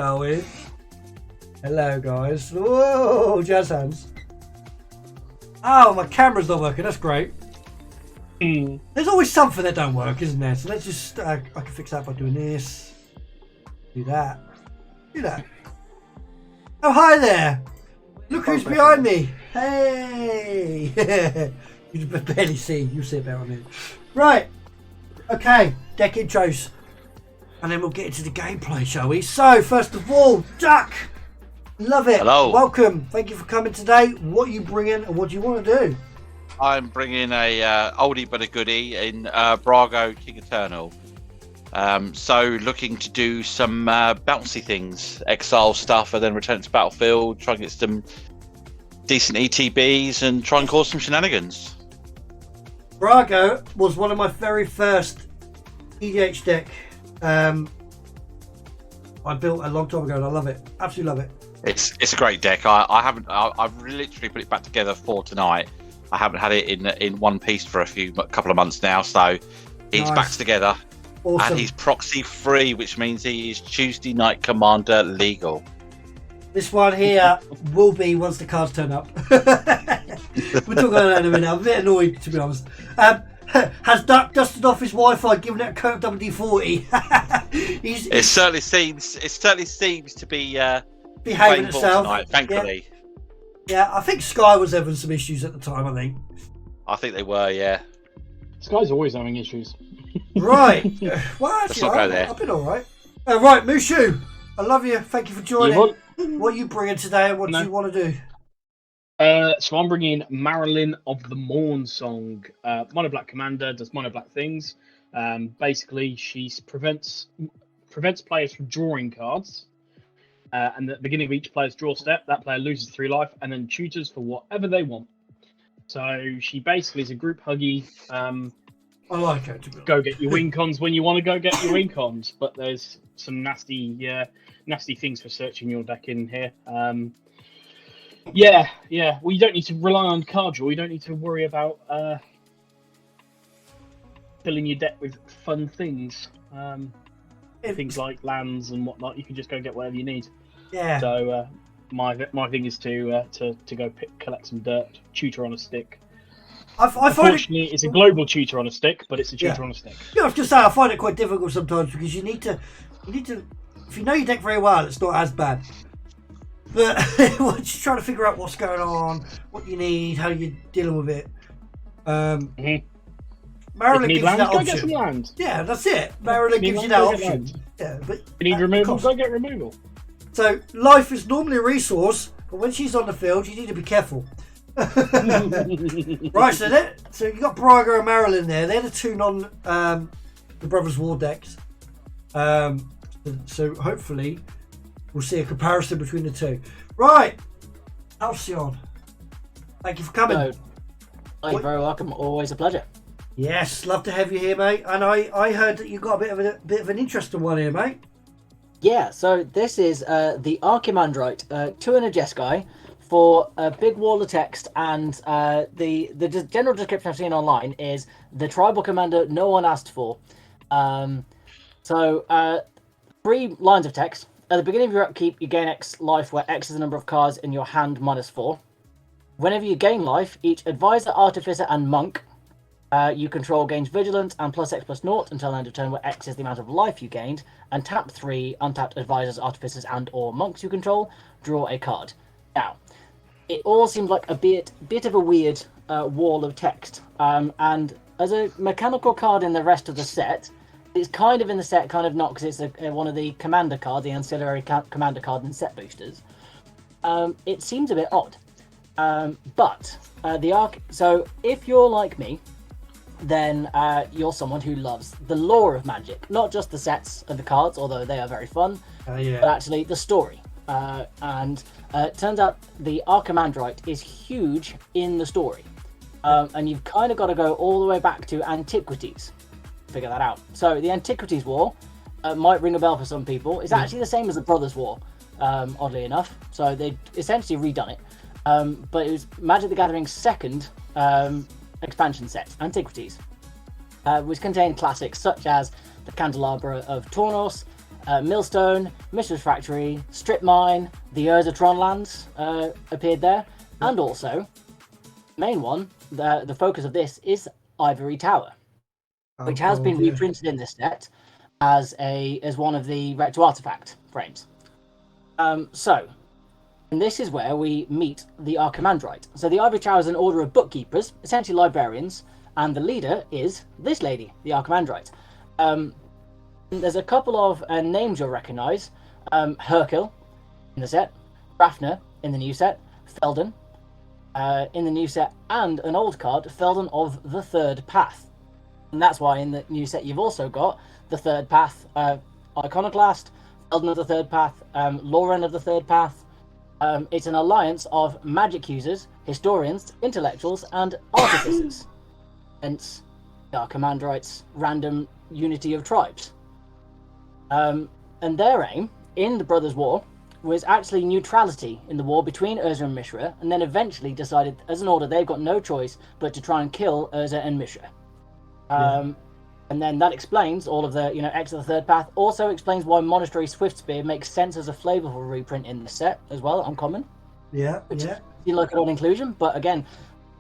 Shall we? Hello, guys. Whoa, jazz hands. Oh, my camera's not working. That's great. There's always something that don't work, isn't there? So let's just, I can fix that by doing this. Do that. Do that. Oh, hi there. Look who's behind me. Hey. You can barely see. You see it better on me. Right. Okay. Deck intros. And then we'll get into the gameplay, shall we? So, first of all, Duck. Love it. Hello. Welcome. Thank you for coming today. What are you bringing and what do you want to do? I'm bringing a oldie but a goodie in Brago King Eternal. So looking to do some bouncy things, exile stuff, and then return to battlefield, try and get some decent ETBs and try and cause some shenanigans. Brago was one of my very first EDH deck I built a long time ago, and I love it. Absolutely love it. It's a great deck. I've literally put it back together for tonight. I haven't had it in one piece for a couple of months now, so he's Nice. back together. Awesome. And he's proxy free, which means he is Tuesday Night Commander legal. This one here will be once the cards turn up. We'll talk about that in a minute. I'm a bit annoyed, to be honest. Has Duck dusted off his Wi-Fi, given it a code WD-40? It certainly seems to be behaving playing ball itself. tonight, thankfully. Yeah, I think Sky was having some issues at the time, I think. I think they were, yeah. Sky's always having issues. Right. Well, Let's actually, not go there. I've been all right. Right, Mushu, I love you. Thank you for joining. What are you bringing today and what do you want to do? So I'm bringing Maralen of the Morn song. Mono Black Commander does mono black things. Basically, she prevents players from drawing cards. And at the beginning of each player's draw step, that player loses 3 life and then chooses for whatever they want. So she basically is a group huggy. I like it. Go get your win cons when you want to go get your win cons, but there's some nasty things for searching your deck in here. Yeah. Well, you don't need to rely on card draw. You don't need to worry about filling your deck with fun things. Things like lands and whatnot. You can just go get whatever you need. Yeah. So my thing is to go collect some dirt, tutor on a stick. I find Unfortunately, it's a global tutor on a stick, but it's a tutor on a stick. Yeah, I was just saying, I find it quite difficult sometimes because you need to. If you know your deck very well, it's not as bad. But once you're trying to figure out what's going on, what you need, how you're dealing with it. Maralen gives you that go option. get some land. Yeah, that's it. Maralen gives you that option. Yeah, but You need removal, go get removal. So life is normally a resource, but when she's on the field, you need to be careful. Right, so you got Brago and Maralen there. They're the two the Brothers War decks. So hopefully we'll see a comparison between the two. Right, Halcyon, thank you for coming. Hello. You're very welcome. Always a pleasure. Yes, love to have you here, mate. And I heard that you got a bit of an interesting one here, mate. Yeah, so this is the Archimandrite 2 and a Jeskai for a big wall of text, and the general description I've seen online is the tribal commander no one asked for. So 3 lines of text. At the beginning of your upkeep, you gain X life, where X is the number of cards in your hand -4. Whenever you gain life, each advisor, artificer, and monk you control gains vigilance and +X/+0 until end of turn, where X is the amount of life you gained, and tap 3 untapped advisors, artificers, and/or monks you control. Draw a card. Now, it all seems like a bit of a weird wall of text, and as a mechanical card in the rest of the set, it's kind of in the set, kind of not, because it's one of the commander cards, the ancillary commander card in set boosters. It seems a bit odd, but so if you're like me, then you're someone who loves the lore of Magic, not just the sets and the cards, although they are very fun, but actually the story. And it turns out the Archimandrite is huge in the story, and you've kind of got to go all the way back to Antiquities to figure that out. So the Antiquities War might ring a bell for some people. It's actually the same as the Brothers War, oddly enough. So they essentially redone it, but it was Magic the Gathering's second expansion set, Antiquities, which contained classics such as the Candelabra of Tornos, Millstone, Mishra's Factory, Strip Mine, the Urzatron lands appeared there, and also, main one, the focus of this is Ivory Tower, which has been reprinted in this set as one of the Recto Artifact frames. And this is where we meet the Archimandrite. So the Ivory Tower is an order of bookkeepers, essentially librarians, and the leader is this lady, the Archimandrite. There's a couple of names you'll recognise. Hercule in the set, Rafner in the new set, Felden in the new set, and an old card, Felden of the Third Path. And that's why in the new set you've also got the Third Path Iconoclast, Felden of the Third Path, Lauren of the Third Path. It's an alliance of magic users, historians, intellectuals, and artificers. Hence, the Archimandrite's random unity of tribes. And their aim in the Brothers' War was actually neutrality in the war between Urza and Mishra, and then eventually decided, as an order, they've got no choice but to try and kill Urza and Mishra. And then that explains all of the, X of the Third Path. Also explains why Monastery Swiftspear makes sense as a flavorful reprint in the set as well, uncommon. Which you look at on inclusion, but again,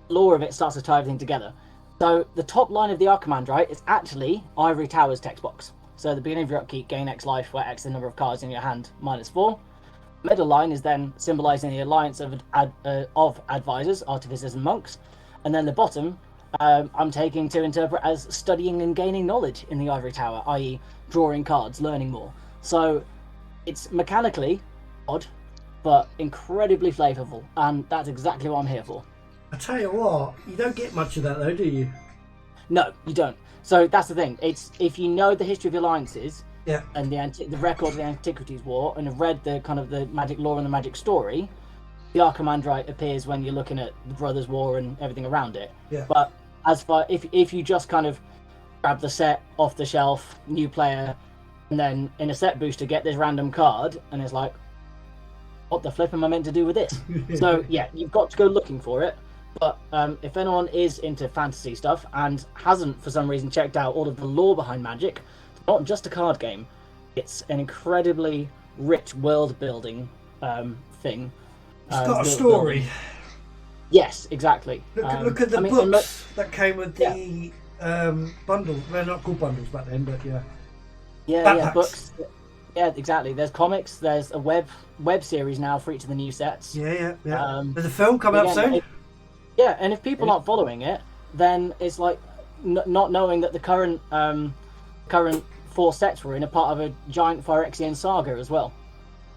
lore of it starts to tie everything together. So the top line of the Archimandrite is actually Ivory Tower's text box. So the beginning of your upkeep, gain X life, where X is the number of cards in your hand, -4. Middle line is then symbolising the alliance of advisors, artificers, and monks. And then the bottom, I'm taking to interpret as studying and gaining knowledge in the Ivory Tower, i.e. drawing cards, learning more. So it's mechanically odd, but incredibly flavourful, and that's exactly what I'm here for. I tell you what, you don't get much of that though, do you? No, you don't. So that's the thing. It's if you know the history of alliances, yeah, and the record of the Antiquities War, and have read the kind of the magic lore and the magic story, the Archimandrite appears when you're looking at the Brothers' War and everything around it. Yeah. But as far if you just kind of grab the set off the shelf, new player, and then in a set booster get this random card, and it's like, what the flip am I meant to do with this? So yeah, you've got to go looking for it. But if anyone is into fantasy stuff and hasn't for some reason checked out all of the lore behind Magic, it's not just a card game. It's an incredibly rich world building thing. It's got a story. Yes, exactly. Look at the books that came with the bundles. They're not called bundles back then, but yeah. Yeah, books. Yeah, exactly. There's comics. There's a web series now for each of the new sets. Yeah. There's a film coming up soon. And if people aren't following it, then it's like not knowing that the current 4 sets we're in are part of a giant Phyrexian saga as well.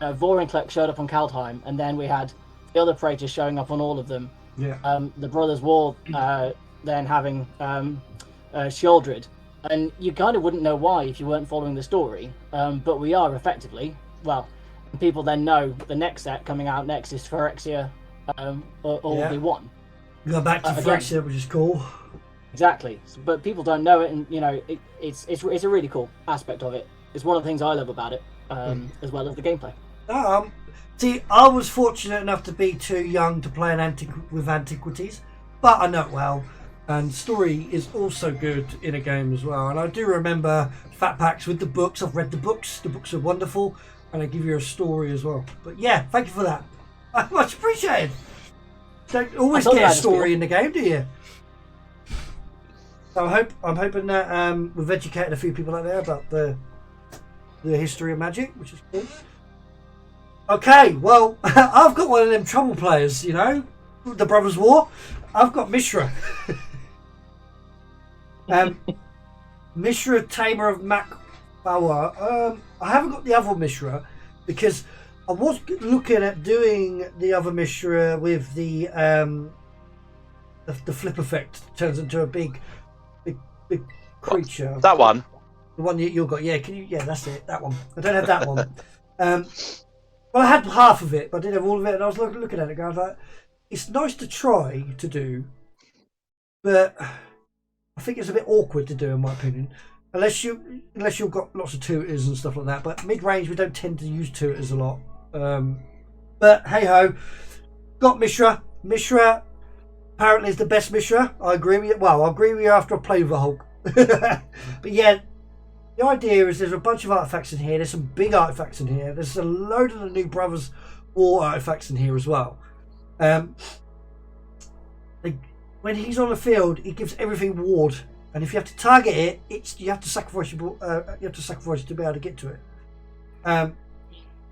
Vorinclex showed up on Kaldheim, and then we had the other Praetors showing up on all of them. Yeah. The Brothers' War then having Sheoldred, and you kind of wouldn't know why if you weren't following the story. But we are effectively, well, people then know the next set coming out next is Phyrexia, or the one. We go back to Phyrexia, which is cool. Exactly, but people don't know it, and it's a really cool aspect of it. It's one of the things I love about it, as well as the gameplay. See, I was fortunate enough to be too young to play with Antiquities, but I know it well, and story is also good in a game as well. And I do remember fat packs with the books. I've read the books. The books are wonderful, and they give you a story as well. But yeah, thank you for that. I much appreciated. Don't always get a story in the game, do you? So I'm hoping that we've educated a few people out there about the history of Magic, which is cool. Okay, well, I've got one of them trouble players, the Brothers' War. I've got Mishra. Mishra, Tamer of Fawa. I haven't got the other Mishra because I was looking at doing the other Mishra with the flip effect. Turns into a big creature. That one. The one you've got, yeah. Yeah, that's it. That one. I don't have that one. Well, I had half of it, but I didn't have all of it, and I was looking at it, going like, it's nice to try to do, but I think it's a bit awkward to do, in my opinion, unless you've got lots of tutors and stuff like that. But mid range, we don't tend to use tutors a lot. But hey ho, got Mishra. Mishra apparently is the best Mishra. I agree with you. Well, I agree with you after I play with the Hulk. But yeah, The idea is there's a bunch of artifacts in here. There's some big artifacts in here. There's a load of the new Brothers War artifacts in here as well. When he's on the field, he gives everything ward, and if you have to target it, you have to sacrifice to be able to get to it.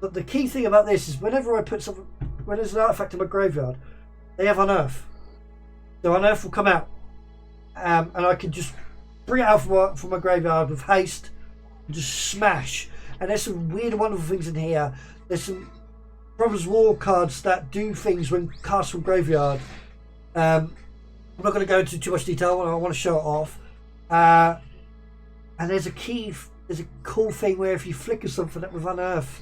But the key thing about this is whenever I put something, when there's an artifact in my graveyard, they have unearth. So unearth will come out, and I can just bring it out from my graveyard with haste and just smash. And there's some weird, wonderful things in here. There's some Brothers War cards that do things when cast from graveyard. I'm not going to go into too much detail. I want to show it off. And there's a cool thing where if you flicker something up with unearth,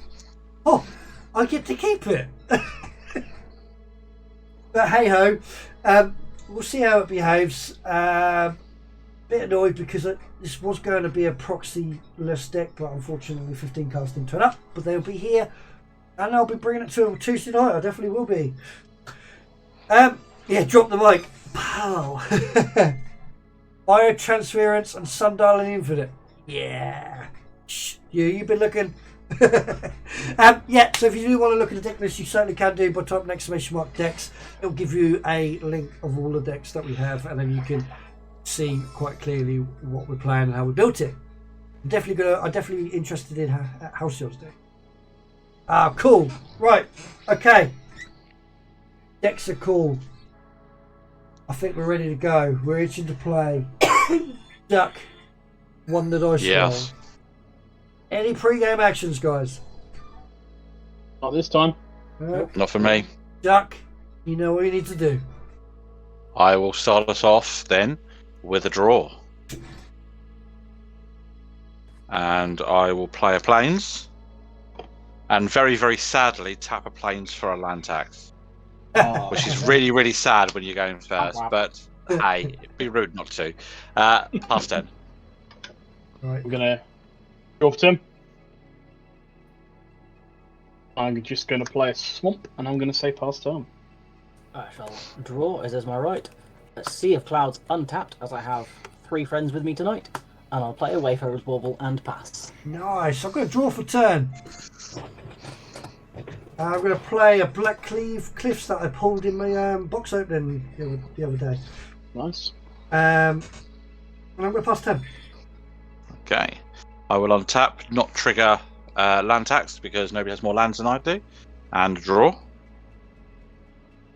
I get to keep it. But hey ho, we'll see how it behaves. Bit annoyed because this was going to be a proxy-less deck, but unfortunately 15 cards didn't turn up. But they'll be here, and I'll be bringing it to them Tuesday night. I definitely will be. Yeah, drop the mic. Pow. Biotransference and Sundial and Infinite. Yeah. Shh, you've been looking. Yeah, so if you do want to look at the deck list, you certainly can do by typing @ decks. It'll give you a link of all the decks that we have, and then you can see quite clearly what we're playing and how we built it. I'm definitely interested in Halcyon's deck. Ah, cool. Right. Okay. Decks are cool. I think we're ready to go. We're itching to play. Duck. One that I saw. Yes. Any pre-game actions, guys? Not this time. Not for me. Duck, you know what you need to do. I will start us off then with a draw. And I will play a plains. And very, very sadly tap a plains for a land tax. Which is really, really sad when you're going first. But hey, it'd be rude not to. Pass 10. Right. I'm going to draw for Tim. I'm just going to play a swamp, and I'm going to say pass turn. I shall draw, as is my right. A Sea of Clouds untapped, as I have 3 friends with me tonight. And I'll play a Wayfarer's Bauble and pass. Nice. I'm going to draw for turn. I'm going to play a Black Cliffs that I pulled in my box opening the other day. Nice. And I'm going to pass 10. Okay. I will untap, not trigger land tax because nobody has more lands than I do. And draw.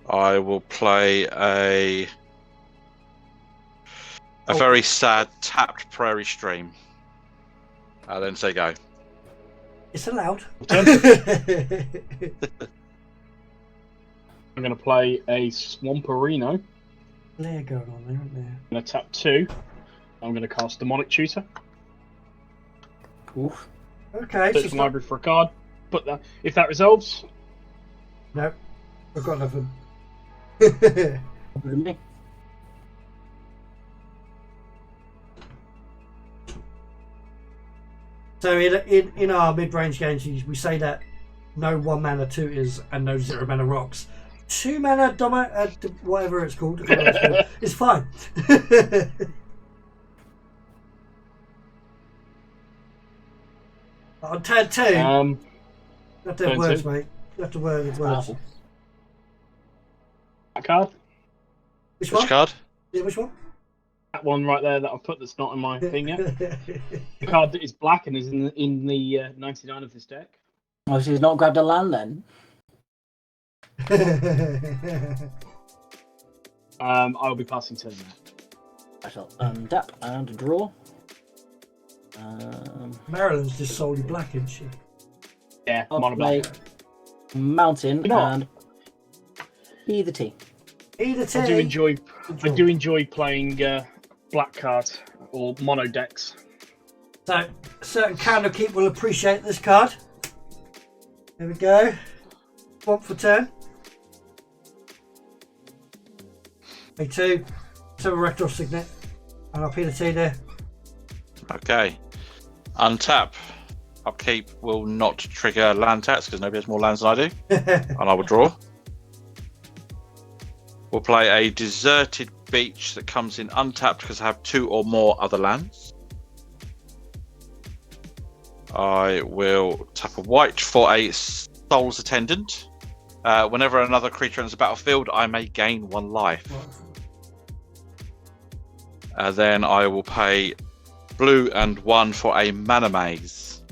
I will play a very sad tapped Prairie Stream. I'll then say go. It's allowed. I'm going to play a Swamperino. Layer going on there, isn't there? I'm going to tap 2. I'm going to cast Demonic Tutor. Oof. Okay. Search the library for a card. Put that. If that resolves, No, I've got nothing. With me. So in our mid-range games, we say that no 1 mana tutors and no 0 mana rocks. 2 mana whatever it's called, is fine. On turn 2, you have to have turn words, 2. mate. You have to word with words. that card. Which Which one? card? Yeah, which one? That one right there that I've put that's not in my thing yet. The card that is black and is in the 99 of this deck. Oh, so he's not grabbed a land then? I'll be passing turn now. I shall untap and draw. Maryland's just solely black, isn't she? Yeah, I'll mono play black. Mountain You know what? and E the T. Either I do enjoy. Good I do enjoy playing black cards or mono decks. So, a certain Candlekeep will appreciate this card. There we go. Swamp for turn. Pay 2. So a retro signet. And I'll pay the 2 there. Okay. Untap. Upkeep will not trigger land tax because nobody has more lands than I do. And I will draw. We'll play a Deserted Beach that comes in untapped because I have 2 or more other lands. I will tap a white for a Soul's Attendant. Whenever another creature enters the battlefield, I may gain 1 life. Then I will pay blue and 1 for a Mana Maze.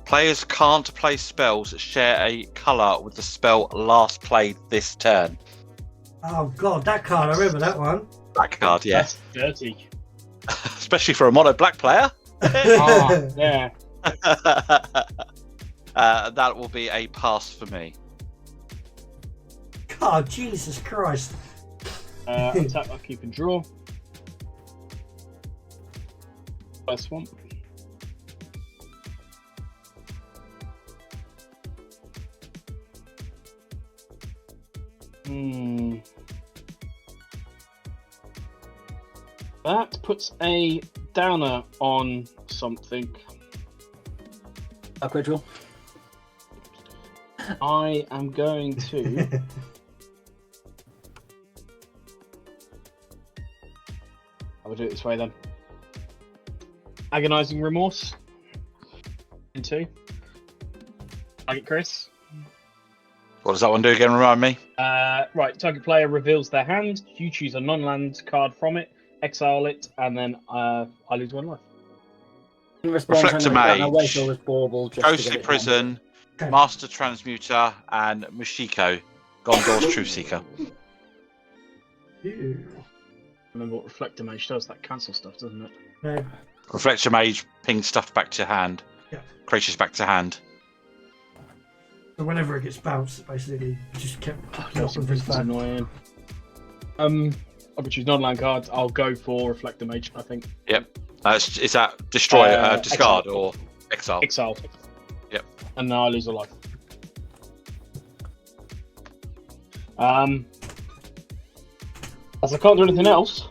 Players can't play spells that share a colour with the spell last played this turn. Oh god, that card, I remember that one. Black card, yeah. That's dirty. Especially for a mono black player. Oh, yeah. That will be a pass for me. God, Jesus Christ. Attack, I'll keep and draw. First one. That puts a downer on something. Dark Ritual. I am going to. I will do it this way then. Agonizing Remorse. Into. Target Chris. What does that one do again? Remind me. Right, target player reveals their hand. You choose a non-land card from it, exile it, and then I lose 1 life. In response, Reflector I'm gonna wait Mage, till this bauble just to Ghostly get it Prison, Okay. Master Transmuter, and Mushiko, Gondor's Truth Seeker. Ew. Remember what Reflector Mage does? That cancel stuff, doesn't it? No. Reflector Mage pings stuff back to hand. Yeah. Creatures back to hand. So whenever it gets bounced, basically, it just kept Cancel knocking things Prison's back. annoying. I would choose non-land cards. I'll go for Reflector Mage, I think. Is that destroy, discard, exile. or exile? Exile. Yep. And now I lose a life. As I can't do anything else,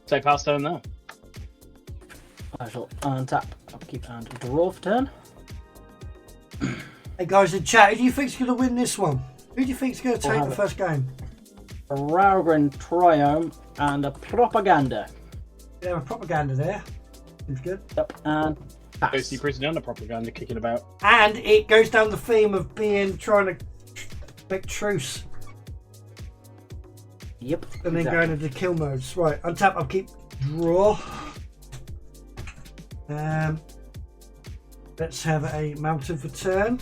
say pass turn there. I shall untap, upkeep, and draw for turn. Hey guys in chat, who do you think's going to win this one? Who do you think's going to We'll take have the it. first game? A Raugrin Triome and a Propaganda. Yeah, a propaganda there. Seems good. Yep, and pass. Ghostly Prison and the propaganda kicking about. And it goes down the theme of trying to make truce Yep. and then going into kill modes. Right, untap, upkeep, draw. Let's have a mountain for turn.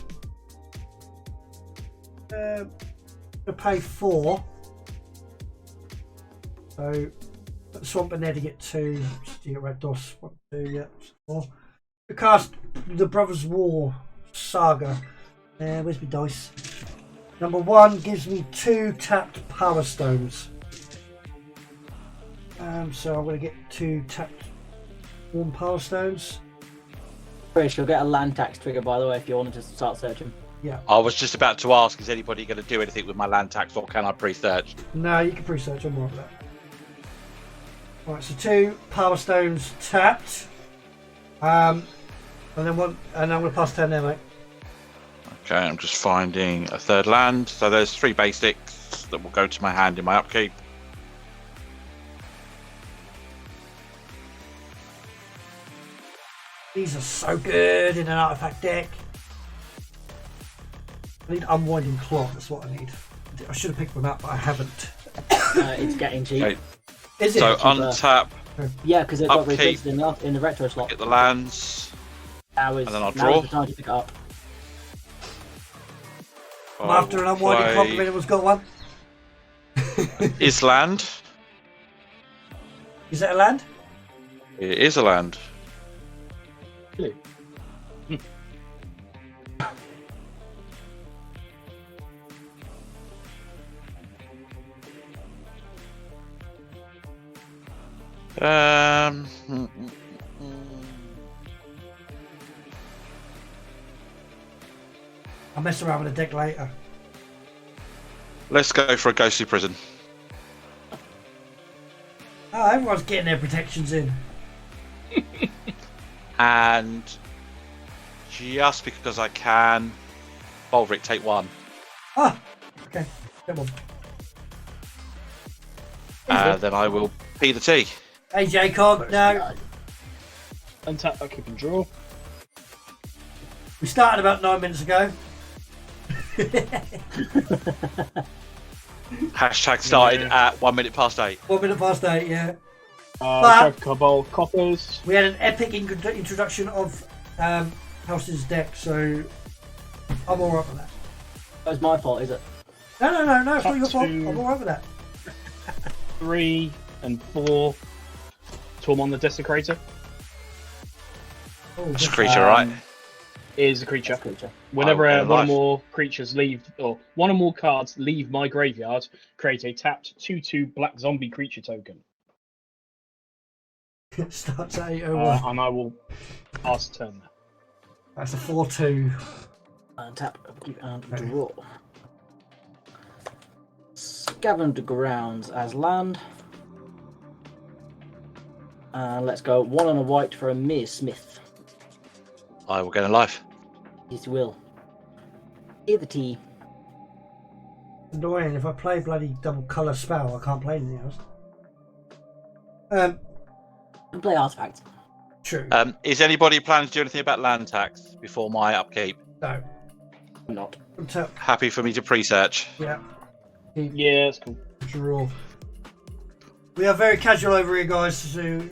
I'll pay 4. So put the swamp in there to get 2. You get red DOS. 1, 2, yeah, 4. We cast the Brothers War Saga. Where's my dice? Number 1 gives me 2 tapped Power Stones. So I'm going to get 2 tapped Warm Power Stones. Chris, you'll get a land tax trigger, by the way, if you wanted to start searching. Yeah. I was just about to ask, is anybody going to do anything with my land tax, or can I pre-search? No, you can pre-search. I'm more of that. Right, so 2 Power Stones tapped. And then one, and I'm going to pass turn there, mate. Okay, I'm just finding a third land. So there's 3 basics that will go to my hand in my upkeep. These are so good in an artifact deck. I need Unwinding Clock, that's what I need. I should have picked one up, but I haven't. It's getting cheap. Okay. Is it? So untap, Yeah, because it got Upkeep. reprinted in the retro slot. get the lands. Now is and then I'll now draw. is the time to pick it up. I'm after an Unwinding Clock, if anyone's got one. Is land. Is that a land? It is a land. Really? Um, I'll mess around with a deck later. let's go for a ghostly prison. Oh, everyone's getting their protections in. And just because I can, Bulverik, take 1. Ah, okay. Come on. Then I will P the T. Hey, Jacob. No. Untap, upkeep, and draw. We started about 9 minutes ago. Hashtag started at 1 minute past 8. 1 minute past 8, yeah. But Cabal Coppers. We had an epic introduction of House's deck, so I'm alright with that. That's my fault, is it? No, it's not your fault. I'm alright with that. 3 and 4. Tormund the Desecrator. Oh, It's a creature, right? Is a creature. Creature. Whenever Oh, one or life. more creatures leave, or one or more cards leave my graveyard, create a tapped 2/2 black zombie creature token. It starts at 8:01. And I will pass turn that. That's a 4/2. Untap, upkeep, and draw. Scavenger Grounds as land. Let's go 1 and a white for a Mir Smith. I will get a life. Yes, will. Either T. Annoying. If I play bloody double colour spell, I can't play anything else. And play artifact. True. Is anybody planning to do anything about land tax before my upkeep? No. I'm not. Untap. Happy for me to pre-search. Yeah. Yeah, that's cool. Draw. We are very casual over here, guys, so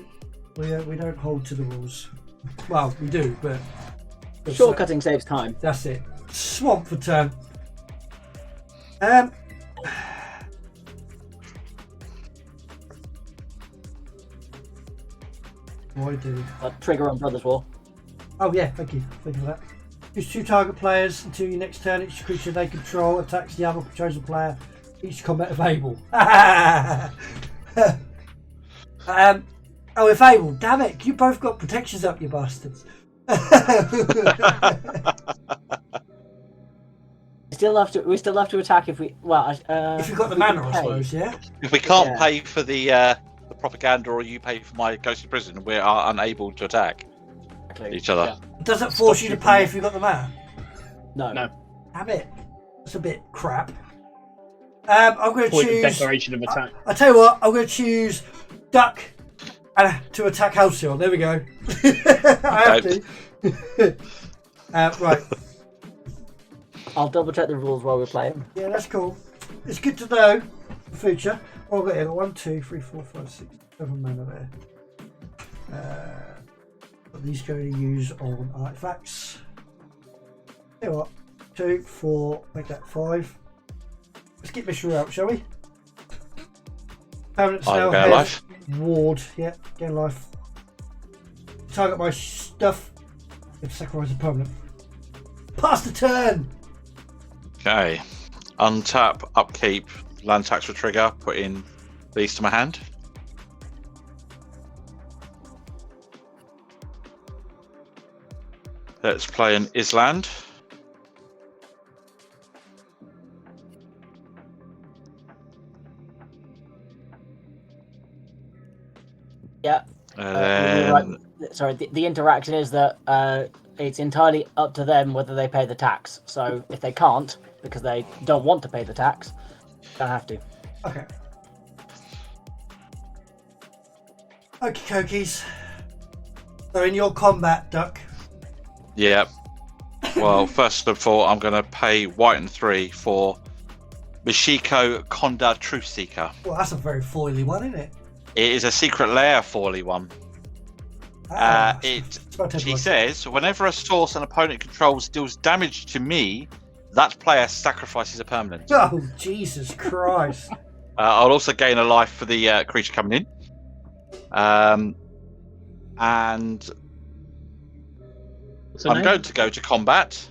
we don't hold to the rules. Well, we do, but Shortcutting saves time. that's it. Swamp for turn. What do? Trigger on Brothers War. Oh yeah, thank you for that. Choose 2 target players until your next turn. Each creature they control attacks the other chosen player. Each combat available. Oh, if able. Damn it! You both got protections up, you bastards. We still have to attack if we. Well, if you've got the mana, I suppose. Yeah. If we can't Yeah. pay for the propaganda, or you pay for my ghostly prison, we are unable to attack each other. Does it force you to pay if you've got the mana? No. No. Damn it! That's a bit crap. I'm going to Point of choose. declaration of attack. I tell you what, I'm going to choose Duck to attack Halcyon. There we go. I have to. Right. I'll double check the rules while we're playing. Yeah, that's cool. It's good to know for future. Oh, I've got here 1, 2, 3, 4, 5, 6, 7 mana there. But these going to use on artifacts. Tell you what, 2, 4, make that 5. Let's get Mishra out, shall we? Permanent I will spell, get a head, life. ward, yeah, gain life. Target my stuff. If sacrifice a permanent. Pass the turn! Okay. Untap, upkeep, land tax will trigger, put in these to my hand. Let's play an Island. Yeah. And Right. Sorry, the interaction is that it's entirely up to them whether they pay the tax. So if they can't, because they don't want to pay the tax, they have to. Okay. Okie dokies. So in your combat, Duck. yeah. Well, first of all, I'm going to pay white and 3 for Mishiko Konda Truth Seeker. Well, that's a very foily one, isn't it? It is a secret lair foily one. She says, whenever a source an opponent controls deals damage to me, that player sacrifices a permanent. Oh, Jesus Christ. I'll also gain a life for the creature coming in. And What's her I'm name? going to go to combat.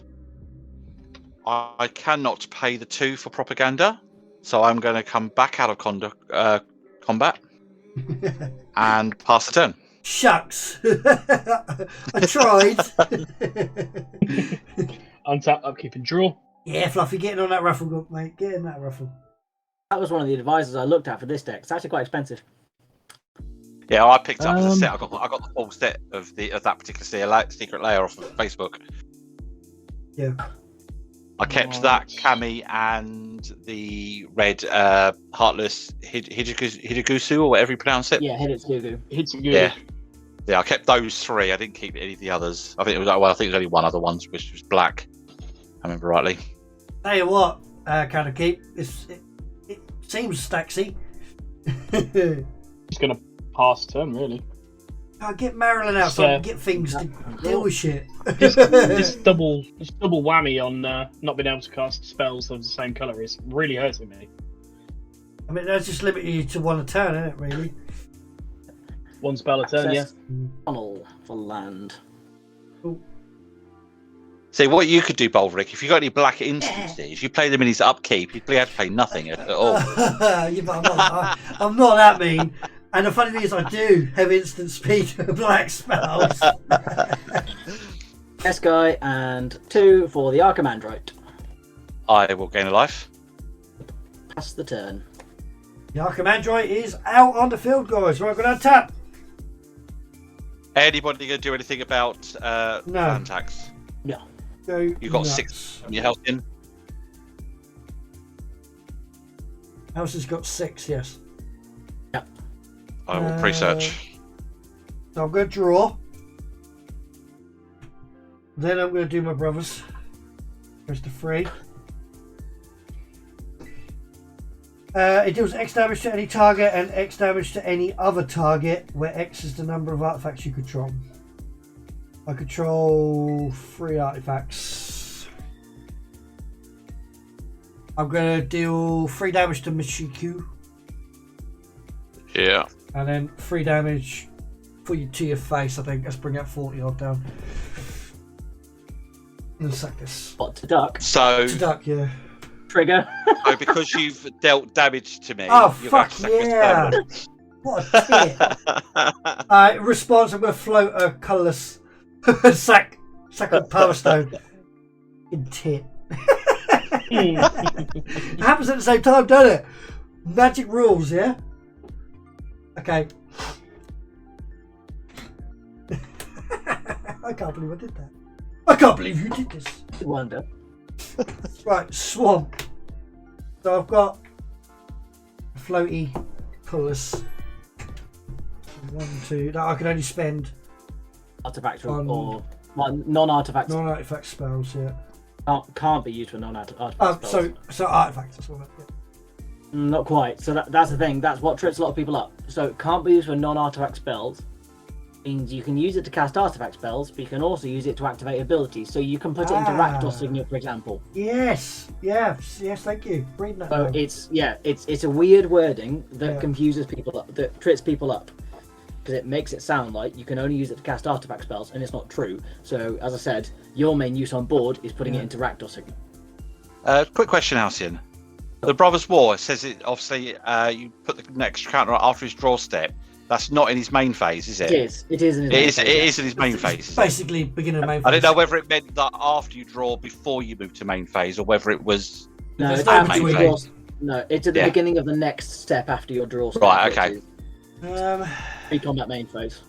I cannot pay the 2 for propaganda, so I'm going to come back out of combat and pass the turn. Shucks. I tried. Untap, upkeep, and draw. Yeah, Fluffy, getting on that ruffle, mate. Get in that ruffle. That was one of the advisors I looked at for this deck. It's actually quite expensive. Yeah, I picked up the set. I got the full set of that particular secret layer off of Facebook. Yeah. I kept that Kami and the red Heartless Hidegusu or whatever you pronounce it. Yeah, hit it, Sugu. Hits you good. Yeah. Yeah, I kept those 3. I didn't keep any of the others. I think it was only one other one, which was black. I remember rightly. Tell you what, kind of keep. It seems stacksy. It's going to pass turn, really. I'll get Maralen out so I can get things to deal with shit. This double whammy on not being able to cast spells of the same colour is really hurting me. I mean, that's just limiting you to 1 a turn, isn't it, really? 1 spell a turn, yeah. Tunnel for land. See, what you could do, Bulverik, if you got any black instances, you play them in his upkeep, you'd be able to play nothing at all. Yeah, but I'm not that mean. And the funny thing is, I do have instant speed black spells. S guy and 2 for the Archimandrite. I will gain a life. Pass the turn. The Archimandrite is out on the field, guys. Right, going to tap. Anybody going to do anything about No. land tax? No. Go You've got nuts. 6 on your health in. House has got 6, yes. I will pre-search. So I'm going to draw. Then I'm going to do my brothers. Goes to 3. It deals X damage to any target and X damage to any other target, where X is the number of artifacts you control. I control 3 artifacts. I'm going to deal 3 damage to Mushu. Yeah. And then 3 damage for you to your face, I think. Let's bring that 40 odd down. And sack this. What, to duck? So, To duck, yeah. Trigger. so because you've dealt damage to me, Oh, you're fuck going to sack yeah. this What a tit. In response, I'm going to float a colourless sack of power stone. In tit. It happens at the same time, doesn't it? Magic rules, yeah? Okay. I can't believe I did that. I can't believe you did this. Wonder. Right, swamp. So I've got a floaty colours. 1, 2. No, I can only spend Artifact or non-artifact. non-artifact spells, yeah. Can't be used for non-artifact spells. So artifacts, that's what I meant. Not quite. So that's the thing. That's what trips a lot of people up. So it can't be used for non-artifact spells. Means you can use it to cast artifact spells, but you can also use it to activate abilities. So you can put it into Rakdos Signet, for example. Yes, thank you. Reading that. So down. it's a weird wording that Yeah. confuses people up, that trips people up, because it makes it sound like you can only use it to cast artifact spells, and it's not true. So as I said, your main use on board is putting it into Rakdos Signet. Quick question, Halcyon. The Brothers' War says it. Obviously, you put the next counter after his draw step. That's not in his main phase, is it? It is. It is in his main phase. It is in his main phase. It's basically beginning of main phase. I didn't know whether it meant that after you draw before you move to main phase, or whether it was. No, There's it's no after between. your draw. No, it's at the Yeah. beginning of the next step after your draw step. Right, okay. Pre-combat main phase.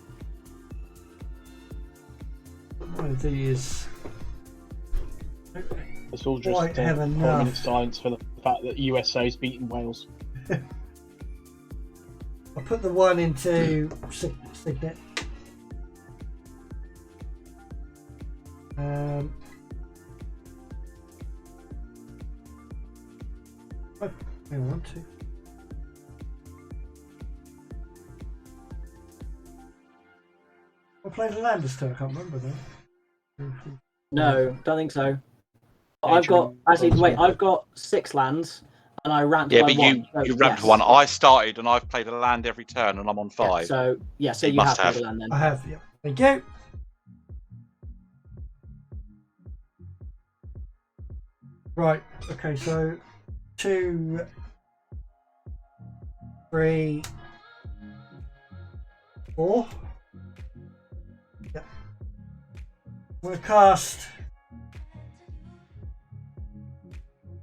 One of these. It's all just Quite have 4 enough. minute silence for the fact that USA's beaten Wales. I put the 1 into Signet. Oh, I want to. I played a land this turn, I can't remember though. No, don't think so. Yeah, I've got actually John- wait. I've got 6 lands, and I ranked Yeah, by but 1. you ramped one. I started and I've played a land every turn, and I'm on 5. So You you must have have. played a land then. I have, yeah. Thank you. Right, okay, so 2, 3, 4. Yep. I'm going to cast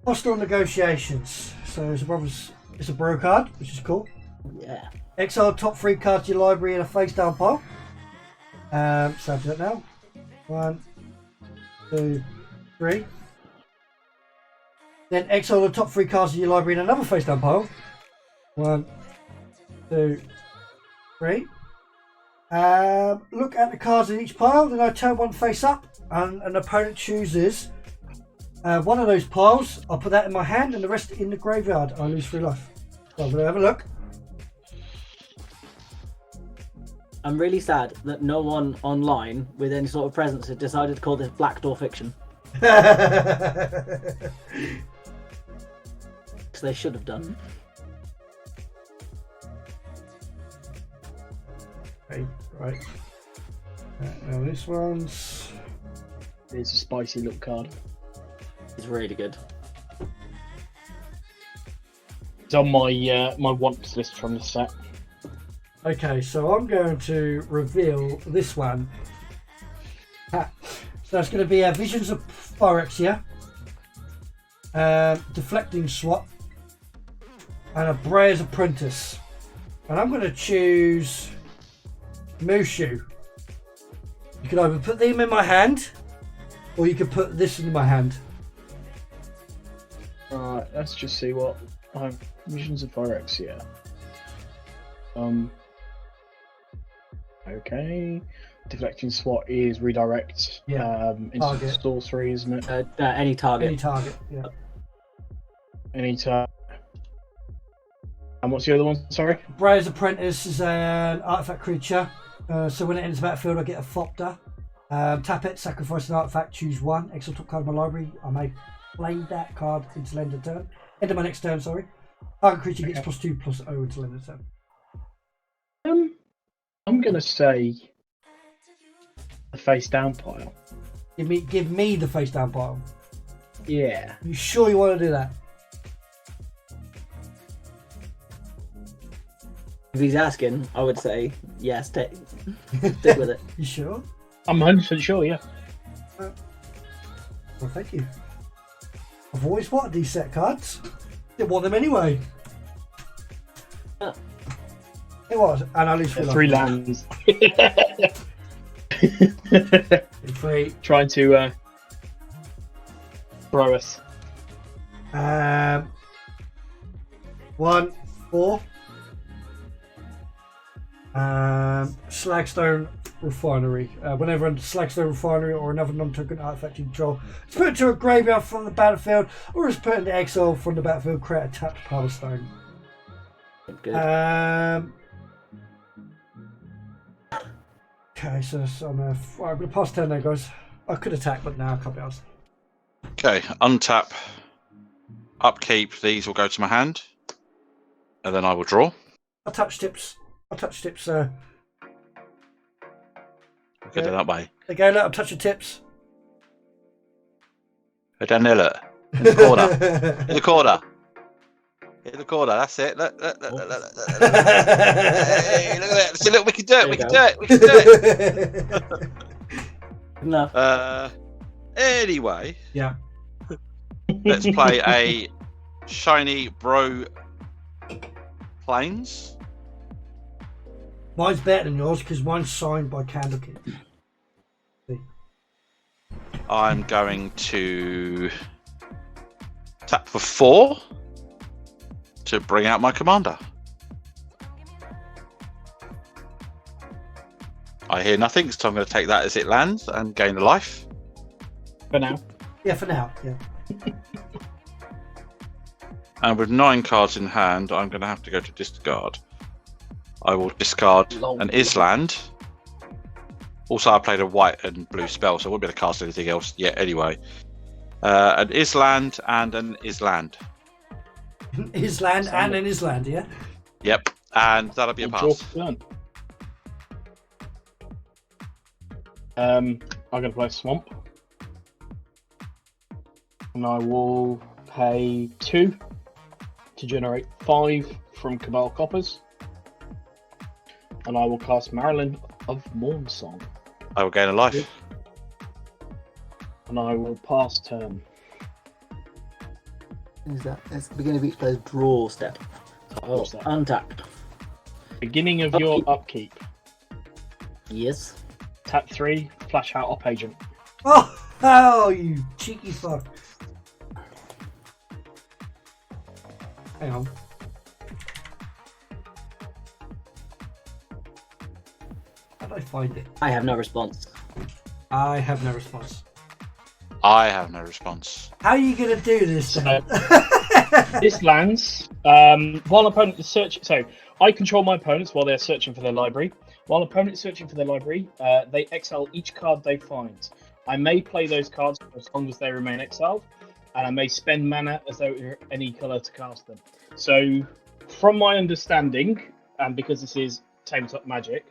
Hostile Negotiations. So it's a bro card, which is cool. Yeah. Exile top 3 cards to your library in a face down pile. So I'll do that now. 1, 2, 3. Then exile the top 3 cards of your library in another face down pile. 1, 2, 3. Look at the cards in each pile, then I turn one face up, and an opponent chooses one of those piles. I'll put that in my hand, and the rest in the graveyard. I lose 3 life. So I'm going to have a look. I'm really sad that no one online with any sort of presence has decided to call this Black Door Fiction. Because they should have done. Okay, right. Now this one's... It's a spicy little card. It's really good. It's on my my wants list from the set. Okay, so I'm going to reveal this one. So it's going to be Visions of Phyrexia, Deflecting Swat, and a Brago's Apprentice. And I'm going to choose Mushu. You can either put them in my hand, or you could put this in my hand. Right, let's just see what I have. Visions of Phyrexia. Okay. Deflecting SWAT is redirect. Yeah. Into Target. sorcery, isn't it? Any target. Any target, yeah. Any target. And what's the other one? Sorry. Brago's Apprentice is an artifact creature. So when it enters the battlefield, I get a Fopter. Tap it, sacrifice an artifact, choose one. Exile top card of my library. I may play that card into end of turn. End of my next turn, sorry. Target creature gets +2/+0 until end of turn. I'm gonna say the face down pile. Give me the face down pile. Yeah. You sure you want to do that? If he's asking, I would say yes. Stick with it. You sure? I'm 100% sure. Yeah. Well, thank you. I've always wanted these set cards. Didn't want them anyway. It was, and I lose 3 lands. 3. Trying to throw us. 1, 4. Slagstone Refinery. Whenever a Slagstone Refinery or another non-token artifact you control is put into a graveyard from the battlefield or is put into exile from the battlefield, create a tapped pile of stone. Good. Okay, so I'm going to pass turn there, guys. I could attack, but now I can't be asked. Okay, untap, upkeep. These will go to my hand, and then I will draw. I'll touch tips. Get it that way. There you go, look, I'll touch your tips. Go down there, look. In the corner. In the corner. In the corner. That's it. Look. Hey, look at that. See, look, we can do it. We can do it. We can do it. No. Anyway. Yeah. Let's play a shiny bro planes. Mine's better than yours because mine's signed by Candlekeep. I'm going to tap for 4 to bring out my commander. I hear nothing, so I'm going to take that as it lands and gain a life. For now. Yeah, for now. Yeah. And with 9 cards in hand, I'm going to have to go to discard. I will discard an Island. Also, I played a white and blue spell, so I won't be able to cast anything else yet anyway. An Island and an Island. Island and an Island, yeah? Yep, and that'll be a pass. I'm going to play Swamp. And I will pay 2 to generate 5 from Cabal Coppers. And I will cast Maralen of Mornsong. I will gain a life. And I will pass turn. Is that? It's the beginning of each player's draw step. Oh, What's that? untapped. Beginning of your upkeep. Yes. Tap 3, flash out Op Agent. Oh, you cheeky fuck. Hang on. can I find it? I have no response. I have no response. I have no response. How are you going to do this then? This lands while an opponent is searching. So I control my opponents while they're searching for their library. While an opponent is searching for their library, they exile each card they find. I may play those cards for as long as they remain exiled, and I may spend mana as though it were any colour to cast them. So, from my understanding, and because this is tabletop Magic,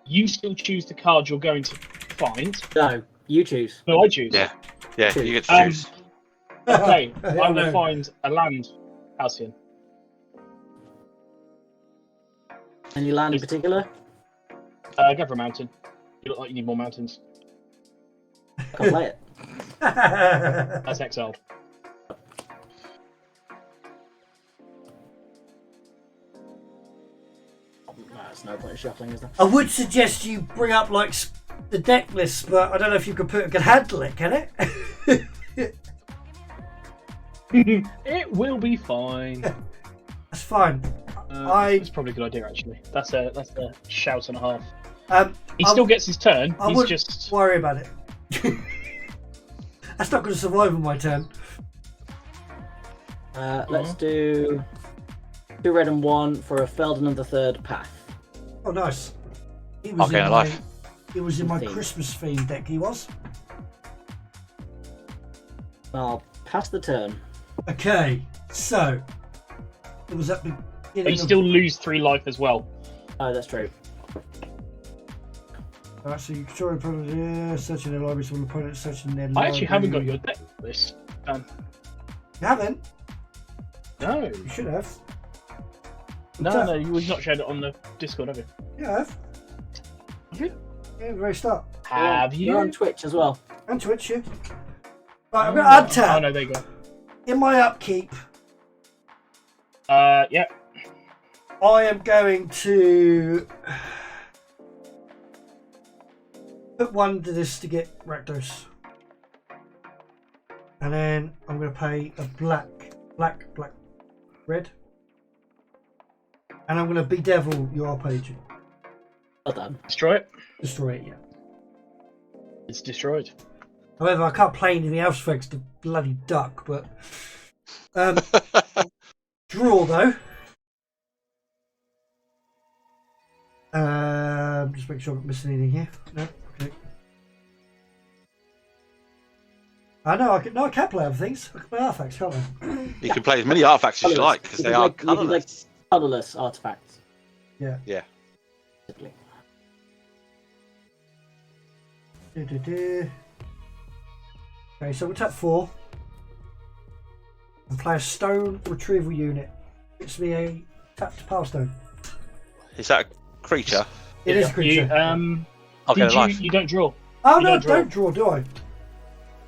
you still choose the card you're going to find. No, you choose. No, I choose. Yeah, you get to choose. Okay, I will no. find a land, Halcyon. Any land in particular? Go for a mountain. You look like you need more mountains. Can't play it. That's exiled. That's no point in shuffling, is there? I would suggest you bring up like the deck list, but I don't know if you can handle it. Can it? It will be fine. That's fine. It's probably a good idea actually. That's a shout and a half. He I still gets his turn. I He's wouldn't just worry about it. That's not going to survive on my turn. Let's do 2 red and 1 for a Felden of the Third Path. Oh, nice. He was Okay, in life. He was in my Theme. Christmas theme deck. He was. I'll pass the turn. Okay, so it was at the but beginning. you still lose 3 life as well. Oh, that's true. Alright, so you control your opponent, searching their library, so an opponent searching their I library. actually haven't got your deck list. You haven't? No. You should have. No, you've not shared it on the Discord, have you? Yeah, I have. Have you? Yeah, very start. Have you? You're on Twitch as well. And Twitch, yeah. Right, I'm going to untap. Oh no, there you go. In my upkeep, Yeah. I am going to put 1 to this to get Rakdos. And then I'm going to pay a black, red. And I'm going to bedevil your page. Well done. Destroy it. Destroy it, yeah. It's destroyed. However, I can't play anything else thanks to bloody duck, but... draw, though. Just make sure I'm not missing anything here. No, okay. I can play other things. I can play artifacts, can't I? You can play as many artifacts as you like because they are colourless. Colourless artifacts. Yeah. Yeah. Basically. Okay, so we'll tap 4 and play a stone retrieval unit. It's me a tapped power stone. Is that a creature? It is a creature. Okay, life. You don't draw. Oh you no, don't don't draw, do I?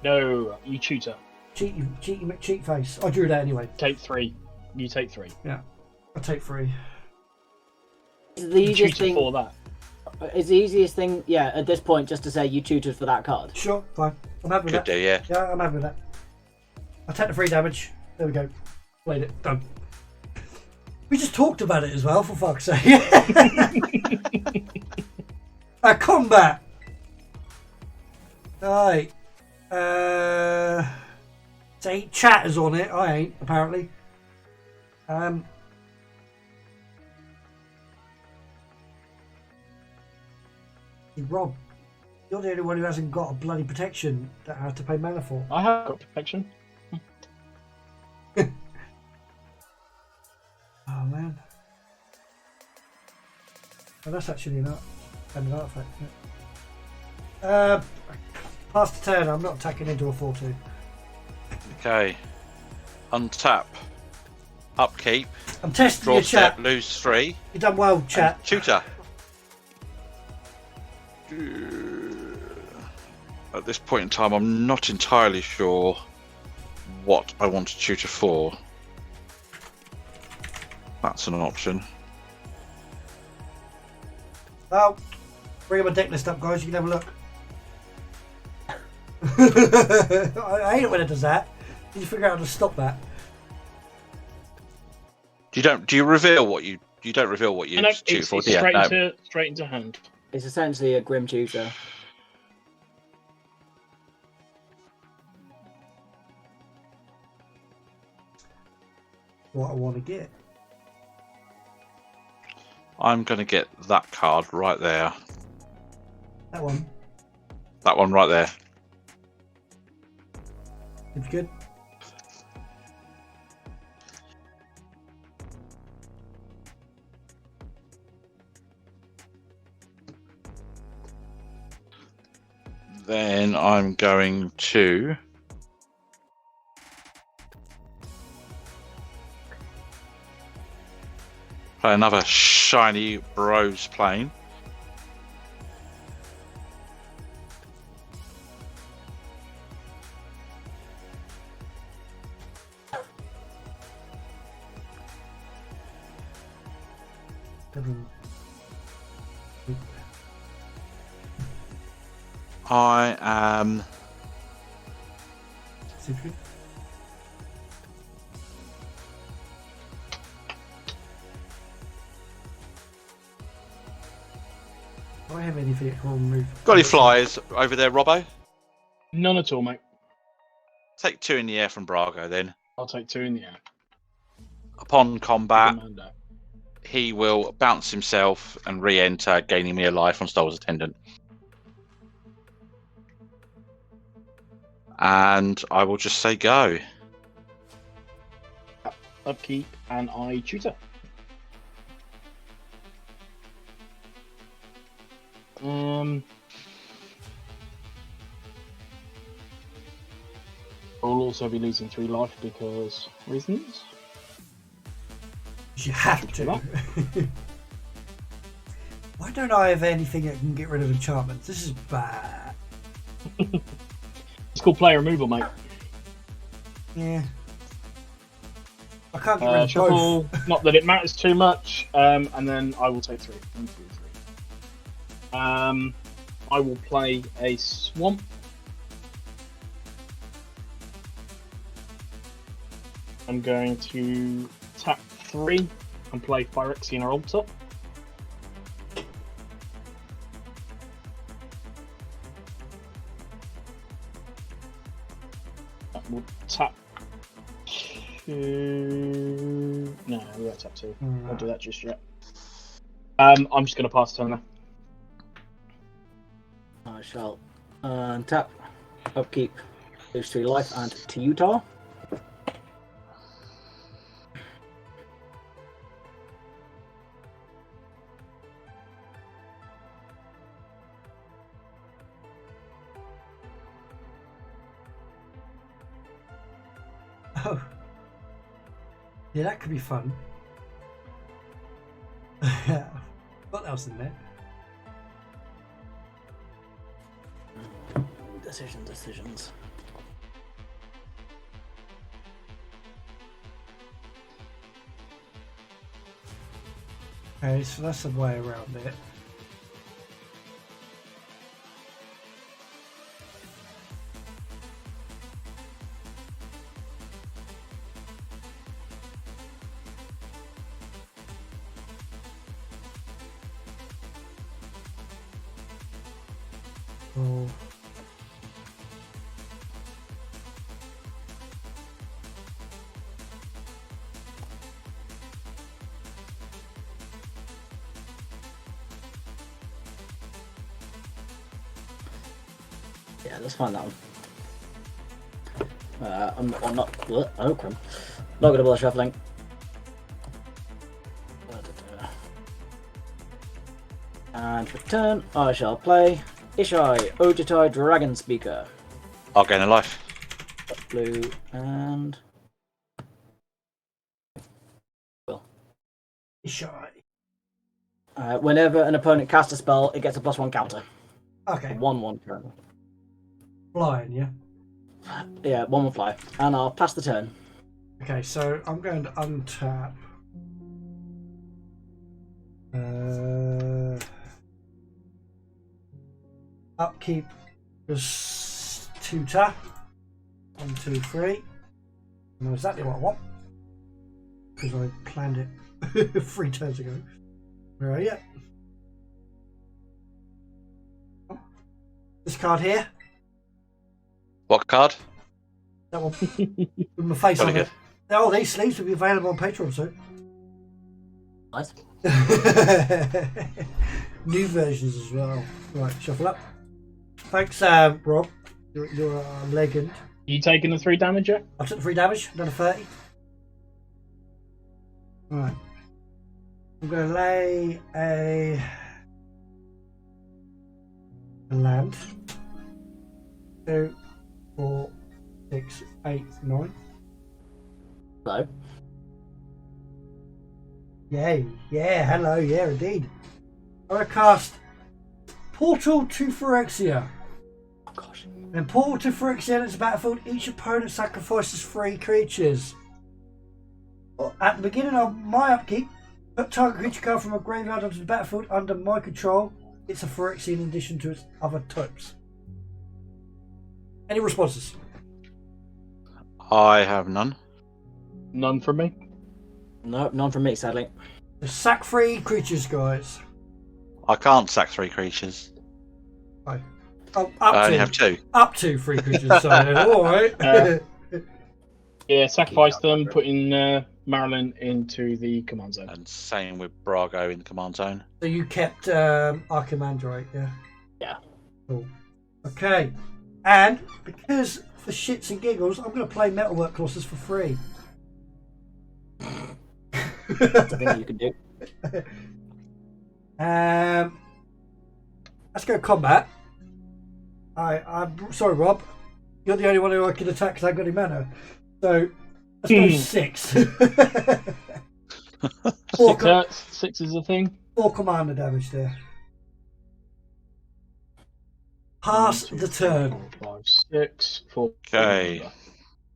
No, you tutor. Cheaty McCheat face. I drew that anyway. Take 3. You take 3. Yeah, I take 3. It's the You easiest tutor thing. for that. It's the easiest thing, yeah, at this point, just to say you tutored for that card. Sure, fine. I'm happy with Could that. do, yeah. Yeah, I'm happy with that. I take the 3 damage. There we go. Played it. Done. We just talked about it as well, for fuck's sake. Combat. Alright. Say chat is on it. I ain't, apparently. Rob, you're the only one who hasn't got a bloody protection that I have to pay mana for. I have got protection. Oh man. Oh, that's actually not an artifact. Past the turn, I'm not attacking into a 4-2. Okay. Untap. Upkeep. I'm testing Draw your step. chat. Lose 3. You've done well, chat. Tutor. At this point in time, I'm not entirely sure what I want to tutor for. That's an option. Oh, bring my deck list up, guys. You can have a look. I hate it when it does that. You need to figure out how to stop that. Do you reveal what you don't reveal what you No, tutor it's for? Do you? straight No. into hand. It's essentially a Grim Tutor. What I want to get. I'm going to get that card right there. That one. That one right there. If you good. Then I'm going to play another shiny Bros plane. I am Secret. Do I have anything I can remove? got any flyers over there, Robbo? None at all, mate. Take 2 in the air from Brago then. I'll take 2 in the air. Upon combat, Commander. he will bounce himself and re-enter, gaining me a life on Stole's Attendant. And I will just say go. Upkeep, and I tutor. I'll also be losing 3 life because reasons. You have to. Why don't I have anything that can get rid of enchantments? This is bad. It's called player removal, mate. Yeah. I can't get rid of Shuffle, both. not that it matters too much, and then I will take 3. 1, 2, 3. I will play a swamp. I'm going to tap 3 and play Phyrexian Altar. That will tap 2. No, we won't tap 2. Won't do that just yet. I'm just going to pass turn there. I shall untap, upkeep, lose 3 life, and tutor. Oh. Yeah, that could be fun. What else in there? Decisions. Okay, so that's the way around it. Oh. Yeah, let's find that one. I'm not. Oh, crap. Not gonna bother shuffling. And for turn, I shall play Ishai, Ojitai, Dragon Speaker. I'll gain a life. Blue and. Well. Shy. Whenever an opponent casts a spell, it gets a +1 counter. Okay. 1/1 currently. Flying, yeah. Yeah, 1 fly. And I'll pass the turn. Okay, so I'm going to untap. Upkeep just tutor. 1, 2, 3. I know exactly what I want because I planned it 3 turns ago. Where are you? This card here. What card? That one with my face Very on it. Oh, these sleeves will be available on Patreon soon. Nice. New versions as well. Right, shuffle up. Thanks, Rob. You're a legend. You taking the 3 damage yet? I took the 3 damage, another 30. Right. I'm going to lay a land. 2, 4, 6, 8, 9. Hello. Yay. Yeah, hello. Yeah, indeed. I'm going to cast Portal to Phyrexia. Oh, gosh. When Portal to Phyrexia enters the battlefield, each opponent sacrifices 3 creatures. At the beginning of my upkeep, put target creature card from a graveyard onto the battlefield under my control. It's a Phyrexian in addition to its other types. Any responses? I have none. None from me. No, none from me, sadly. So sack 3 creatures, guys. I can't sack 3 creatures. Oh, I only have 2. Up to 3 creatures, so alright. Yeah, sacrifice them, putting Maralen into the command zone. And same with Brago in the command zone. So you kept Archimandrite, yeah? Yeah. Cool. Okay. And because for shits and giggles, I'm going to play Metalwork Colossus for free. That's a thing you can do. Let's go combat. I'm sorry, Rob. You're the only one who I can attack because I haven't got any mana. So let's go 6. 4, 6 hurts. 6 is a thing. 4 commander damage there. Pass the turn. 4, 5, 6. 4. Okay.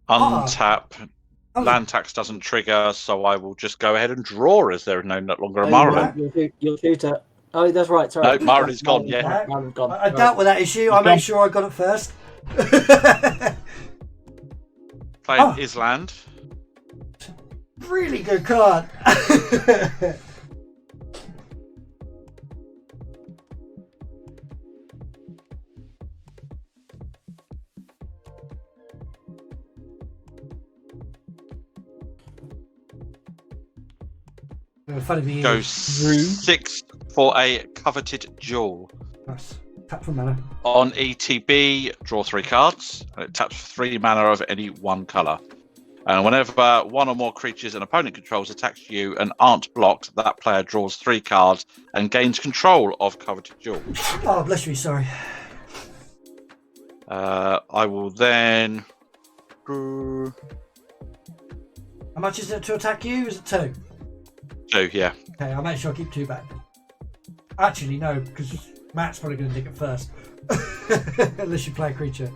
Ah. Untap. Oh, Land tax doesn't trigger, so I will just go ahead and draw as there is no longer a Oh, Maralen. You'll shoot it. Oh, that's right. Sorry. No, Marelen's gone, yeah. Marelen's gone. I dealt with that issue. I made sure I got it first. Playing Island. Really good card. Funny Go 6 for a coveted jewel. Nice. Tap for mana. On ETB, draw 3 cards. And it taps for 3 mana of any one colour. And whenever one or more creatures an opponent controls attacks you and aren't blocked, that player draws 3 cards and gains control of coveted jewel. Oh, bless me, sorry. I will then do How much is it to attack you? Is it 2? 2, yeah. Okay, I'll make sure I keep 2 back. Actually, no, because Matt's probably going to dig it first. Unless you play a creature.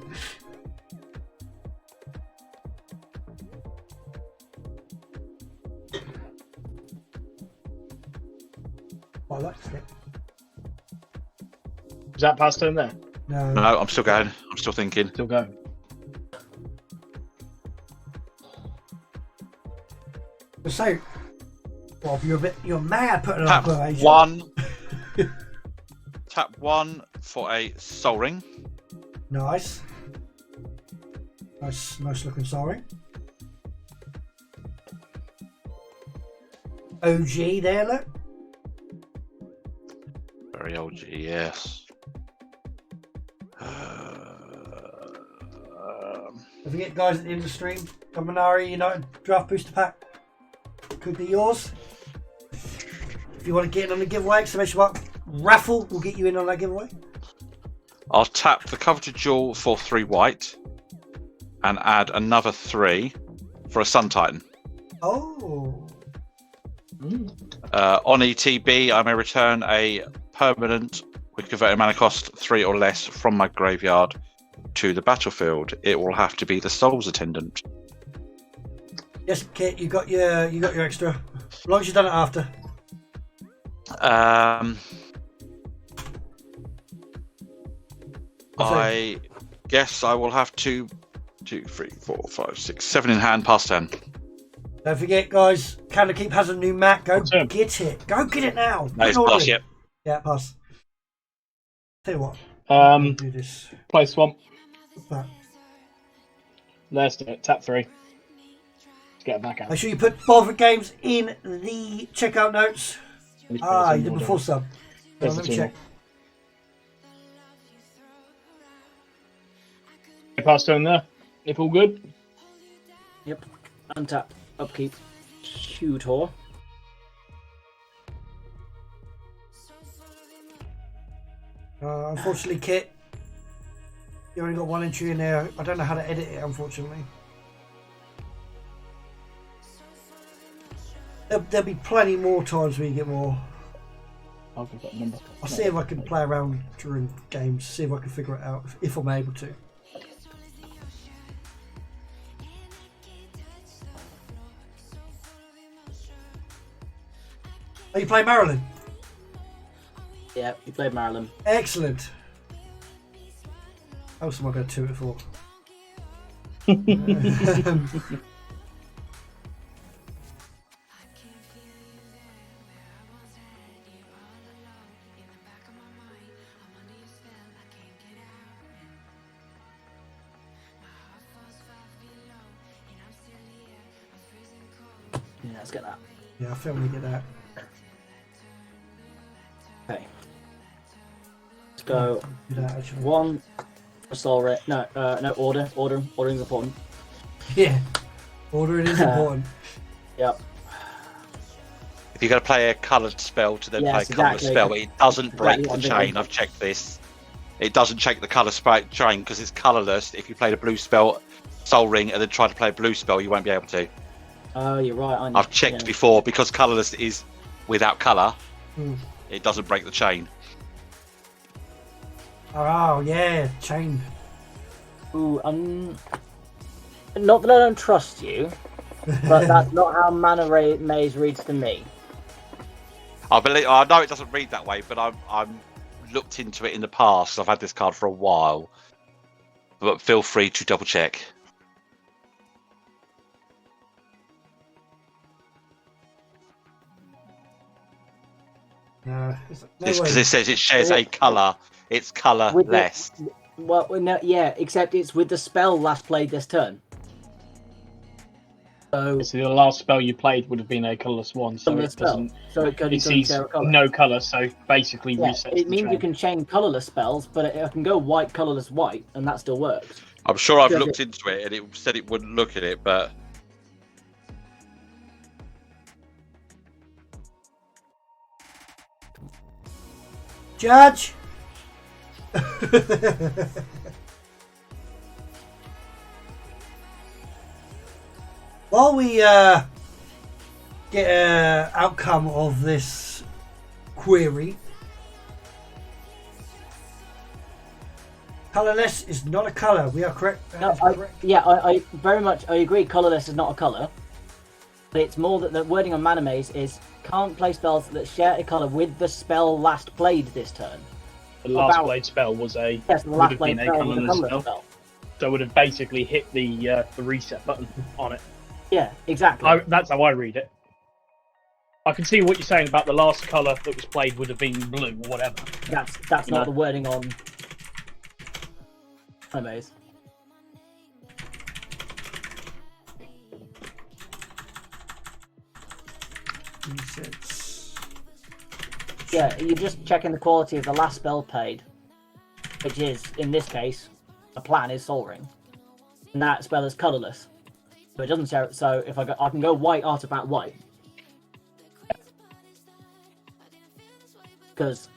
Oh, I like it. Is that past turn there? No. No, I'm still going. I'm still thinking. Still going. So, Bob, you're mad putting it Tap up, Asia. 1. Tap 1 for a Soul Ring. Nice. Nice looking sorry. OG there, look. Very OG, yes. Don't forget, guys, at the end of the stream, Dominari United Draft Booster Pack could be yours. If you want to get in on the giveaway, exclamation mark raffle will get you in on that giveaway. I'll tap the coveted jewel for 3 white and add another 3 for a Sun Titan. Oh. On ETB, I may return a permanent with converted mana cost 3 or less from my graveyard to the battlefield. It will have to be the Soul's Attendant. Yes, Kit, you got your extra. As long as you've done it after. I guess I will have 2, 3, 4, 5, 6, 7 in hand past 10. Don't forget, guys, Candlekeep has a new mat. Go What's up? get it. Go get it now. No, it's Ignore pass it. yet. Yeah, pass. Tell you what, Do this. Play swamp. But Let's do it. Tap 3. Let's get it back out. make sure you put Bulverik games in the checkout notes. Let me put this You in did order. before sub. There's Let the me two check. Pass turn there. If all good. Yep. Untap, upkeep, tutor. Unfortunately, Kit, you only got one entry in there. I don't know how to edit it, unfortunately. There'll be plenty more times where you get more. I'll give that number. I'll see if I can play around during games, see if I can figure it out, if I'm able to. Are you playing Maralen? Yeah, you played Maralen. Excellent. How else am I going to do it for? Yeah, let's get that. Yeah, I feel we get that. Okay. Let's go. Do that actually. One. Soul rate. No, no, order. Ordering's important. Yeah. Ordering is important. Yep. If you're going to play a coloured spell to then Yes, play a colourless exactly. spell, it doesn't break Exactly the what I'm chain. doing. I've checked this. It doesn't check the colour chain because it's colourless. If you played a blue spell, Soul Ring, and then try to play a blue spell, you won't be able to. Oh, you're right. I know. I've checked Yeah. before because colourless is without colour. Hmm. It doesn't break the chain. Oh, yeah. Chain. Ooh, not that I don't trust you, but that's not how Mana Maze reads to me. I know it doesn't read that way, but I'm looked into it in the past. I've had this card for a while, but feel free to double check. No, It's because it says it shares a colour. It's colourless. Well, no, yeah, except it's with the spell last played this turn. So, So the last spell you played would have been a colourless one, so colourless it doesn't. so it It sees share a colour. no colour, so basically Yeah, resets it the means chain. you can chain colourless spells, but I can go white, colourless, white, and that still works. I'm sure I've Does looked into it and it said it wouldn't look at it, but Judge! While we get an outcome of this query, colourless is not a colour. We are correct. That No, is correct. I very much I agree. Colourless is not a colour, but it's more that the wording on Mana Maze is can't play spells that share a colour with the spell last played this turn. The last about- played spell was a Yes, the would last have played been a spell was a colourless colourless spell, spell. so it would have basically hit the reset button on it. Yeah, exactly. That's how I read it. I can see what you're saying about the last colour that was played would have been blue or whatever. That's not No. the wording on Mana Maze. Resets. Yeah, you're just checking the quality of the last spell played, which is, in this case, the plan is Soul Ring. And that spell is colourless. So it doesn't share. So if I can go white artifact white. Because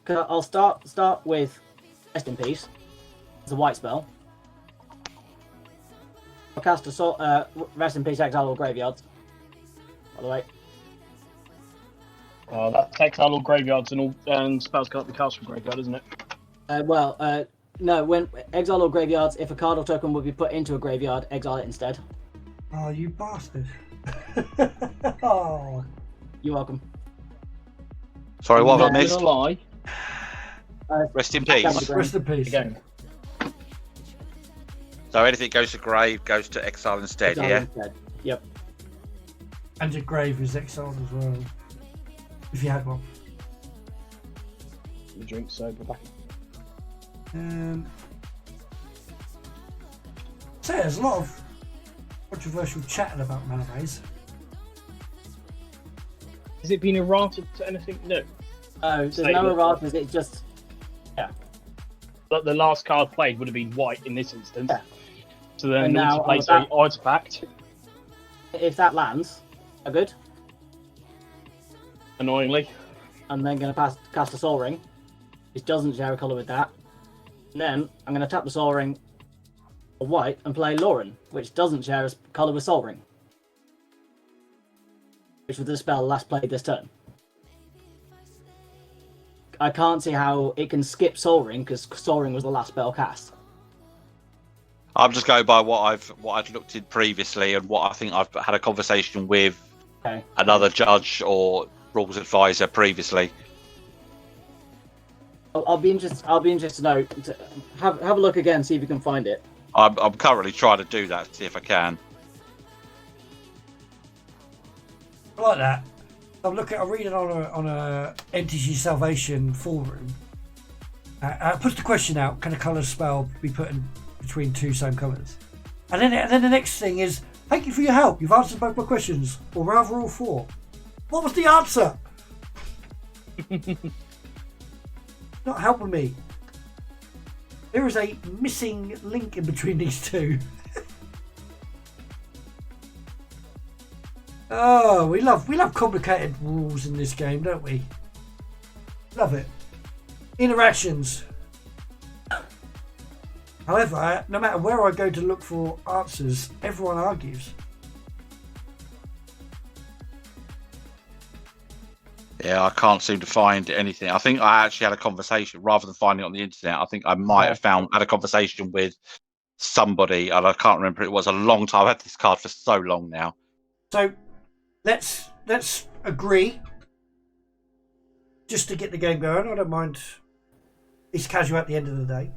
I'll start with Rest in Peace. It's a white spell. I'll cast Rest in Peace, Exile or Graveyards. By the way. That's exile all graveyards and spells can't be cast from graveyard, isn't it? No, when Exile or Graveyards, if a card or token will be put into a graveyard, exile it instead. Oh, you bastard. Oh. You're welcome. sorry, what have I Not missed? gonna lie. Rest in Back down peace. to Rest in peace. Again, So anything goes to grave goes to exile instead, Exile yeah? instead. Yep. And your grave is exiled as well. If you had one. something to drink, so we're back. So there's a lot of controversial chatting about Malaise. Has it been errata to anything new? Oh, there's Say no that. erratas. It's just But the last card played would have been white in this instance. Yeah. So then And the now, place that- a artifact. if that lands, are good. Annoyingly. I'm then going to cast a Soul Ring, which doesn't share a colour with that. And then I'm going to tap the Soul Ring for white and play Lauren, which doesn't share a colour with Soul Ring, which was the spell last played this turn. I can't see how it can skip Soul Ring because Soul Ring was the last spell cast. I'm just going by what I've looked in previously and what I think I've had a conversation with Okay. another judge or rules advisor previously. I'll be interested. I'll be interested to know. Have a look again, see if you can find it. I'm currently trying to do that, see if I can. I like that. I'm reading on a NTG Salvation forum. It puts the question out: can a colour spell be put in between two same colours? And then the next thing is: thank you for your help. You've answered both my questions, or rather all four. What was the answer? Not helping me. There is a missing link in between these two. Oh, we love complicated rules in this game, don't we? Love it. Interactions. However, no matter where I go to look for answers, everyone argues. Yeah, I can't seem to find anything. I think I actually had a conversation rather than finding it on the internet. I think I might have had a conversation with somebody, and I can't remember. It was a long time. I've had this card for so long now. So let's agree, just to get the game going. I don't mind. It's casual at the end of the day.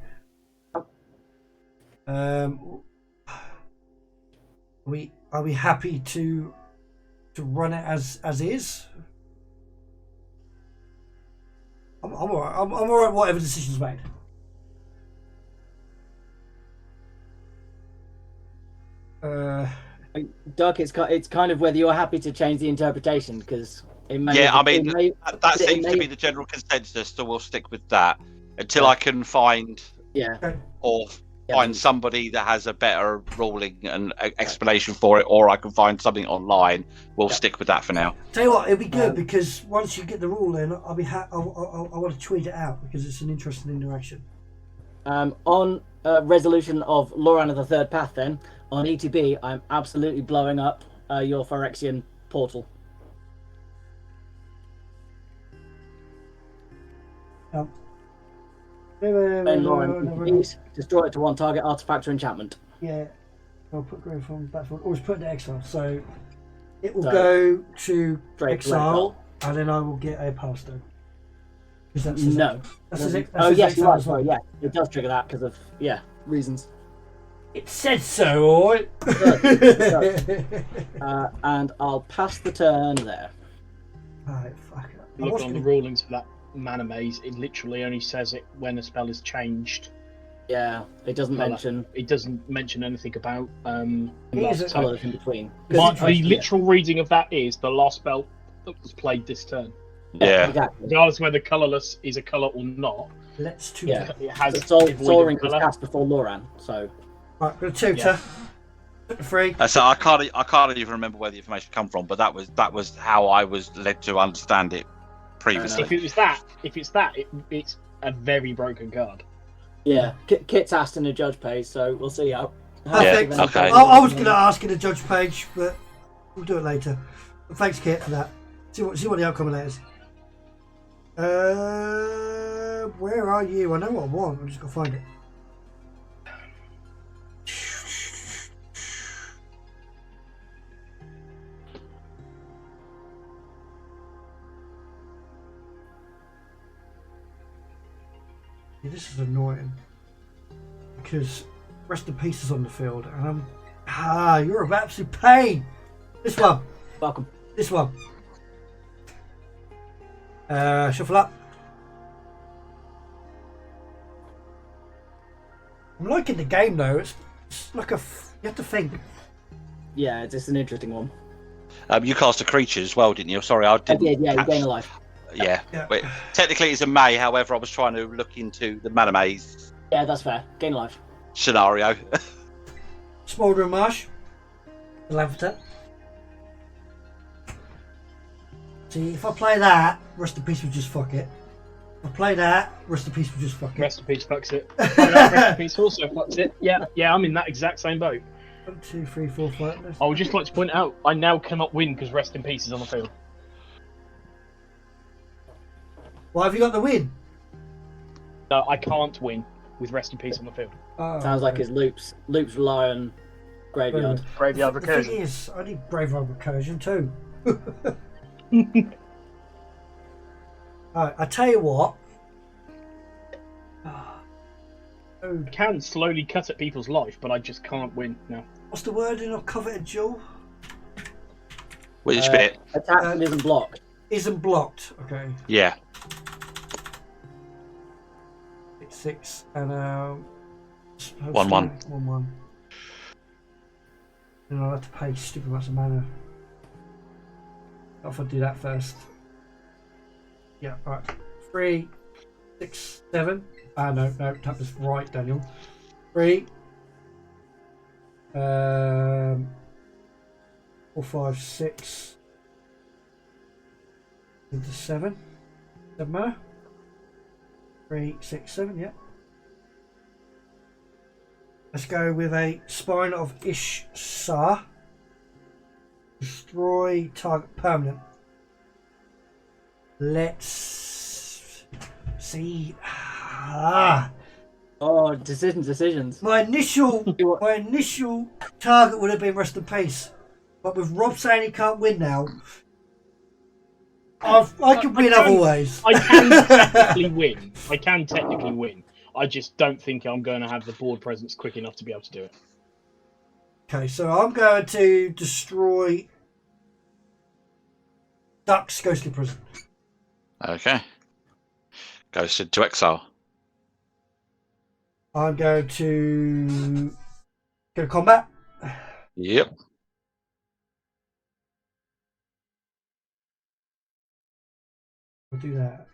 Are we happy to run it as is? I'm alright. I'm alright. Whatever decision's made. Doug, it's kind of whether you're happy to change the interpretation because it may. Yeah, I mean, it may- that it seems to may- be the general consensus, so we'll stick with that until I can find Yeah. or Yeah. find somebody that has a better ruling and explanation for it, or I can find something online. We'll stick with that for now. Tell you what, it'll be good because once you get the rule in, I'll be I want to tweet it out because it's an interesting interaction. On resolution of Loran of the Third Path, then on ETB, I'm absolutely blowing up your Phyrexian portal. And Lauren, please destroy it to one target artifact or enchantment. Yeah, I'll put Grey from battlefield. Always put it to exile, so it will So, go to straight to exile, and then I will get a power stone. 'Cause that's No. That's his, that's Oh his yes, you're exile right. as well. Sorry, yeah, it does trigger that because of reasons. It said so, alright. And I'll pass the turn there. Alright, fuck it. I Look was on the gonna- rulings for that mana maze. It literally only says it when a spell is changed. Yeah, it doesn't Colour. mention It doesn't mention anything about Here's a- last turn. colours in between. The literal reading of that is the last spell that was played this turn. Yeah. Exactly. Regardless of whether colourless is a colour or not, Let's tutor. Yeah. it has The Soul avoided Ring was colour. cast before Loran, so Right, got a tutor. Free. So I can't even remember where the information come from, but that was how I was led to understand it previously. If it's that, it's a very broken card. yeah. Kit's asked in the judge page, so we'll see how. Perfect. Yeah, okay. I was going to ask in the judge page, but we'll do it later. But thanks, Kit, for that. See what the outcome of that is. Where are you? I know what I want. I just got to find it. Yeah, this is annoying because rest in peace is on the field, and you're an absolute pain. This one. Welcome. This one. Shuffle up. I'm liking the game though. It's like you have to think. Yeah, it's an interesting one. You cast a creature as well, didn't you? Sorry, I I didn't. did, yeah, you catch- gain a life. Yeah. Yeah. Wait, technically, it's a May. However, I was trying to look into the mana maze Yeah, that's fair. Gain a life. scenario. Smouldering Marsh. The Lavender. See, if I play that, Rest in Peace would just fuck it. If I play that, Rest in Peace would just fuck it. Rest in peace fucks it. Rest in peace also fucks it. Yeah, I'm in that exact same boat. 1, 2, 3, 4, 5. I would just like to point out, I now cannot win because Rest in Peace is on the field. Why have you got the win? No, I can't win with Rest in Peace on the field. Oh, Sounds like his loops rely on graveyard. Graveyard The thing recursion. is, I need Graveyard Recursion too. Alright, I tell you what. Oh, I can slowly cut at people's life, but I just can't win now. what's the wording of Coveted Jewel? Which bit? Attack that isn't blocked. Isn't blocked. Okay. Yeah. 6 and 1/1. 1/1. And I'll have to pay stupid amounts of mana. If I do that first. Yeah, alright. 3, 6, 7. No, tap this right, Daniel. 3. 4, 5, 6. Into 7. 7 mana. 3, 6, 7, yeah. Let's go with a Spine of Ishsar. Destroy target permanent. Let's see. Oh, decisions. My initial target would have been Rest in Peace, but with Rob saying he can't win now, I can win other ways. I can technically win. I can technically win. I just don't think I'm going to have the board presence quick enough to be able to do it. Okay, so I'm going to destroy Duck's Ghostly Prison. Okay. Ghosted to exile. I'm going to go to combat. Yep. I'll do that.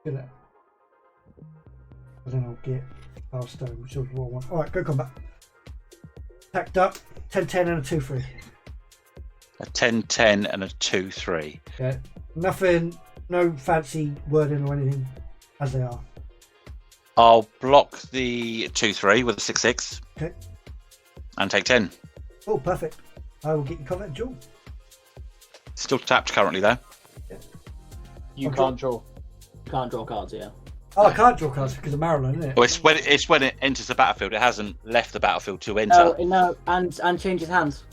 Get that. And then I'll get Hearthstone, which is what I want. Alright, go combat. Attack Duck, 10-10 and a 2-3. A 10-10 and a 2-3. Yeah. Nothing, no fancy wording or anything, as they are. I'll block the 2-3 with a 6-6. Okay. And take 10. Oh, perfect. I will get you covered, Jewel. Still tapped currently though. You Okay. can't draw. Can't draw cards, yeah. Oh, I can't draw cards because of Maralen, isn't it? Well, it's when it enters the battlefield. It hasn't left the battlefield to enter. No, and changes hands.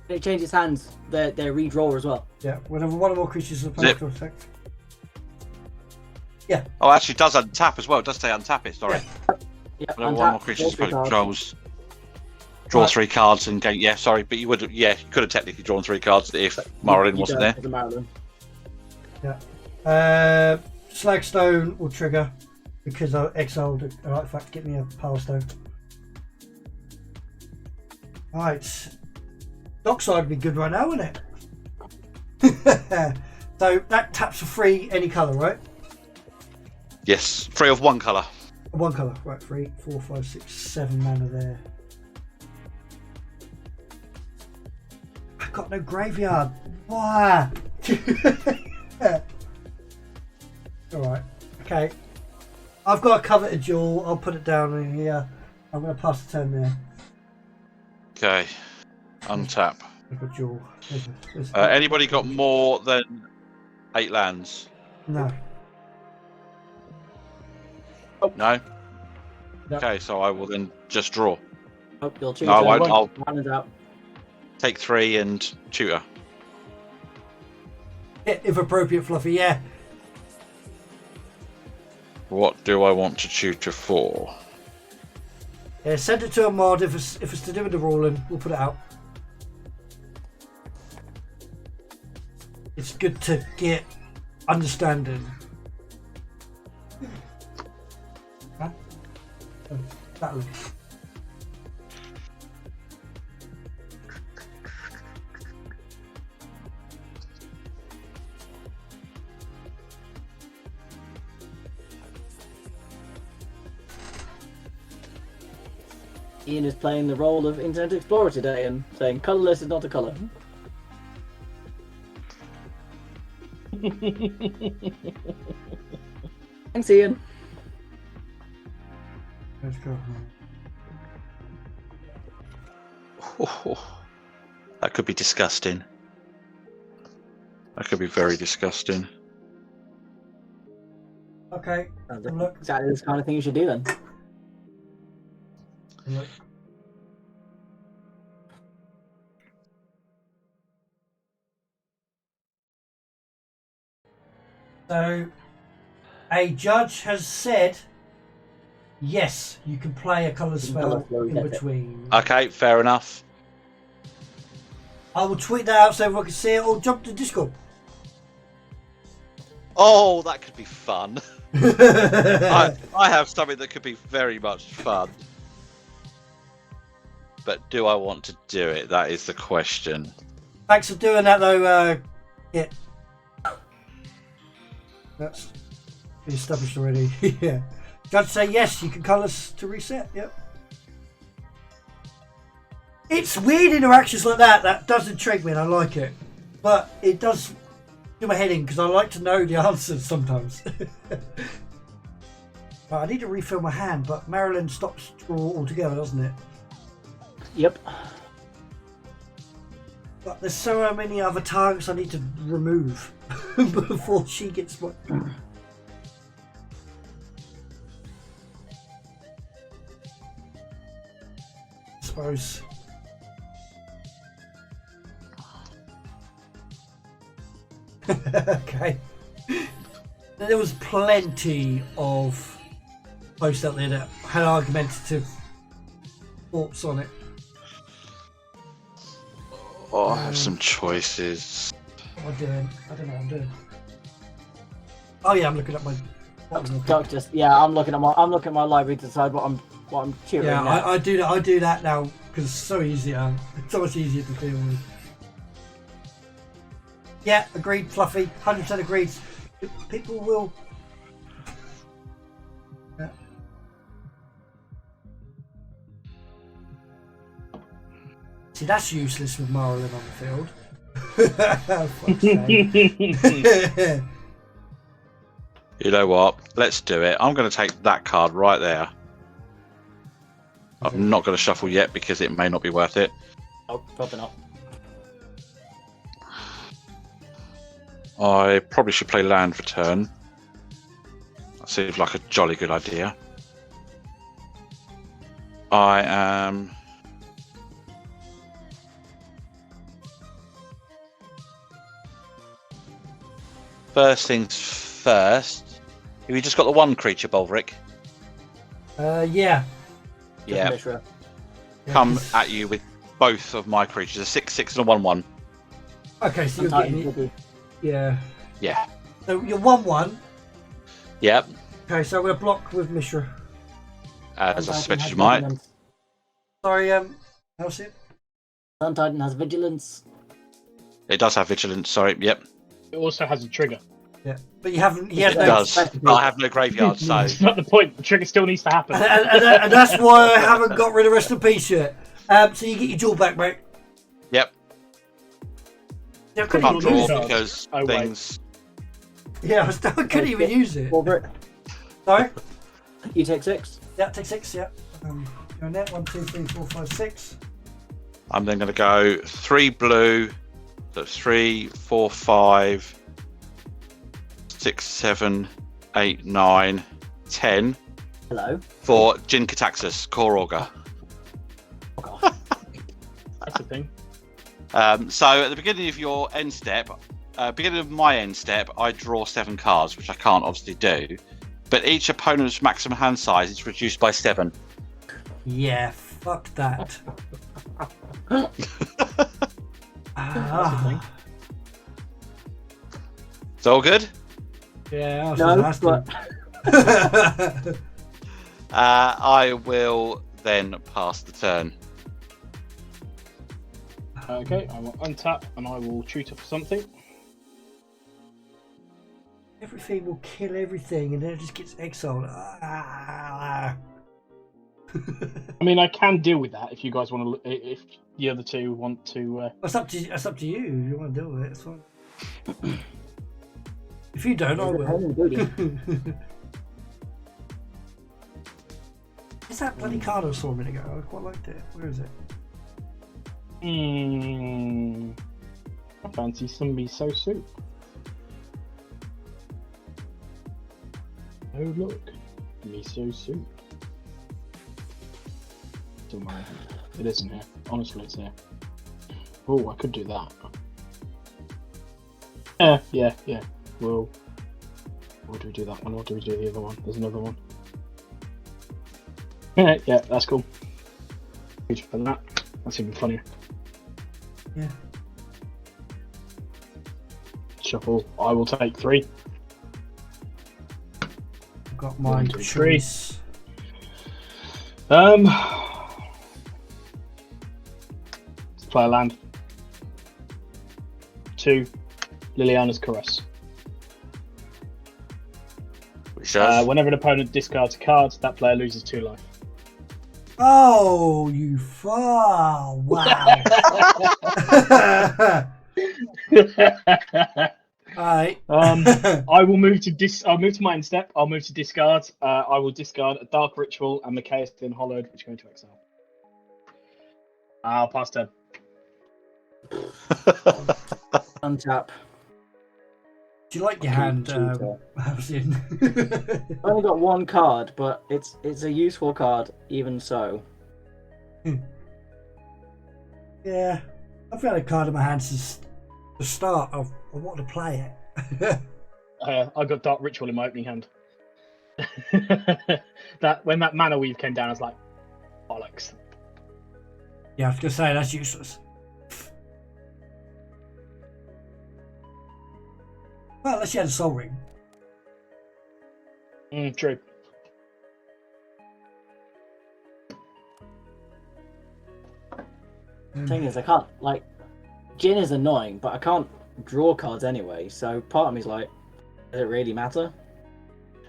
When it changes hands, they redraw as well. Yeah, whenever one or more creatures is opposed to effect. Yeah. Oh, actually, it does untap as well. It does say untap it. Sorry. Yeah, Whenever one more creature controls, draw Right. 3 cards and gain. Yeah, sorry, but you would. Yeah, you could have technically drawn 3 cards if Maralen wasn't there. The Maralen. Yeah. Slagstone will trigger because I exiled an artifact to get me a Power Stone. Right. Dockside would be good right now, wouldn't it? So that taps for free any colour, right? Yes, 3 of 1 colour. One colour. Right, 3, 4, 5, 6, 7 mana there. I've got no graveyard. Why? Alright, okay. I've got a coveted jewel. I'll put it down in here. I'm going to pass the turn there. Okay, untap. I've got jewel. There's- Anybody got more than 8 lands? No. No. No. Okay, so I will then just draw. Oh, you'll choose. No, I won't. I'll Maren's out. take 3 and tutor. Yeah, if appropriate, Fluffy, yeah. What do I want to tutor for? Yeah, send it to a mod. If it's to do with the ruling, we'll put it out. It's good to get understanding. Battle. Ian is playing the role of Internet Explorer today and saying colourless is not a colour. Thanks, Ian. Let's go. That could be disgusting. That could be very disgusting. Okay. Look. Exactly this kind of thing you should do then. Look. So, a judge has said, yes, you can play a colour spell in between. Okay, fair enough. I will tweet that out so everyone can see it, or jump to Discord. Oh, that could be fun. I have something that could be very much fun. But do I want to do it? That is the question. Thanks for doing that, though. Yeah. That's been established already. Yeah. Judge say yes, you can colours to reset. Yep. It's weird interactions like that. That does intrigue me, and I like it. But it does do my head in because I like to know the answers sometimes. Right, I need to refill my hand, but Maralen stops draw altogether, doesn't it? Yep. But there's so many other targets I need to remove before she gets what. I suppose. Okay. There was plenty of posts out there that had argumentative thoughts on it. Oh, I have some choices. What am I doing? I don't know what I'm doing. Oh yeah, I'm looking at my. Contactus. Yeah, I'm looking at my library to decide what I'm cheering. Yeah, now. I do that. I do that now because it's so easier. It's so much easier to deal with. Yeah, agreed, Fluffy. 100% agreed. People will. Yeah. See, that's useless with Maralen on the field. Fuck's sake. You know what? Let's do it. I'm going to take that card right there. I'm not going to shuffle yet because it may not be worth it. Oh, probably not. I probably should play land for turn. That seems like a jolly good idea. I am... First things first. Have you just got the one creature, Bulverik? Yeah. Yeah. Mishra. Come at you with both of my creatures. A 6/6 and a 1/1. Okay, so you're getting it. Yeah. Yeah. So you're 1/1. Yep. Okay, so we're blocked with Mishra. As I suspected you might. Sorry, how's it? Sun Titan has vigilance. It does have vigilance, sorry, yep. It also has a trigger. Yeah, but you haven't. He has It no. does. But I have no graveyard, so... It's not the point. The trigger still needs to happen. And that's why I haven't got rid of Rest in Peace yet. So you get your jewel back, mate. Yep. Yeah, I Can't couldn't even use draw it. because Oh, wait. things... Yeah, I couldn't even use it. Bulverik. Sorry? You take 6. Yeah, take 6, yeah. Go net, 1, 2, 3, 4, 5, 6. I'm then going to go 3 blue, so 3, 4, 5, 6, 7, 8, 9, 10 Hello. for Jin Cataxis, Core Augur. Oh god. That's the thing. So at the beginning of your end step, beginning of my end step, I draw 7 cards, which I can't obviously do. But each opponent's maximum hand size is reduced by 7. Yeah, fuck that. That's the thing. It's all good? Yeah, No, that's but I will then pass the turn. Okay, I will untap and I will shoot up something. Everything will kill everything, and then it just gets exiled. Ah. I mean, I can deal with that if you guys want to. If the other two want to. That's up to you. If you want to deal with it, it's fine. If you don't, I will. Is that bloody card I saw a minute ago? I quite liked it. Where is it? I fancy some miso soup. Oh look, miso soup. Don't worry, it isn't here. Honestly, it's here. Oh, I could do that. Yeah. Well, or do we do that one, or do we do the other one? There's another one. Yeah, that's cool. For that. That's even funnier. Yeah. Shuffle. I will take 3. I've got my 1, 2, 3. choice. Let's play a land. 2. Liliana's Caress. Which does. Whenever an opponent discards a card, that player loses 2 life. Oh, you far! Wow. Alright. I will move to I'll move to my end step. I'll move to discard. I will discard a Dark Ritual and Mikaeus Thin Hollowed, which go into exile. I'll pass turn. Untap. Do you like your hand, Halcyon? I only got 1 card, but it's a useful card, even so. Yeah, I've had a card in my hand since the start. I wanted to play it. I got Dark Ritual in my opening hand. When that Mana Weave came down, I was like, bollocks. Yeah, I was gonna say that's useless. Well, unless you had a Soul Ring. True. The thing is, I can't, like, Jin is annoying, but I can't draw cards anyway, so part of me's like, does it really matter?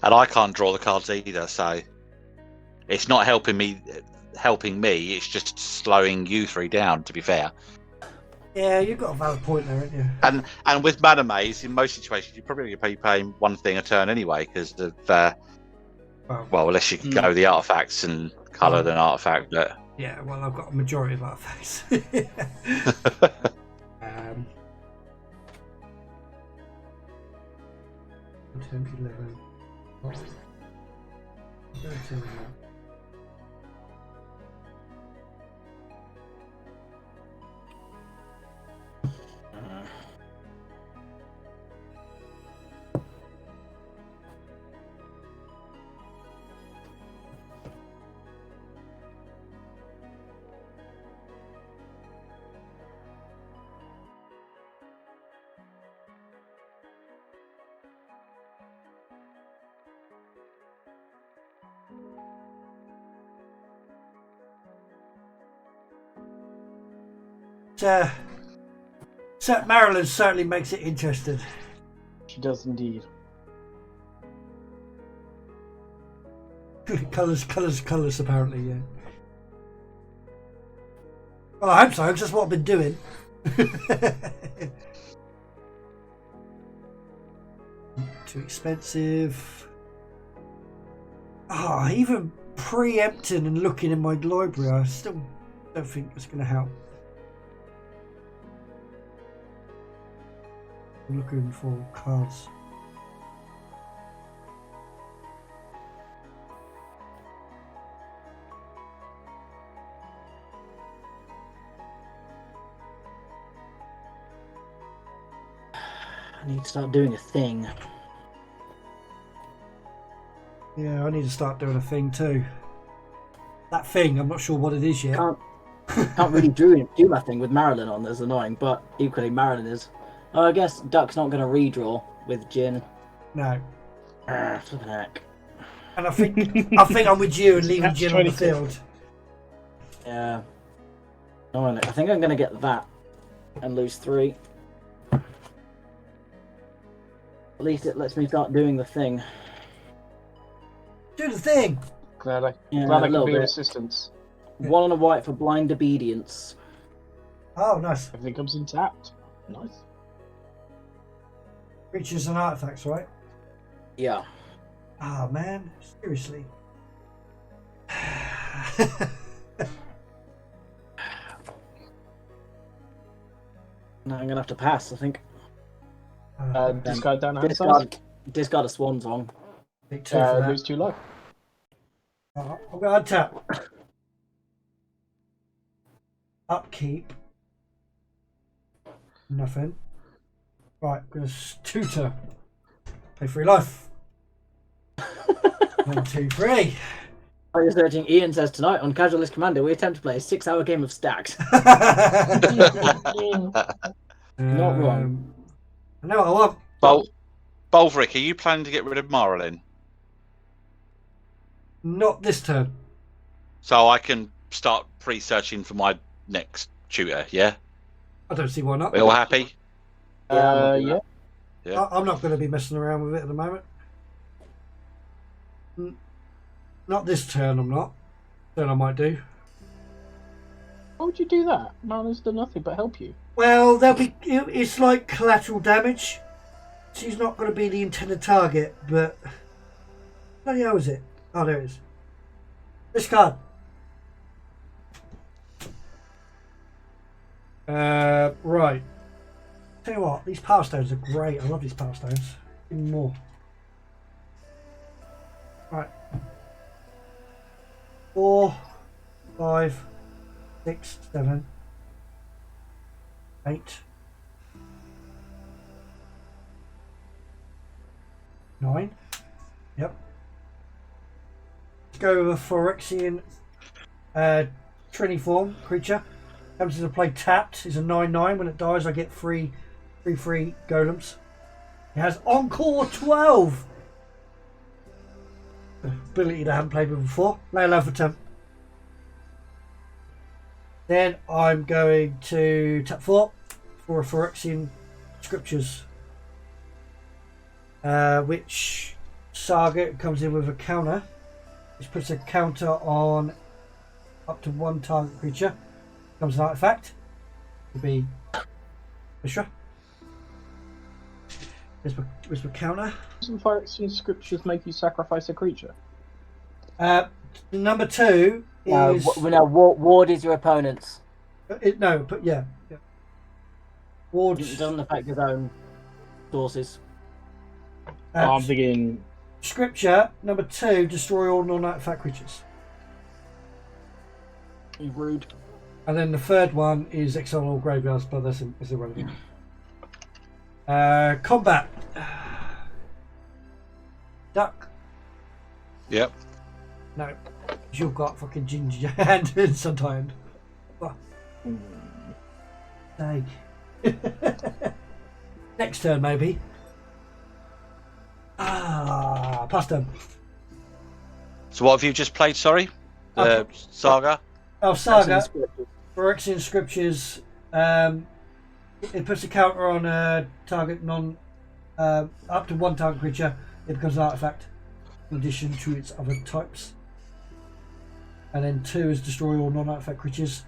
And I can't draw the cards either, so it's not helping me. It's just slowing you 3 down, to be fair. Yeah, you've got a valid point there, haven't you? And with Mana Maze, in most situations, you're probably going to be paying 1 thing a turn anyway, because of well, unless you can go the artifacts and colour an artifact, but yeah, well, I've got a majority of artifacts. 10, 11, 12, 13. Maralen certainly makes it interesting. She does indeed. Colours, apparently, yeah. Well, I hope so, because that's what I've been doing. Too expensive. Even preempting and looking in my library, I still don't think it's going to help. I'm looking for cards. I need to start doing a thing. Yeah, I need to start doing a thing too. That thing, I'm not sure what it is yet. Can't really do my thing with Maralen on. That's annoying, but equally Maralen is. Oh, I guess Duck's not going to redraw with Jin. No. Flippin' heck. And I think I'm with you and leaving That's Jin on the 22. field. Yeah. Alright, I think I'm going to get that and lose 3. At least it lets me start doing the thing. Do the thing. Glad I Yeah, glad a I little can be of bit. assistance. 1 and a white for blind obedience. Oh, nice. Everything comes in tapped. Nice. Creatures and artifacts, right? Yeah. Ah, man. Seriously. No, I'm gonna have to pass, I think. Discard down hand size. Discard a swan song. Big 2 for that. Lose 2 life. I'm going to untap. Upkeep. Nothing. Right, I'm going to tutor. Pay 3 life. 1, 2, 3. While you're searching, Ian says tonight on Casualist Commander we attempt to play a 6-hour game of stacks. Not wrong. No, I want. Bulverik, are you planning to get rid of Maralen? Not this turn. So I can start pre-searching for my next tutor, yeah? I don't see why not. We all happy? Yeah. Yeah. I'm not going to be messing around with it at the moment. Not this turn, I'm not. Turn I might do. Why would you do that? Marlen's done nothing but help you. Well, it's like collateral damage. She's not going to be the intended target, but... Bloody hell is it? Oh, there it is. This card. Right. Tell you what, these power stones are great. I love these power stones. Even more. Right. 4, 5, 6, 7, 8. 9. Yep. Let's go with a Phyrexian Triniform creature. Comes into play tapped. It's a 9/9. When it dies, I get 3 free golems. It has Encore 12. Ability that I haven't played with before. Lay low for 10. Then I'm going to tap 4 for a Phyrexian Scriptures. Which Saga comes in with a counter, which puts a counter on up to 1 target creature. Comes an artifact. Would be Mishra. Where's my counter? Doesn't Phyrexian scriptures make you sacrifice a creature? Number 2 is Ward is your opponent's. yeah. Ward It doesn't affect his own sources. I'm thinking Scripture. Number 2, destroy all non-artifact creatures. You're rude. And then the third one is exile all graveyards, but that's irrelevant. Combat. Duck. Yep. No. You've got fucking ginger hand in sometimes. Dang. Next turn, maybe. Pass turn. So what have you just played, sorry? The Saga? Oh, Saga. Phyrexian Scriptures. It puts a counter on a target up to 1 target creature. It becomes an artifact in addition to its other types. And then 2 is destroy all non-artifact creatures.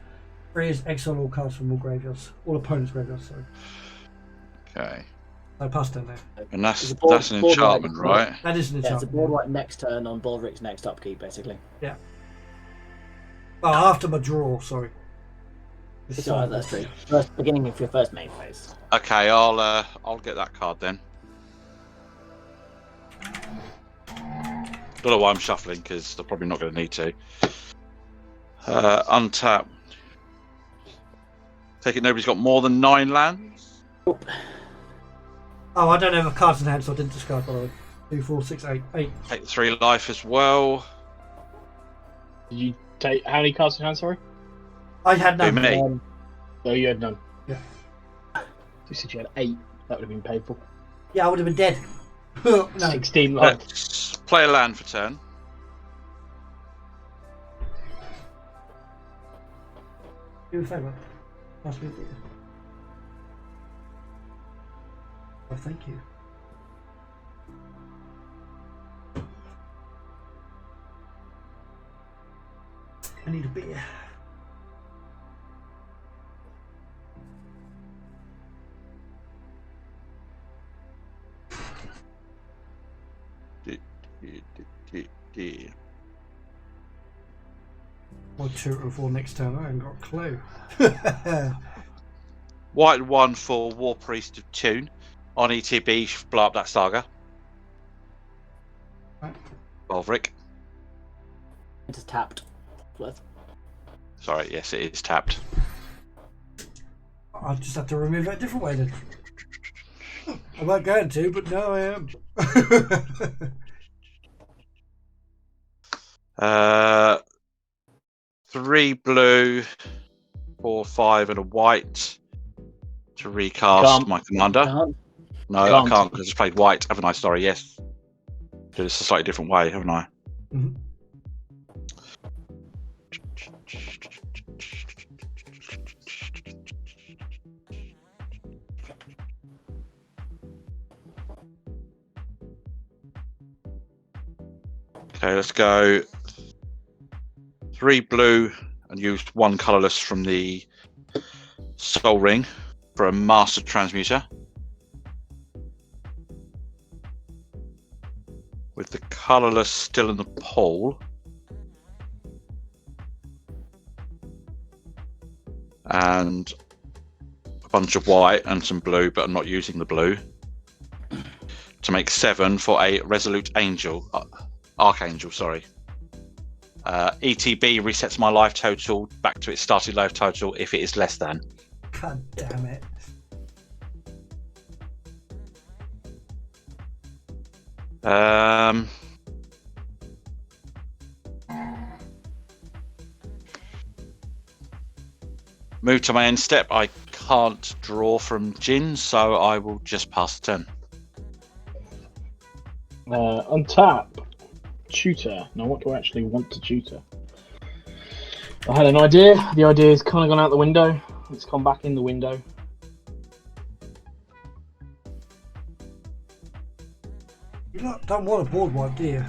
3 is exile all cards from all graveyards. All opponents' graveyards, sorry. Okay. I passed turn there. And that's It's a board- an board enchantment, wipe. right? That is an Yeah, it's a enchantment. board wipe next turn on Bulverik's next upkeep, basically. Yeah. Oh, after my draw, sorry. It's alright, that's true. First, beginning of your first main phase. Okay, I'll get that card then. Don't know why I'm shuffling because I'm probably not going to need to. Untap. Take it nobody's got more than 9 lands. Oh, I don't have a cards in hand, so I didn't discard, by the way. 2, 4, 6, 8. 8. Take 3 life as well. Did you take how many cards in hand? Sorry. I had none. Me. No, you had none. Yeah. You said you had 8. That would have been painful. Yeah, I would have been dead. No. 16 life. Let's play a land for turn. Do me a favour. Pass me a beer. Oh, thank you. I need a beer. What 2 or 4 next turn? I haven't got a clue. White 1 for War Priest of Tune. On ETB, blow up that saga. Right. Bulverik. It is tapped. Worth. Sorry, yes, it is tapped. I'll just have to remove it a different way then. I'm not going to, but now I am. 3 blue, 4, 5, and a white to recast my commander. Can't. No, I can't because I just played white, haven't I? Sorry, yes. Did this a slightly different way, haven't I? Mm-hmm. Okay, let's go 3 blue and use 1 colourless from the Soul Ring for a Master Transmuter. With the colourless still in the pool. And a bunch of white and some blue, but I'm not using the blue. To make 7 for a Resolute Angel. Archangel, sorry. ETB resets my life total back to its starting life total if it is less than. God damn it. Move to my end step. I can't draw from Jin, so I will just pass the turn. Untap. Tutor. Now, what do I actually want to tutor? I had an idea. The idea has kind of gone out the window. It's come back in the window. You don't want a board wipe, do you?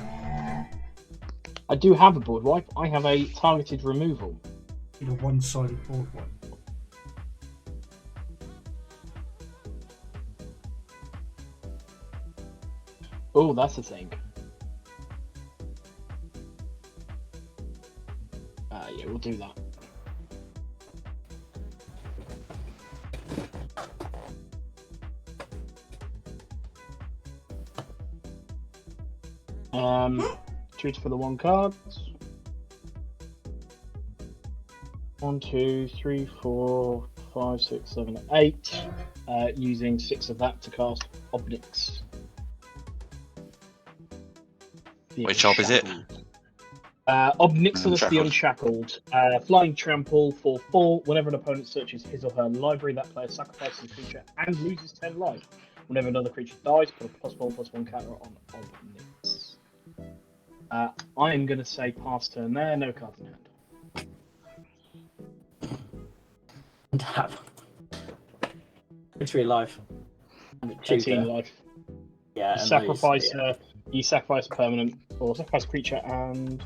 I do have a board wipe. I have a targeted removal. You need a one-sided board wipe. Oh, that's a thing. Yeah, we'll do that. Treat for the 1 card. 1, 2, 3, 4, 5, 6, 7, 8. Using 6 of that to cast Obnix. Which ob is it? Obnixilus the Unshackled. Flying Trample for 4. Whenever an opponent searches his or her library, that player sacrifices a creature and loses 10 life. Whenever another creature dies, put a +1/+1 counter on Obnix. I am going to say pass turn there, no cards in hand. Tap. It's 3 life. 18 life. Yeah. You sacrifice a permanent or sacrifice a creature and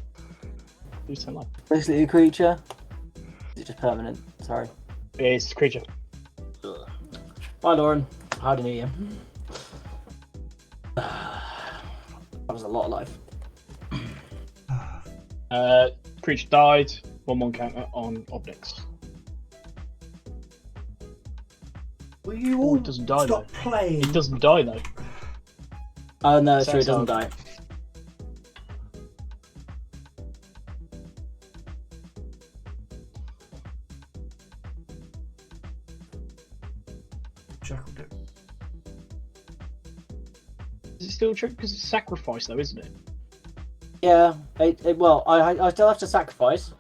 lose 10 life. Basically a creature. Is it just permanent? Sorry. It's a creature. Bye, Lauren. How do you know you? That was a lot of life. Creature died. 1/1 counter on Obnix. Will you all it doesn't die stop though. playing? It doesn't die though. Oh no, it's true. It doesn't die. Shackled it. Is it still true? Because it's sacrifice though, isn't it? Yeah. Well, I still have to sacrifice.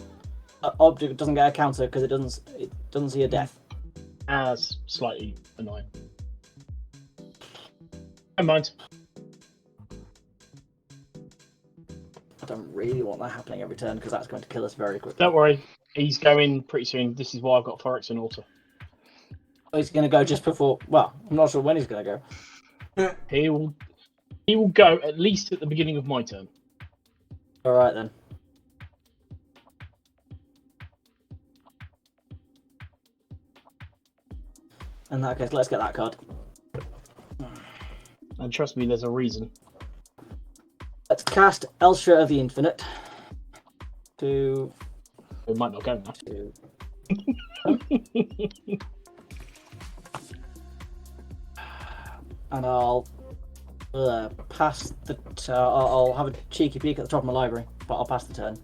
Object doesn't get a counter because it doesn't see a death. As slightly annoying. Never mind. I don't really want that happening every turn because that's going to kill us very quickly. Don't worry, he's going pretty soon. This is why I've got Forex and Altar. He's going to go just before. Well, I'm not sure when he's going to go. He will go at least at the beginning of my turn. All right then. In that case, let's get that card. And trust me, there's a reason. Let's cast Elstra of the Infinite. It might not go now. And I'll pass the. I'll have a cheeky peek at the top of my library, but I'll pass the turn.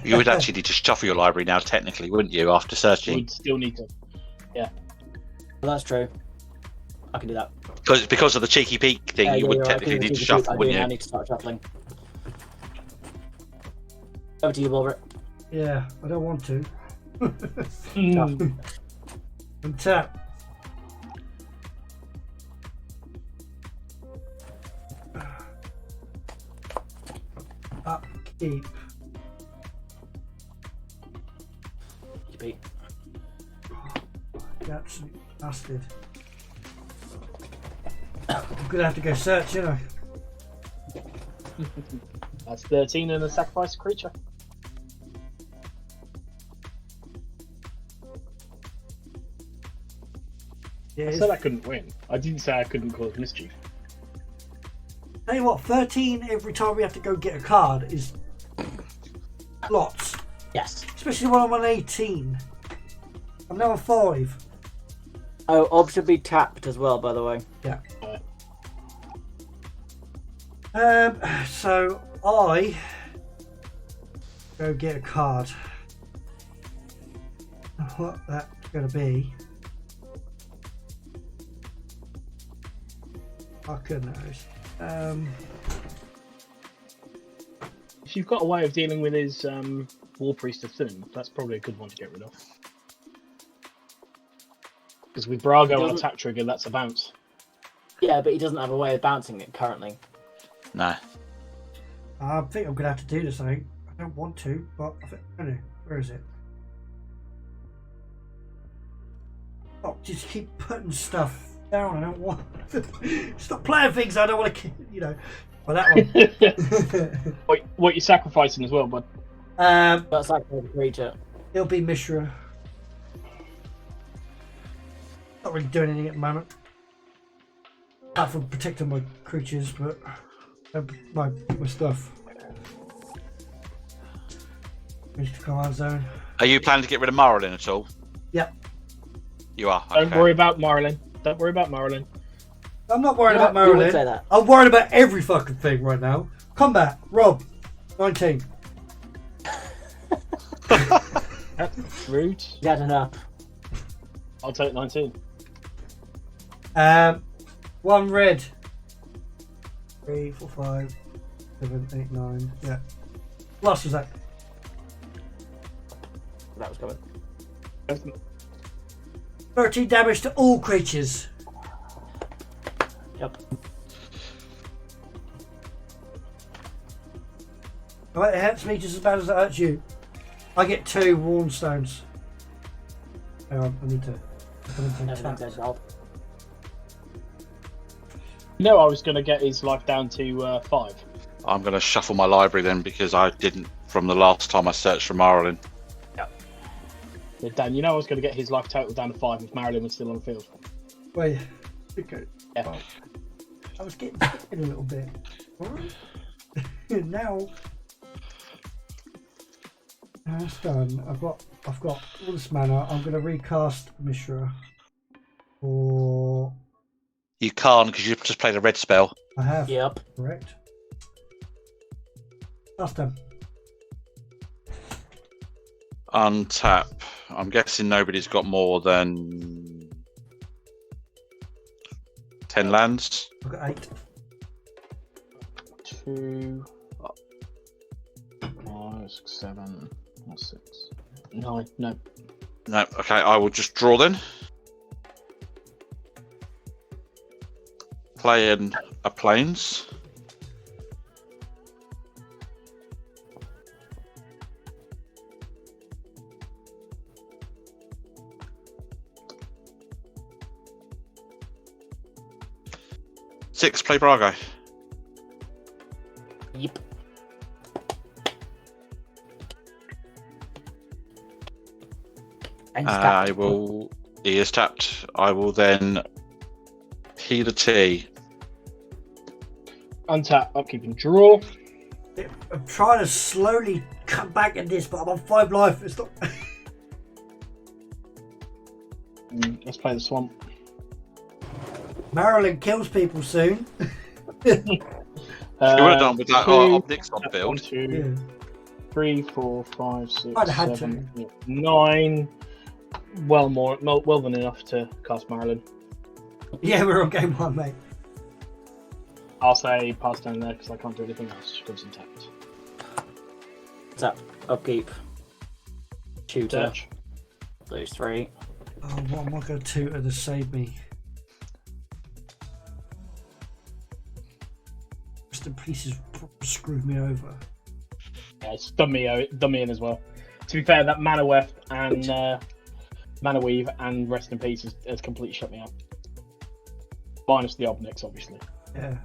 You would actually need to shuffle your library now, technically, wouldn't you, after searching? We'd still need to. Yeah. Well, that's true. I can do that. Because of the cheeky peek thing, you would technically need to shuffle, wouldn't you? I need to start shuffling. Over to you, Bulverik. Yeah, I don't want to. Mm. And tap. Upkeep. Pete. That's bastard. I'm gonna have to go search, you know. That's 13 and a sacrifice creature. Yeah, I said I couldn't win. I didn't say I couldn't cause mischief. Tell you what, 13 every time we have to go get a card is lots. Yes. Especially when I'm on 18. I'm now on 5. Oh, Ob should be tapped as well, by the way. Yeah. So I go get a card. What that's gonna be? Fuck knows. If you've got a way of dealing with his War Priest of Thun, that's probably a good one to get rid of. Because with Brago on attack trigger, that's a bounce. Yeah, but he doesn't have a way of bouncing it currently. No. I think I'm gonna have to do this. I think I don't want to, but I think I know. Where is it? Oh, just keep putting stuff down. I don't want. Stop playing things I don't want to. You know. Well, that one. What you're sacrificing as well, bud? That's like a creature. It'll be Mishra. Not really doing anything at the moment. Apart from protecting my creatures, but my stuff. Reach the command zone. Are you planning to get rid of Maralen at all? Yep. You are? Don't Okay. worry about Maralen. Don't worry about Maralen. I'm not worried about You would say Maralen. that. I'm worried about every fucking thing right now. Combat, Rob, 19. That's rude. You had enough. I'll take 19. 1 red. 3, 4, 5, 7, 8, 9. Yeah. What else was that? That was coming. 13 damage to all creatures. Yep. Right, it hurts me just as bad as it hurts you. I get 2 warm stones. Hang on, I need to. Everything's edged out. No, I was going to get his life down to 5. I'm going to shuffle my library then because I didn't from the last time I searched for Maralen. Yeah, Dan, you know I was going to get his life total down to 5 if Maralen was still on the field. Wait. Okay. Yeah. I was getting in a little bit. Alright. Now that's done. I've got all this mana. I'm gonna recast Mishra. Or You can't because you just played a red spell. I have. Yep. Correct. Last time. Untap. I'm guessing nobody's got more than 10 lands. I've got 8. 2, 5, 6, 7, 6, 9. No. No, okay, I will just draw then. Playing a plains. 6, play Brago. Yep. And I will. He is tapped. I will then heal a T. Untap, upkeep and draw. I'm trying to slowly cut back at this, but I'm on 5 life. It's not. Let's play the swamp. Maralen kills people soon. You would have done with that Omnix on build. 1, 2, Yeah. 3, 4, 5, 6, I'd have had 7, 8, 9. Well than enough to cast Maralen. Yeah, we're on game 1, mate. I'll say pass down there because I can't do anything else. She comes intact. Tap, upkeep, tutor, Search. those 3. Oh, what am I going to tutor to save me? Rest in pieces screwed me over. Yeah, it's done me in as well. To be fair, that mana weft and mana weave and rest in peace has completely shut me up. Minus the Obnix, obviously. Yeah.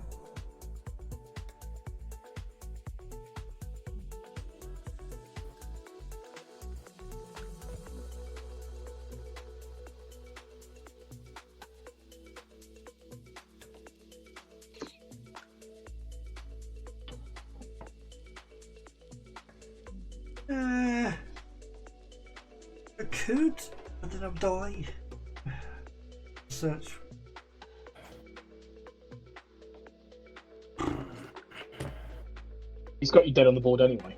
I could, but then I'll die. Search. He's got you dead on the board anyway.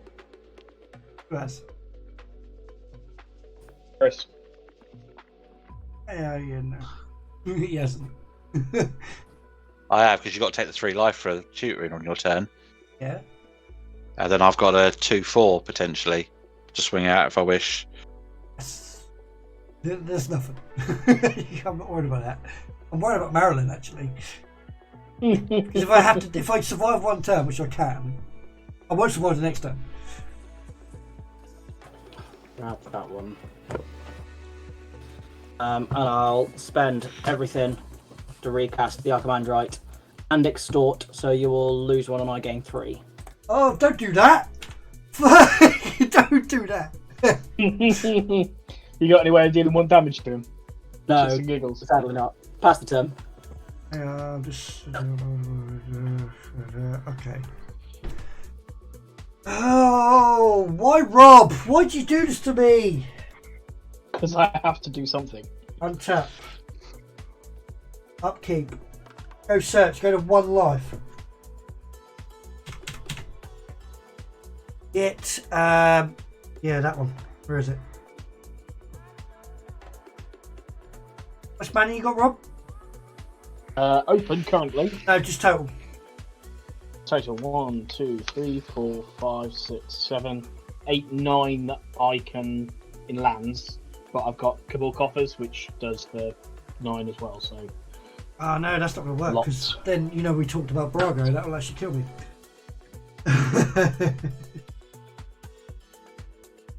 Yes. Chris. Yeah, yeah, no. He hasn't. I have, because you've got to take the 3 life for tutoring on your turn. Yeah. And then I've got a 2/4 potentially to swing out if I wish. Yes. There's nothing. I'm not worried about that. I'm worried about Maralen actually. Because if I survive 1 turn, which I can, I won't survive the next turn. Grab that one. And I'll spend everything to recast the Archimandrite and extort, so you will lose 1 and I gain 3. Oh, don't do that! Don't do that! You got any way of dealing 1 damage to him? No, Shits and giggles. sadly not. Pass the turn. Yeah, just okay. Oh, why, Rob? Why'd you do this to me? Because I have to do something. Untap. Upkeep. Go search. Go to 1 life. Yeah, that one. Where is it? What's mana you got, Rob? Open currently. No, just total. Total 1, 2, 3, 4, 5, 6, 7, 8, 9 that I can in lands, but I've got Cabal Coffers, which does the 9 as well. So. Oh no, that's not going to work because then we talked about Brago. That will actually kill me.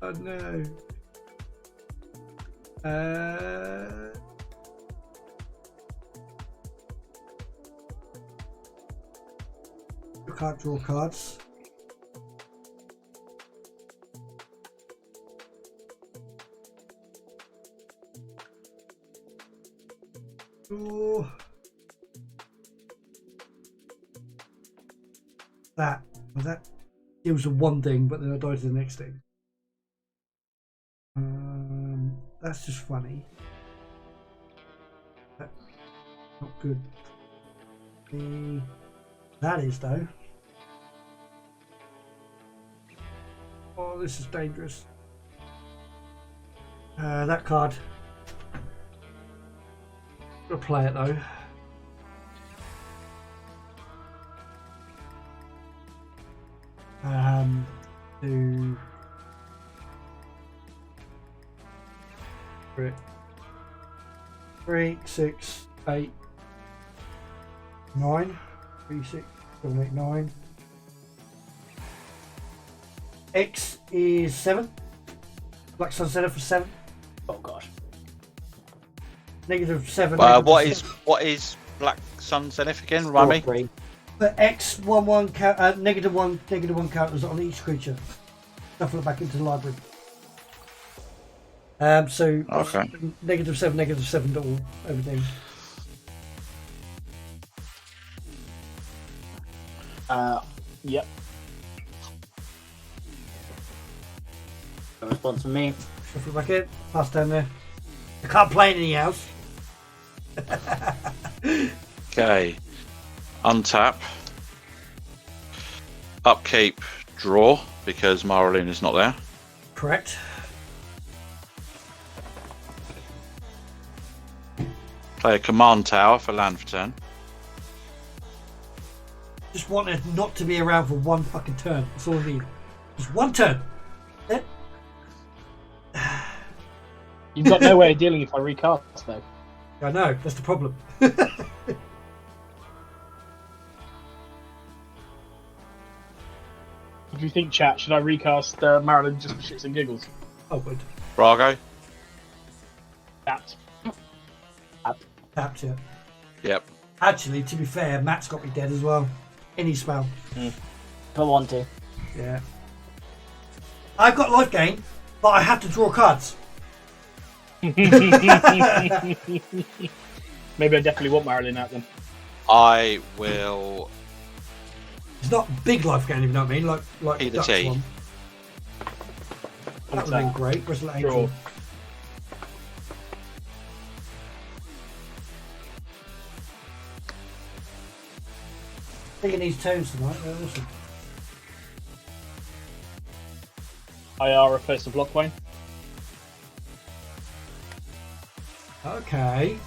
Oh no. Can't draw cards. Ooh. That deals with 1 thing, but then I die to the next thing. That's just funny. That's not good. That is though. Oh, this is dangerous. That card. I'll play it though. To 3, 6, 8, 9. 3, 6, 7, 8, 9. X is 7. Black Sun Center for 7. Oh gosh. -7. What is Black Sun Zenith again? Remind me. 3. But X11 -1 counters on each creature. Shuffle it back into the library. So Okay. -7 to all everything. Yep. No response from me. Shuffle it back in. Pass down there. I can't play anything else. Okay. Untap. Upkeep. Draw because Maralen is not there. Correct. Play a command tower for land for turn. Just want it not to be around for one fucking turn. That's all I need. Just one turn. Then You've got no way of dealing if I recast though. I know, that's the problem. If you think, chat, should I recast Maralen just for shits and giggles? I would. Brago. Tapped. Tapped, yeah. Yep. Actually, to be fair, Matt's got me dead as well. Any spell. If I want to. Yeah. I've got life gain, but I have to draw cards. Maybe I definitely want Maralen out then. I will. It's not big life gain, if you know what I mean. Like Either Duck's T. one. That would have been great. Wrestle at Draw. Angel. Taking these tones tonight, they're awesome. IR refers to block Wayne. Okay.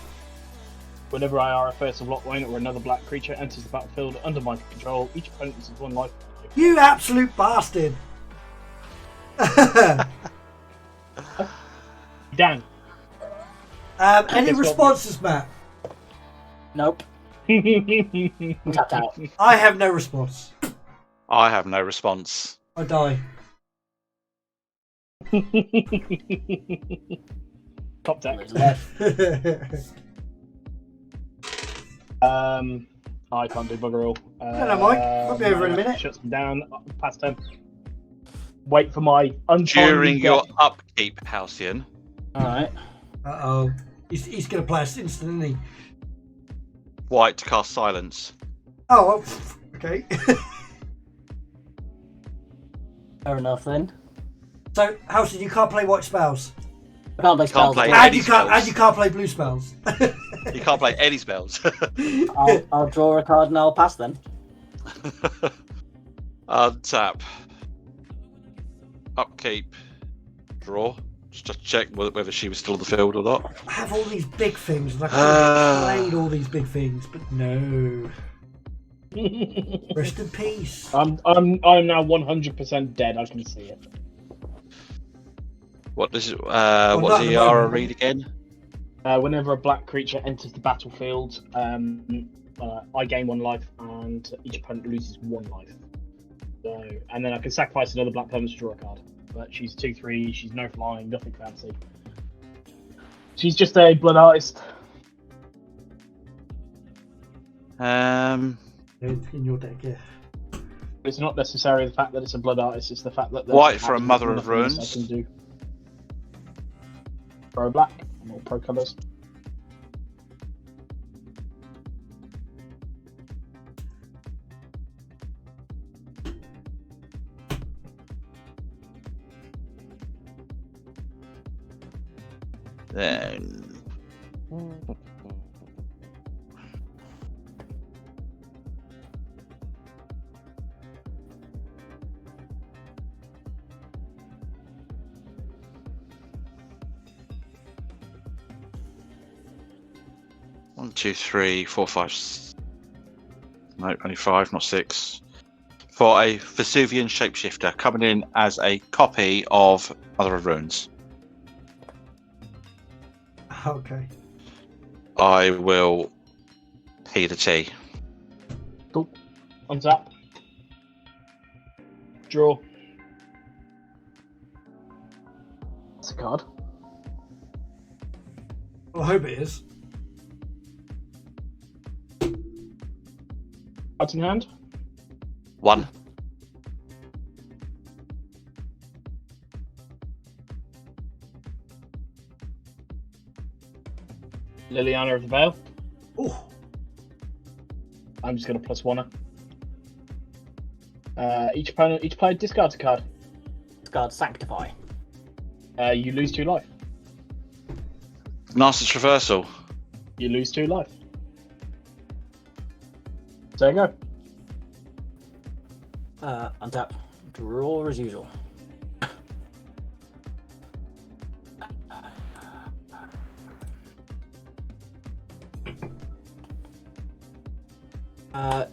Whenever IR refers to block Wayne or another black creature enters the battlefield under my control, each opponent receives 1 life. You absolute bastard! Dan. Any Guess what? responses, Matt? Nope. I'm tapped out. I have no response. I have no response. I die. Top deck. I can't do bugger all. Hello, Mike. I'll be over in a minute. Shuts me down. Past 10. Wait for my untimely During your death. upkeep, Halcyon. Alright. Uh-oh. He's going to play us instant, isn't he? White to cast silence. Oh, well, okay. Fair enough then. So, Halcyon, you can't play white spells. I can't play Can't spells. play at all. any spells. And you can't play blue spells. You can't play any spells. I'll draw a card and I'll pass then. Untap. Upkeep. Draw. Just to check whether she was still on the field or not. I have all these big things, and I could have played all these big things, but no. Rest in peace. I'm now 100% dead. I can see it. What does it? not What does at the ER moment. read again? Whenever a black creature enters the battlefield, I gain 1 life, and each opponent loses 1 life. So, and then I can sacrifice another black permanent to draw a card. But she's 2/3. She's no flying, nothing fancy. She's just a blood artist. In your deck, yeah. It's not necessarily the fact that it's a blood artist. It's the fact that White for a Mother of nothing else Runes. I can do. Pro black, or pro colours. Then. One, two, three, four, five. No, only 5, not 6. For a Vesuvian shapeshifter coming in as a copy of Mother of Runes. Okay. I will pay the tea. Cool. Untap. Draw. That's a card. Well, I hope it is. Cards in hand. 1. Liliana of the Veil. Oh, I'm just going to +1 her. Each player discards a card. Discard Sanctify. You lose 2 life. Master's Traversal. You lose 2 life. There you go. Untap. Draw as usual.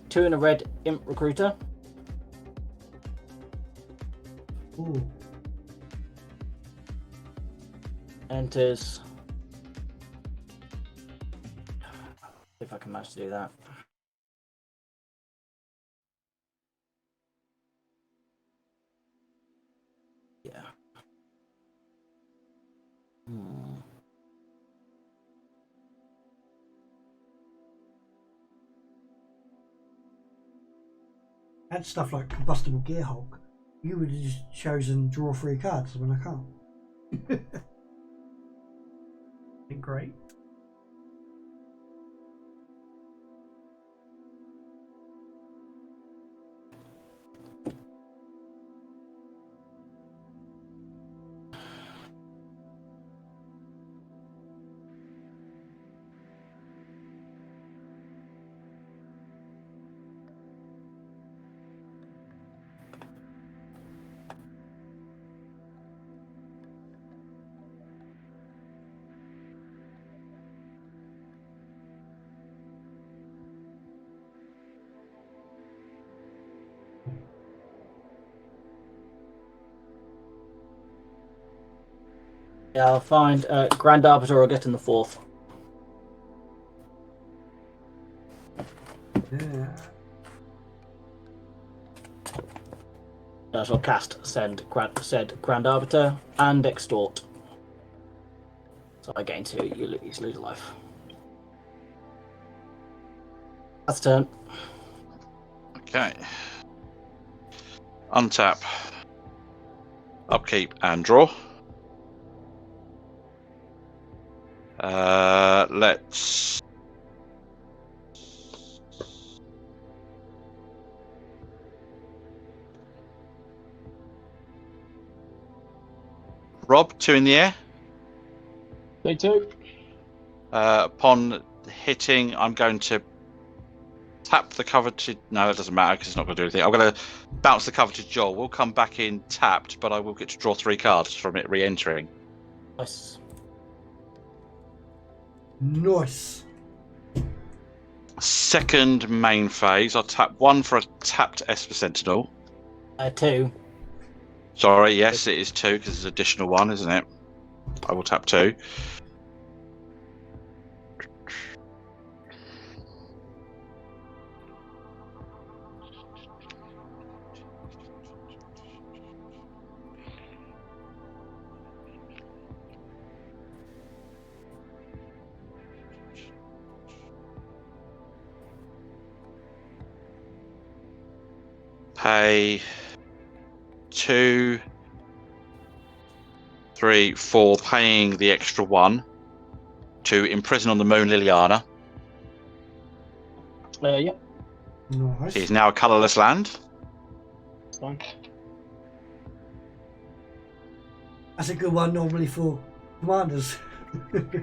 Two in a red Imp Recruiter. ooh. Enters. If I can manage to do that. Yeah. Had stuff like Combustible Gear Hulk. You would have just chosen draw 3 cards when I can't. Ain't great. Yeah, I'll find Grand Arbiter or get in the 4th. Yeah. I shall cast said Grand Arbiter and Extort. So I gain 2, you lose a life. That's turn. Okay. Untap. Upkeep and draw. Let's... Rob, 2 in the air. Day 2. Upon hitting, I'm going to tap the coveted... No, that doesn't matter because it's not going to do anything. I'm going to bounce the coveted Joel. We'll come back in tapped, but I will get to draw 3 cards from it re-entering. Nice. Nice. Second main phase, I'll tap 1 for a tapped Esper Sentinel. 2. Sorry, yes, it is 2 because it's additional 1, isn't it? I will tap 2. Pay 2, 3, 4, paying the extra 1 to imprison on the moon Liliana. Yep, Nice. She is now a colourless land. that's fine. That's a good one normally for commanders. People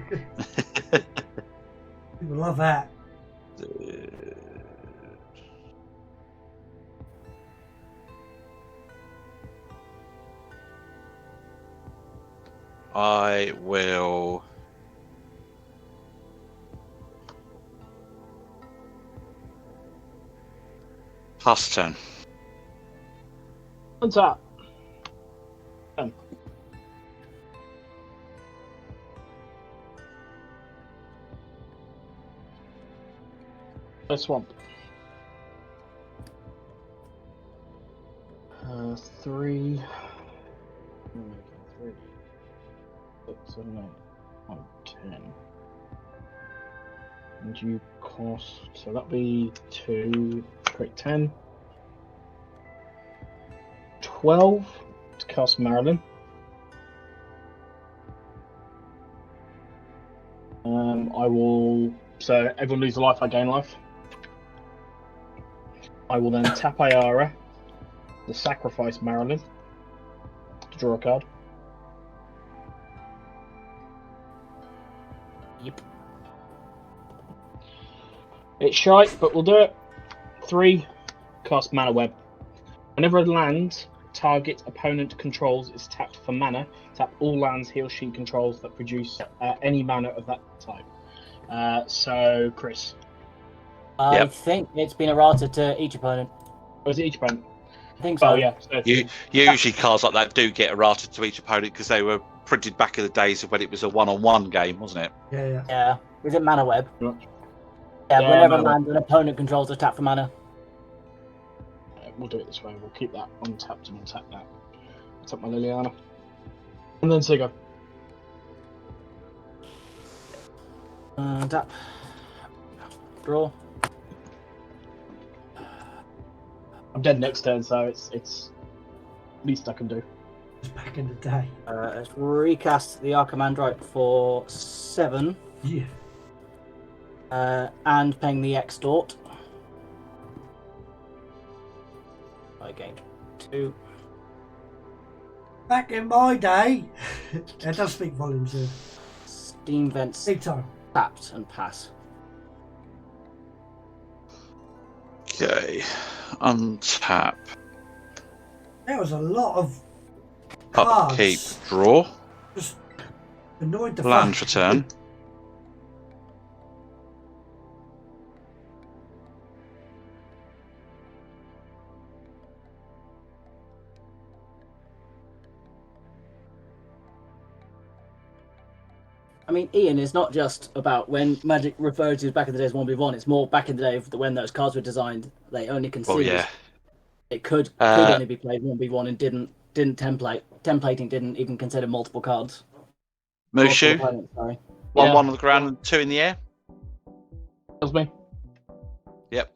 love that. I will pass the turn. Untap. Swamp. 3. 3. 6, 7, 8, 10. And you cost, so that'd be 2, Crit 10. 12 to cast Maralen. I will. So everyone loses a life, I gain life. I will then tap Ayara to sacrifice Maralen to draw a card. Yep. It's shite, but we'll do it. 3, cast Mana Web. Whenever a land target opponent controls is tapped for mana, tap all lands he or she controls that produce any mana of that type. So, Chris. I think it's been errata to each opponent. Or is it each opponent? I think so. Oh, yeah. So Usually cards like that do get errata to each opponent because they were printed back in the days of when it was a one-on-one game, wasn't it? Yeah. Yeah. Was it Mana Web? Yeah. Yeah, Yeah, whenever Mana land an opponent controls is tapped for mana. We'll do it this way. We'll keep that untapped and untap that. I'll tap my Liliana. And then Sigurd. Tap. Draw. I'm dead next turn, so it's least I can do. Just back in the day. Let's recast the Archimandrite for 7. Yeah. And paying the extort. I gained 2. Back in my day. It does speak volumes here. Steam vents Big time. tapped and pass. Okay, untap, There was a lot of cards. upkeep, draw, Just annoyed the land fuck. for turn. I mean, Ian, is not just about when Magic referred to back in the days 1v1. It's more back in the day when those cards were designed. They only conceived. Well, yeah. It could only be played 1v1 and didn't template. Templating didn't even consider multiple cards. Mushu, Multiple opponents, sorry. 1-1 on the ground and 2 in the air. That's me. Yep.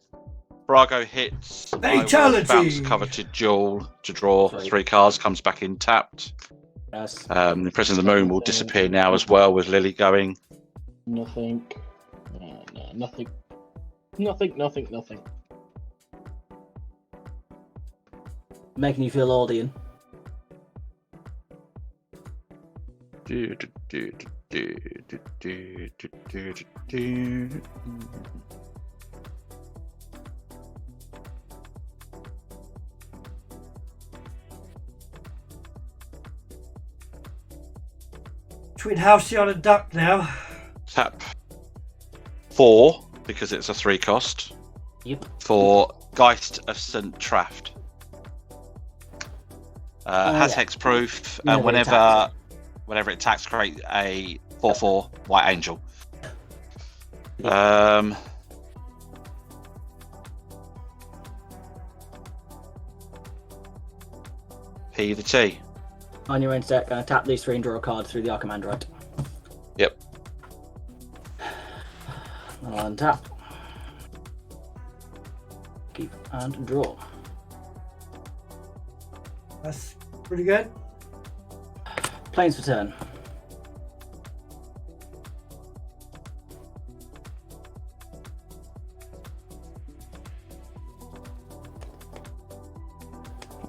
Brago hits. I will Fatality! bounce cover to duel to draw 3 cards, comes back in tapped. Yes. The Prison of the Moon will disappear now as well with Lily going. Nothing. No, nothing. Nothing. Making you feel old, Ian. Between Halcyon and Duck now. Tap 4 because it's a 3 cost. Yep. For Geist of St. Traft. Has yeah. hexproof, and Whenever whenever it attacks, create a 4/4 White Angel. P the T. On your end deck, going to tap these 3 and draw a card through the Archimandrite. Yep. Untap. Keep and draw. That's pretty good. Planes for turn.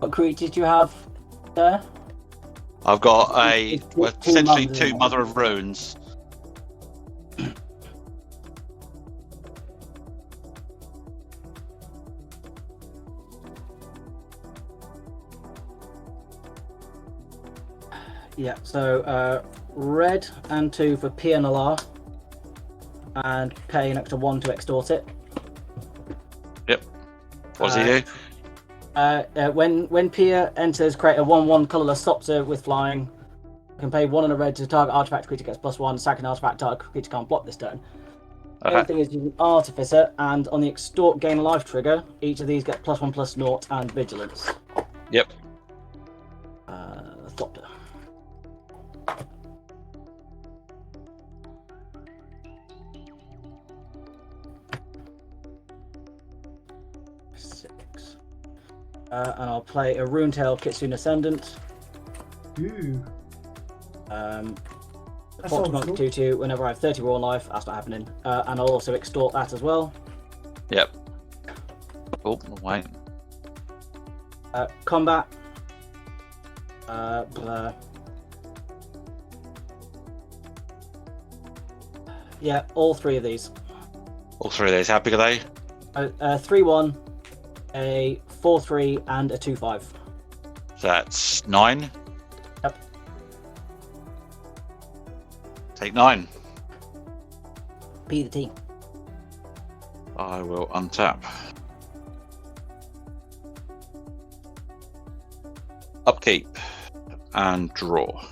What creatures do you have there? I've got It's two essentially Mothers 2 of Mother of Runes. Yeah, so red and 2 for PNLR and pay an extra 1 to extort it. Yep. What does he do? When Pia enters, create a 1/1 colorless Sopter with flying. You can pay 1 and a red to target artifact creature gets +1. Sack an artifact target creature can't block this turn. The other thing is you can Artificer, and on the extort gain life trigger, each of these get +1/+0 and vigilance. Yep. Thopter. And I'll play a Runetail Kitsune Ascendant. Ooh. That's Fox old Monk school. 2/2. Whenever I have 30 raw life, that's not happening. And I'll also extort that as well. Yep. Oh, wait. Combat. Yeah, all three of these. All three of these. How big are they? 3/1, a 4/3, and a 2/5. So that's 9. Yep. Take 9. Be the team. I will untap. Upkeep and draw.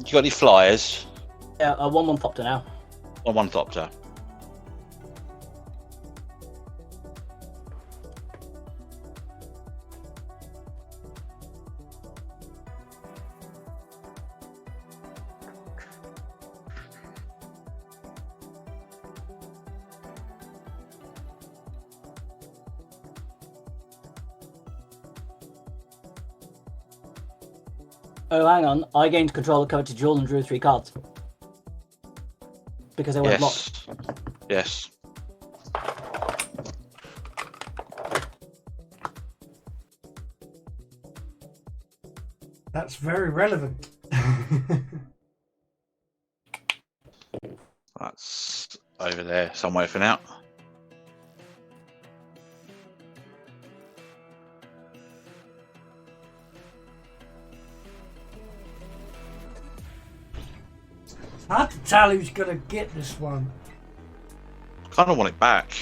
You got any flyers? Yeah, a 1/1 Thopter now. On one Thopter. Oh, hang on. I gained control of coveted jewel and drew 3 cards. Because they weren't blocked. Yes. Yes. That's very relevant. That's over there somewhere for now. It's hard to tell who's gonna get this one. Kind of want it back.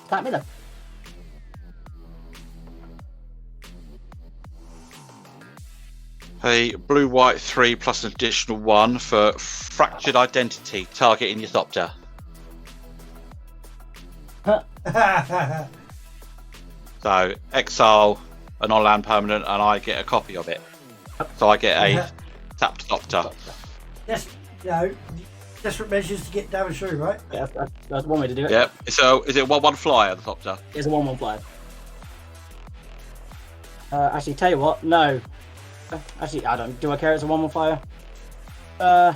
Tap me though. A blue-white 3 plus an additional 1 for fractured identity targeting your Thopter. So exile an on-land permanent, and I get a copy of it. So I get a tapped Thopter. Yes, you know, desperate measures to get damage through, right? Yeah, that's one way to do it. Yep. So is it one flyer the Thopter? It's a 1/1 flyer. Actually, tell you what, no. Actually, I don't. Do I care? It's a 1/1 flyer. I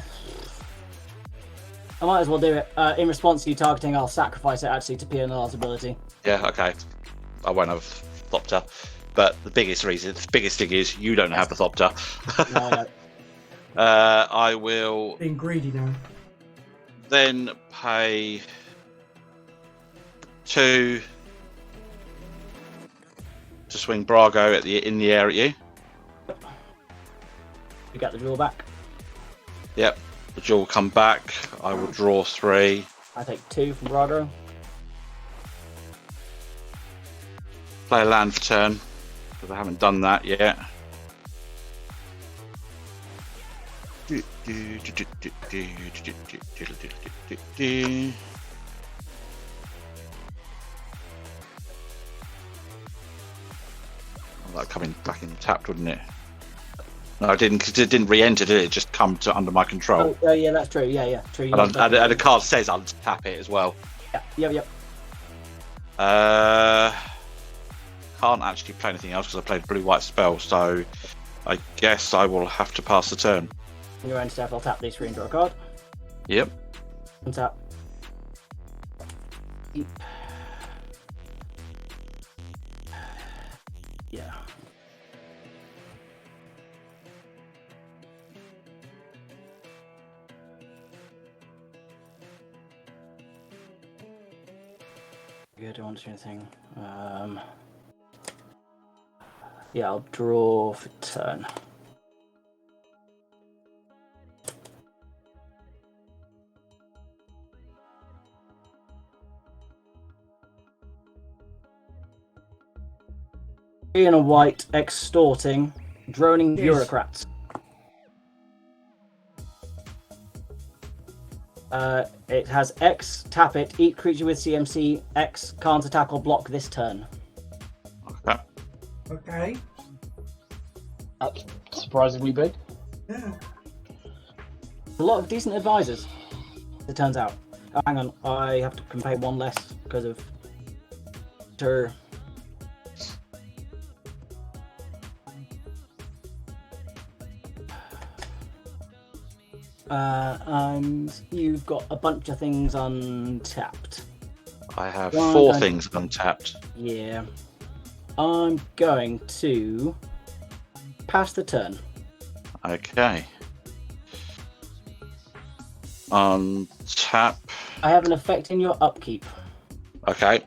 might as well do it. In response to you targeting, I'll sacrifice it actually to Pioneer's ability. Yeah. Okay. I won't have Thopter, but the biggest thing is you don't have the Thopter. No, I don't. I will Being greedy now. then pay 2 to swing Brago in the air at you. You get the jewel back. Yep. The jewel will come back. I will draw 3. I take 2 from Brago. Play a land for turn, because I haven't done that yet. That coming back in tapped, wouldn't it? No, it didn't, because it didn't re-enter, did it? It just come to under my control. Oh, yeah, that's true. Yeah, true. And the card says I'll tap it as well. Yep. Can't actually play anything else because I played blue-white spell, so I guess I will have to pass the turn. In your end step, I'll tap these 3 and draw a card. Yep. Untap. Yeah. Good, I want to do anything. Yeah, I'll draw for turn. Three and a white, extorting, droning Yes. bureaucrats. It has X, tap it. Each creature with CMC X can't attack or block this turn. Okay. Okay. That's surprisingly big. Yeah. A lot of decent advisors, it turns out. Oh, hang on, I have to pay one less because of her. And you've got a bunch of things untapped. I have One, 4 I- things untapped. Yeah. I'm going to pass the turn. Okay. Untap. I have an effect in your upkeep. Okay.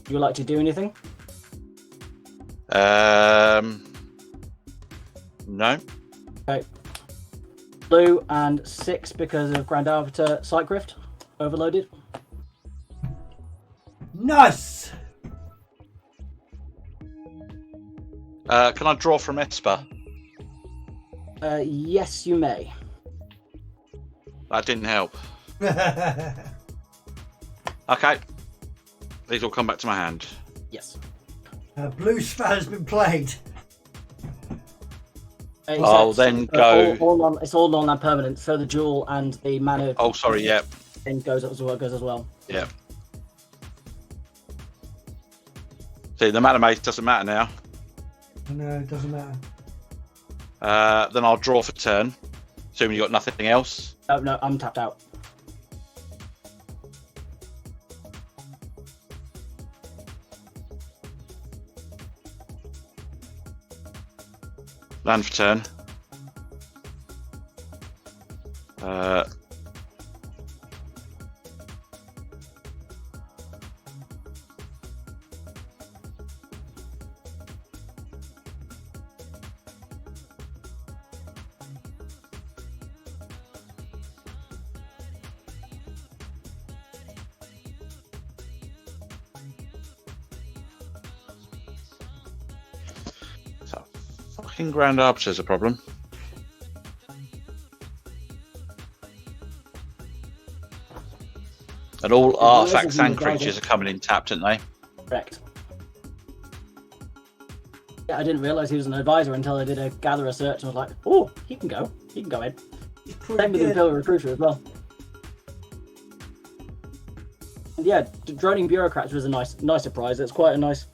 You would like to do anything? No. Okay. Blue and 6 because of Grand Arbiter Psych Rift. Overloaded. Nice. Can I draw from Esper? Yes, you may. That didn't help. Okay. These will come back to my hand. Yes. Blue spell has been played. I'll then go. It's all non-land permanent, so the jewel and the mana Oh, sorry. Yep. thing goes as well. Yep. See, the mana mace doesn't matter now. No, it doesn't matter. Then I'll draw for turn. Assuming you got nothing else. Oh, no, I'm tapped out. Land for turn. So, fucking Grand Arbiter's a problem. And all artifacts and creatures are coming in tapped, aren't they? Correct. Yeah, I didn't realise he was an advisor until I did a gatherer search and was like, oh, he can go. He can go in. It's pretty Same with the good. Imperial Recruiter as well. And yeah, droning bureaucrats was a nice surprise. It's quite a nice.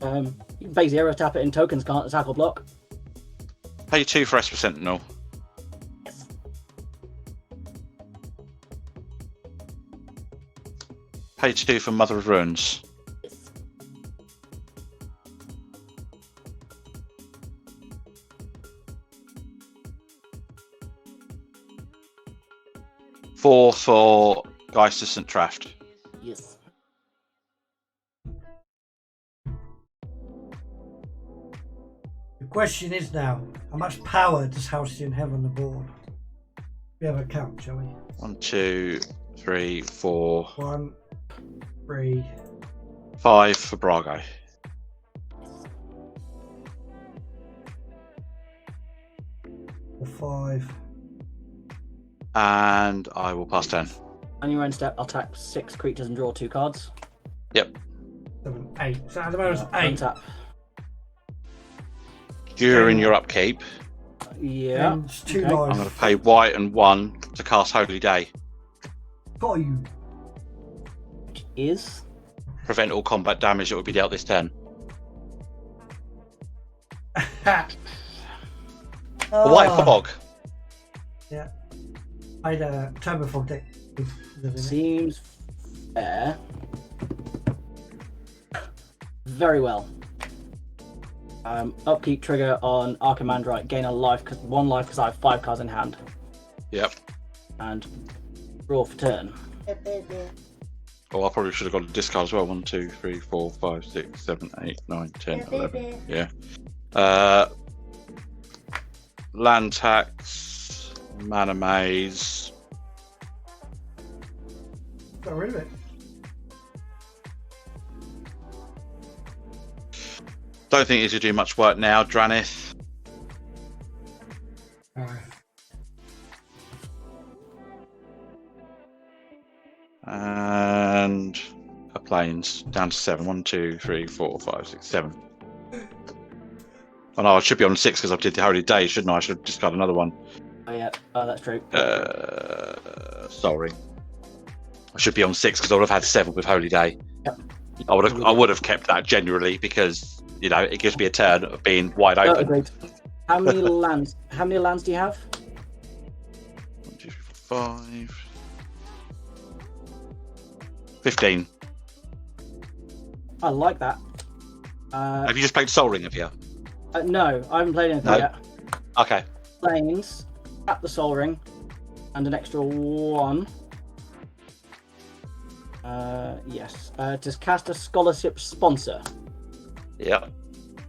You can pay 0, tap it, and tokens can't attack or block. Pay 2 for Esper Sentinel. Yes. Pay 2 for Mother of Runes. Yes. Four for Geist of St. Traft. Yes. The question is now, how much power does Halcyon have on the board? We have a count, shall we? 1, 2, 3, 4, 1, 3. 5 for Brago. Or 5. And I will pass turn. On your own step, I'll tap 6 creatures and draw 2 cards. Yep. 7, 8. So at the moment it's 8. Untap. During your upkeep, Yeah. And it's 2 Okay. I'm lives. going to pay white and 1 to cast Holy Day. Got you. Is. Prevent all combat damage that will be dealt this turn. A white fog. Yeah. I had a Tamer fog deck. Seems fair. Very well. Upkeep trigger on Archimandrite. Gain a life, 1 life because I have 5 cards in hand. Yep. And draw for turn. Oh, I probably should have got a discard as well. 1, 2, 3, 4, 5, 6, 7, 8, 9, 10, 11. Yeah. Land tax, mana maze. Got rid of it. Don't think it should do much work now, Dranith. planes down to 7. 1, 2, 3, 4, 5, 6, 7. Oh no, I should be on 6 because I did the Holy Day, shouldn't I? I should have discarded another one. Oh yeah, that's true. Sorry. I should be on 6 because I would have had 7 with Holy Day. Yep. I would have kept that generally because it gives me a turn of being wide Oh, open. agreed. How many lands? How many lands do you have? 1, 2, 3, 4, 5. 15. I like that. Have you just played Sol Ring, have you? No, I haven't played anything No? yet. Okay. Planes, tap the Soul Ring, and an extra 1. Yes. To cast a scholarship sponsor. Yeah.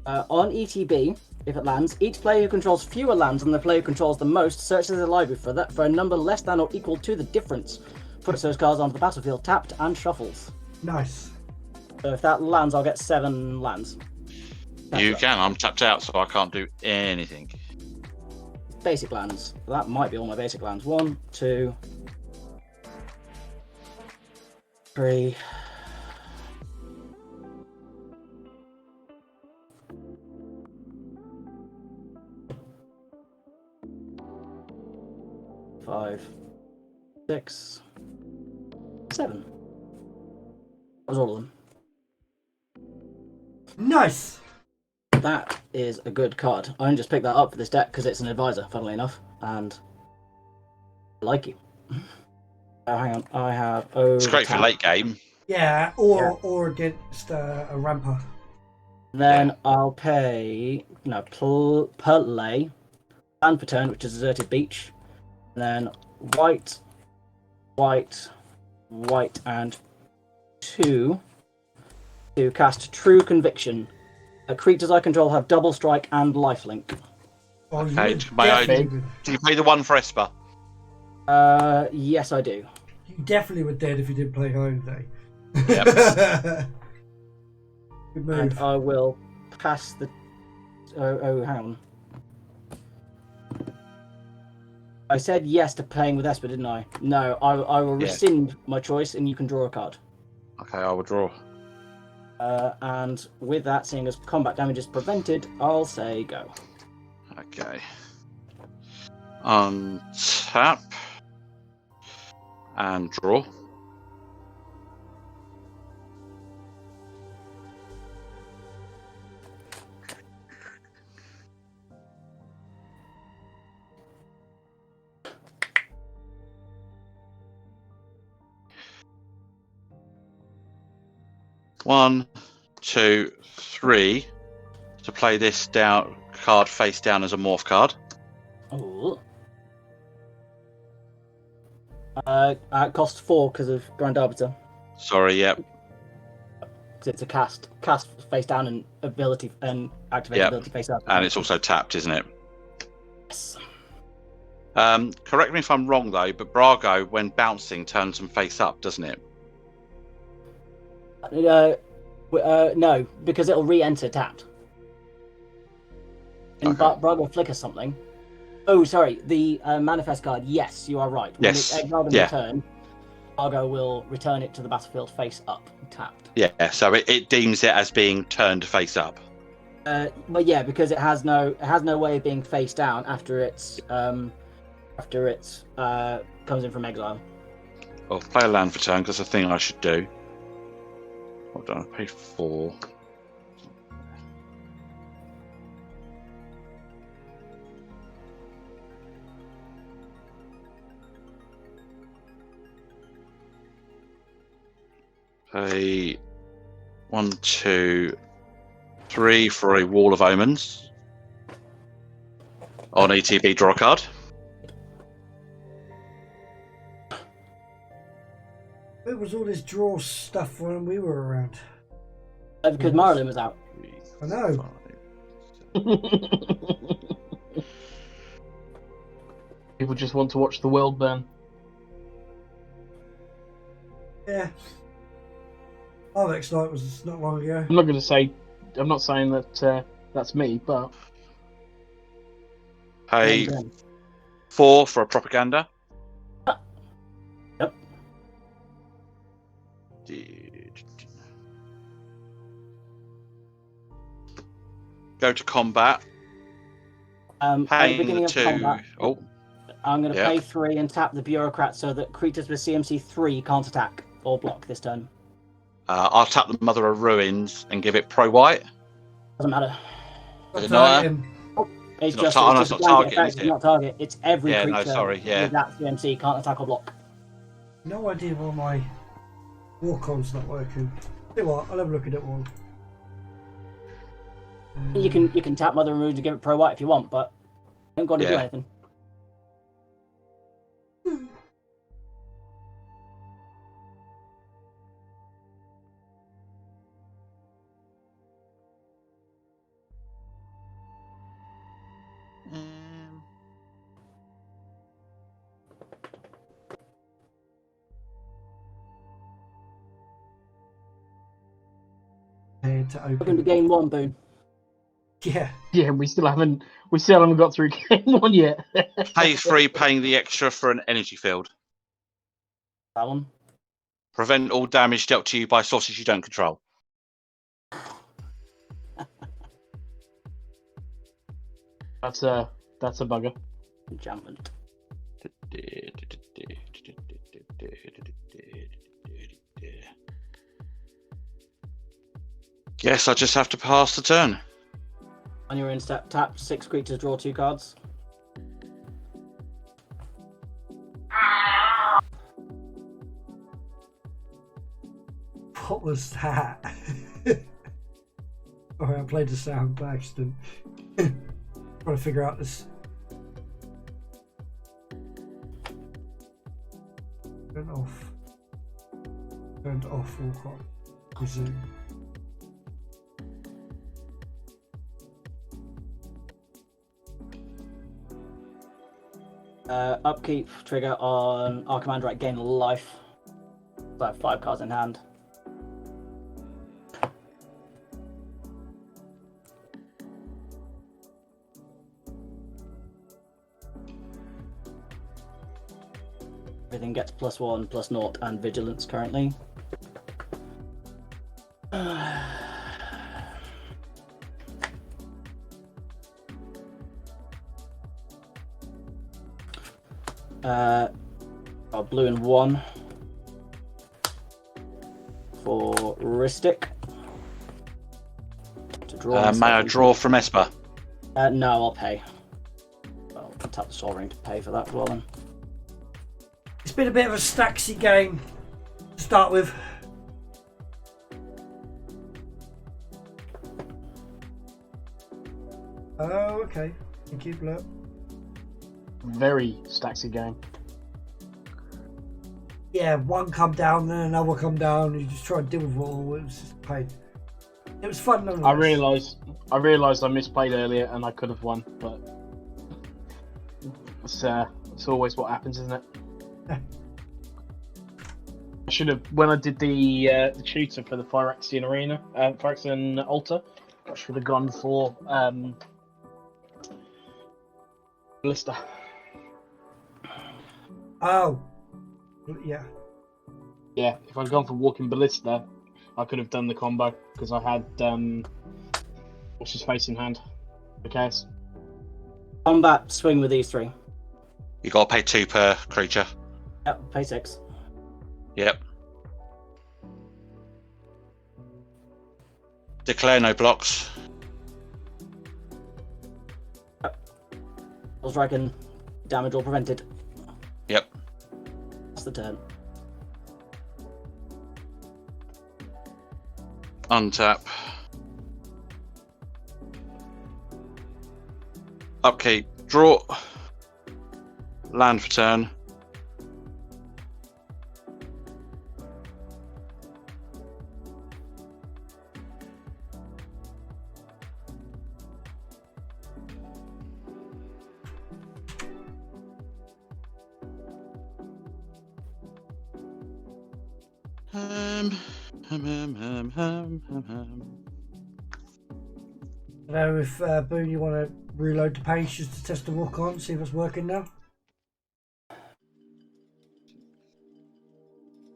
On ETB, if it lands, each player who controls fewer lands than the player who controls the most searches the library for a number less than or equal to the difference. Puts those cards onto the battlefield tapped and shuffles. Nice. So if that lands, I'll get 7 lands. That's You right. can. I'm tapped out, so I can't do anything. Basic lands. That might be all my basic lands. 1, 2, 3. Five, 6, 7. That was all of them. Nice. That is a good card. I only just picked that up for this deck because it's an advisor, funnily enough, and I like it. Oh, hang on, I have. It's great for late game. Yeah, or against a ramper. Then I'll pay play land for turn, which is Deserted Beach. And then white, and 2 to cast True Conviction. Creatures I control have double strike and lifelink. Oh, you Okay, would may I- definitely Do you play the one for Esper? Yes, I do. you definitely were dead if you didn't play Home Day. Yep. Good And move. I will pass the. Oh, hang on. I said yes to playing with Esper, didn't I? No, I will Yeah. rescind my choice, and you can draw a card. Okay, I will draw. And with that, seeing as combat damage is prevented, I'll say go. Okay. Untap. And draw. One, 2, 3. To play this down card face down as a morph card. Oh. It costs 4 because of Grand Arbiter. Sorry, yep. Because it's a cast face down and ability and activate Yep. ability face up. And it's also tapped, isn't it? Yes. Correct me if I'm wrong though, but Brago, when bouncing, turns them face up, doesn't it? No, because it'll re-enter tapped. And Okay. Brago flickers something. Oh, sorry, the manifest card. Yes, you are right. When Yes, it's exiled in yeah. return, Brago will return it to the battlefield face up, tapped. Yeah, so it deems it as being turned face up. But yeah, because it has no way of being face down after it's comes in from exile. Well, play a land for turn because that's the thing I should do. Hold on, I paid 4. Pay 1, 2, 3 for a Wall of Omens. On ETB, draw a card. Where was all this draw stuff when we were around? Because Maralen was out. I know. 5. People just want to watch the world burn. Yeah. Alex Knight was not long ago. I'm not saying that that's me, but Pay Yeah. 4 for a propaganda. Yep. Go to combat. At the Paying beginning the of two. combat, Oh, I'm going to yeah. pay 3 and tap the bureaucrat so that creatures with CMC 3 can't attack or block this turn. I'll tap the Mother of Ruins and give it pro white. Doesn't matter. Does it Not not? him. It's not just, tar- oh, no, it's it's just a not blanket target, effect, is it's it? not target. It's every Yeah, no, creature sorry, yeah. with that CMC can't attack or block. No idea why my walk-on's not working. See what? I'll have a look at it all. You can tap Mother and Runes and give it pro white if you want, but you haven't got to do Yeah. anything. To Welcome open. to game 1, Boone. Yeah. Yeah, we still haven't got through game 1 yet. Pay 3, paying the extra for an energy field. That one. Prevent all damage dealt to you by sources you don't control. That's a bugger. Enchantment. Guess I just have to pass the turn. On your end step, tap 6 creatures, draw 2 cards. What was that? Alright, I played the sound by accident. Trying to figure out this. Turned off. Turned off walk on. Resume. Upkeep trigger on Archimandrite, gain life. So I have 5 cards in hand. Everything gets +1, +0, and vigilance currently. Blue and 1 for Ristic. To draw May I draw from Esper? no, I'll pay. I'll tap the Sol Ring to pay for that as well then. It's been a bit of a stacksy game to start with. Oh, okay. Thank you, Blur. Very stacksy game. Yeah, one come down, then another come down, and you just try and deal with it all. It was just a pain. It was fun, nonetheless. I realised I misplayed earlier and I could have won, but it's always what happens, isn't it? I should have, when I did the tutor for the Phyrexian Arena, Phyrexian Altar, I should have gone for Ballista. Oh. Yeah. Yeah, if I'd gone for Walking Ballista, I could have done the combo because I had what's his face in hand. Okay. Combat, swing with these 3. You got to pay 2 per creature. Yep, pay 6. Yep. Declare no blocks. I'll strike and damage or prevented. Yep. That's the turn. Untap. Upkeep. Draw. Land for turn. I don't know if Boone, you want to reload the page just to test the walk on, see if it's working now.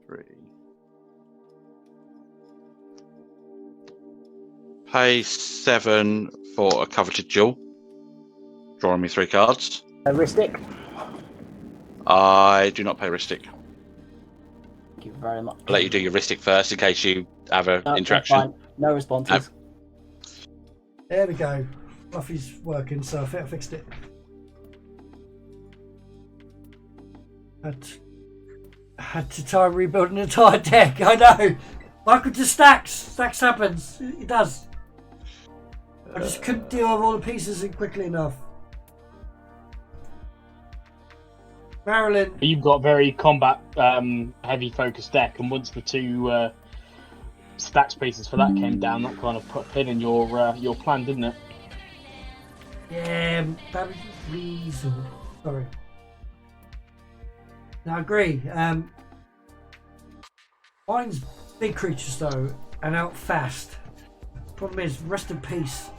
3. pay 7 for a coveted jewel. Drawing me 3 cards. Ristic. I do not pay Ristic. Thank you very much. I'll let you do your Ristic first in case you have an No, interaction. that's fine. No responses. There we go. Fluffy's working, so I think I fixed it. Had to try and rebuild an entire deck. I know. Michael just stacks. Stacks happens. It does. I just couldn't deal with all the pieces quickly enough. Maralen. You've got a very combat heavy focused deck, and once the 2 stacks pieces for that came down, that kind of put a pin in your plan, didn't it? Yeah, that was reason. Sorry. No, I agree. Mine's big creatures though, and out fast. Problem is, rest in peace.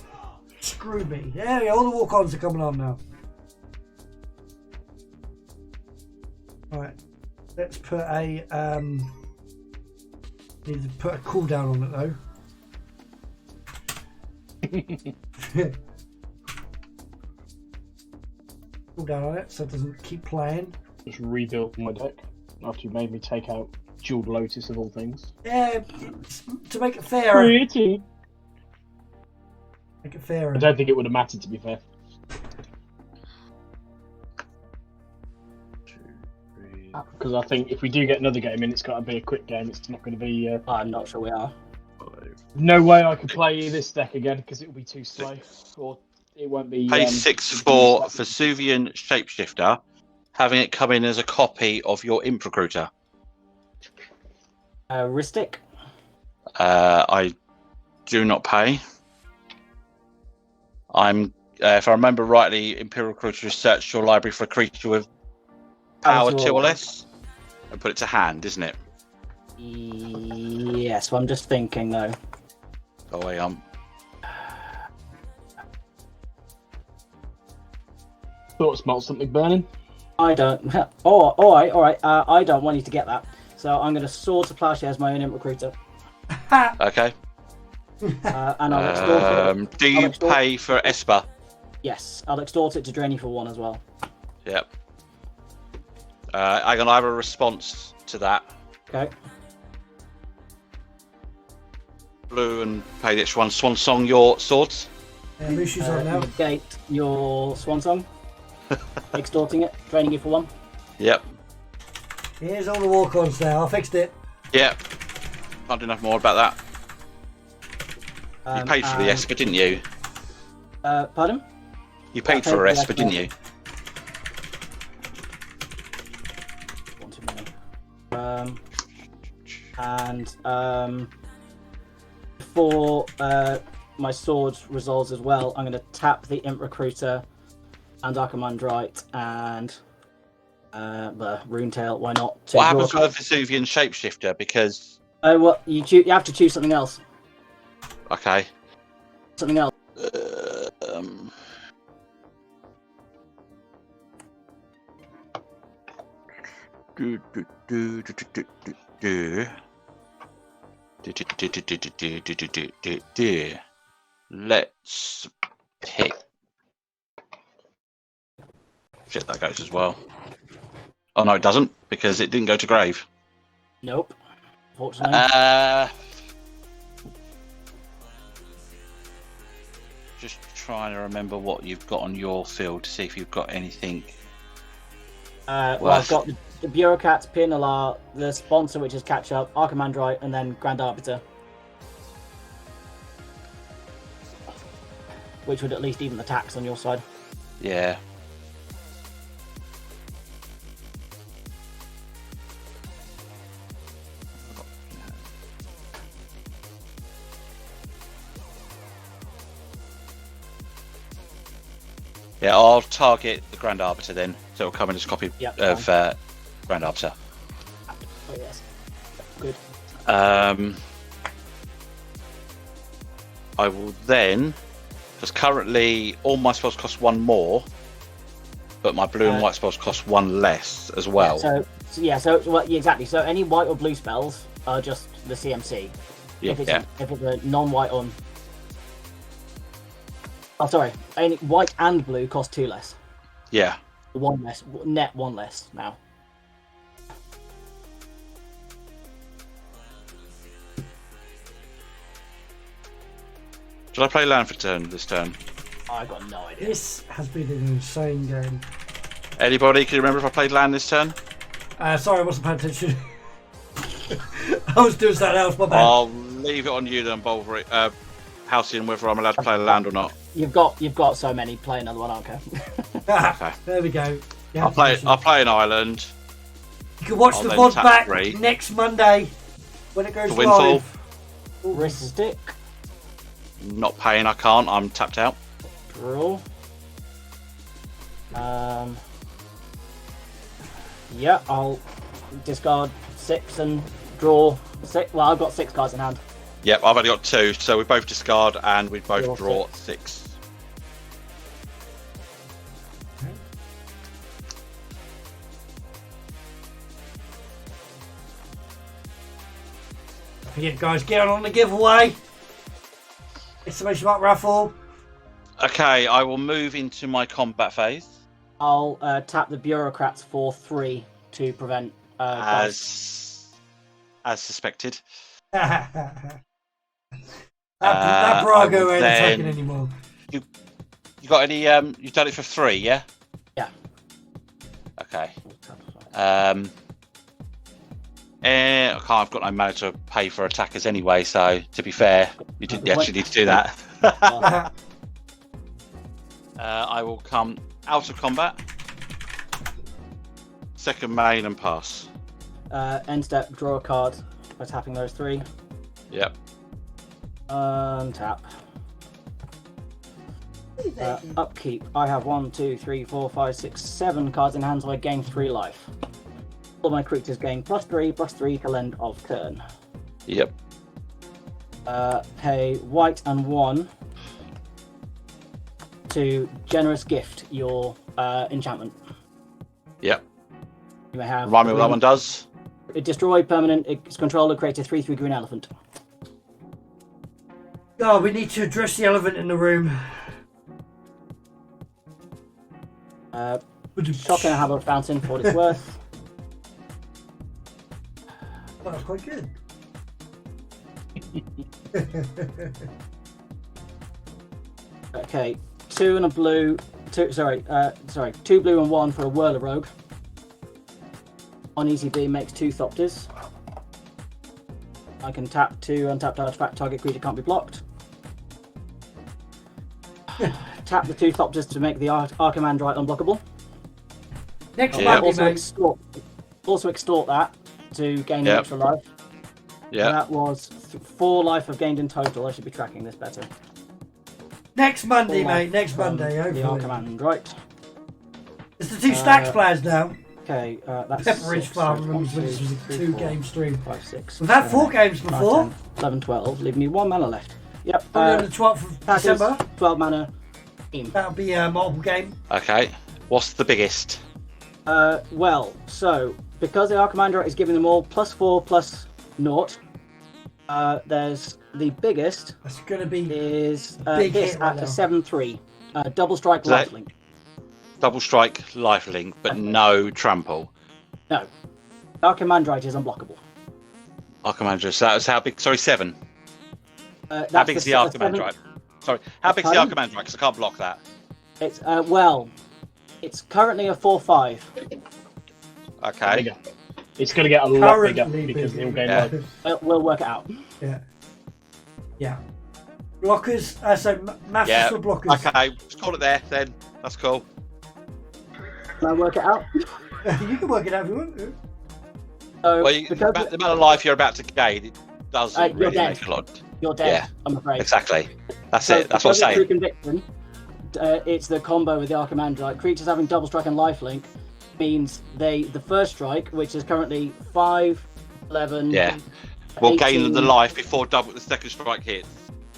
Screw me. Yeah, all the walk-ons are coming on now. Alright, let's put a need to put a cooldown on it though. Cooldown on it so it doesn't keep playing. Just rebuilt my deck after you made me take out Jeweled Lotus of all things. Yeah, to make it fairer. Pretty. Make it fairer. I don't think it would have mattered, to be fair. Because I think if we do get another game in, it's got to be a quick game. It's not going to be. I'm not sure we are. No way I could play this deck again because it will be too slow, or it won't be. Pay 6 for Vesuvian Shapeshifter, having it come in as a copy of your Imp Recruiter. Ristic. I do not pay. If I remember rightly, Imperial Recruiter has searched your library for a creature with power 2 or less and put it to hand, isn't it? Yes, well, I'm just thinking though. Oh, wait, Thought I smelled something burning. I don't. Oh, all right. I don't want you to get that. So I'm going to Sword to Plowshare as my own Imp Recruiter. okay. And I'll extort it. Do you pay for Esper? Yes, I'll extort it to drain you for 1 as well. Yep. I'm going to have a response to that. Okay. Blue and pay the extra 1. Swan Song your swords. Yeah, Mushu's on now. Negate your Swan Song. Extorting it, draining you for 1. Yep. Here's all the walk-ons now. I fixed it. Yep. Can't do nothing more about that. You paid for the Esper, didn't you? Pardon? You paid for a Esper, didn't you? One too many. And for my sword resolves as well, I'm going to tap the Imp Recruiter and Archimandrite and the Runetail. Why not? What happens with the Vesuvian Shapeshifter? Because well, you have to choose something else. okay. Something else. Let's pick. Shit, that goes as well. Oh no, it doesn't because it didn't go to grave. Nope. Fortunately. Just trying to remember what you've got on your field to see if you've got anything. Well, I've got the Bureaucrats, Pinalar, the sponsor, which is Catch Up, Archimandrite, and then Grand Arbiter. Which would at least even the tax on your side. Yeah. Yeah, I'll target the Grand Arbiter then, so it'll come in as a copy of Grand Arbiter. Oh yes, good. I will then, because currently all my spells cost 1 more, but my blue and white spells cost 1 less as well. Exactly. So any white or blue spells are just the CMC. Yeah, if it's a non-white on. Oh, sorry. Only white and blue cost 2 less. Yeah. 1 less. Net 1 less now. Should I play land for this turn? I got no idea. This has been an insane game. Anybody can you remember if I played land this turn? Sorry, I wasn't paying attention. I was doing something else, my bad. I'll leave it on you then, Bulverik, Halcyon, whether I'm allowed to play land or not. You've got so many. Play another one. I don't care. Okay. There we go. I'll play an island. You can watch I'll the then VOD tap back 3. next Monday when it goes For Windfall. live. Wrist stick. Not paying, I can't. I'm tapped out. Draw. Yeah, I'll discard 6 and draw 6. Well, I've got 6 cards in hand. Yep, I've only got 2, so we both discard and we both draw 6. Yeah, guys, get on the giveaway. Exclamation mark raffle. Okay, I will move into my combat phase. I'll tap the bureaucrats for 3 to prevent. As suspected. that Brago ain't attacking anymore. You got any? You've done it for 3, yeah? Yeah. Okay. I've got no money to pay for attackers anyway, so to be fair, you didn't actually need to do that. I will come out of combat, second main and pass. End step, draw a card by tapping those 3. Yep. Tap. Upkeep. I have 1, 2, 3, 4, 5, 6, 7 cards in hand, so I gain 3 life. All my creatures gain +3/+3 till end of turn. Yep. Pay white and 1 to generous gift your enchantment. Yep. You may have. Remind me what that one does. Destroy permanent. Its controller creates a 3/3 green elephant. Oh, we need to address the elephant in the room. Shotgun and Hallowed Fountain for what it's worth. Well, that's quite good. Okay, 2 and a blue. 2 blue and 1 for a Whirler Rogue. On ECB makes 2 Thopters. I can tap 2 untapped artifact. Target creature can't be blocked. Tap the 2 Thopters to make the Archimandrite unblockable. Next Monday, mate. Also extort that to gain an extra life. Yeah. That was 4 life I've gained in total. I should be tracking this better. Next Monday, mate. Next Monday, The hopefully. Archimandrite. It's the 2 stacks players now. Okay, that's Pepperidge 6, Farm so remembers when 1, this was a 2, 3, 2-game stream. 5, 6. We've had 4 games 5, before. 10, 11, 12. Leave me 1 mana left. Yep. On the 12th of Packers, December. 12 mana. Team. That'll be a multiple game. Okay. What's the biggest? Well, so because the Archimandrite is giving them all +4/+0, there's the biggest That's going to be is big this hit right at now. a 7/3, double strike that- lifelink. Double strike, lifelink, but no trample. No, Archimandrite is unblockable. Archimandrite. So that's how big? Sorry, 7. How That's big is the seventh- Archimandrite? Sorry, how big's the Pardon? Archimandrite? Because I can't block that. It's it's currently a 4/5. Okay. Bigger. It's going to get a lot bigger Currently because bigger. it'll gain Yeah. life. We'll work it out. Yeah. Yeah. Blockers. Masters Yeah. for blockers. Okay, let's call it there then. That's cool. Can I work it out? You can work it out if you want to. So Well, the because amount of life you're about to gain, it doesn't you're really dead. make a lot. you're dead, Yeah. I'm afraid. Exactly. That's So it. That's what I'm because it's True saying. Conviction, it's the combo with the Archimandrite. Creatures having double strike and lifelink means the first strike, which is currently 5, 11. Yeah. We'll gain 18. the life before the second strike hits.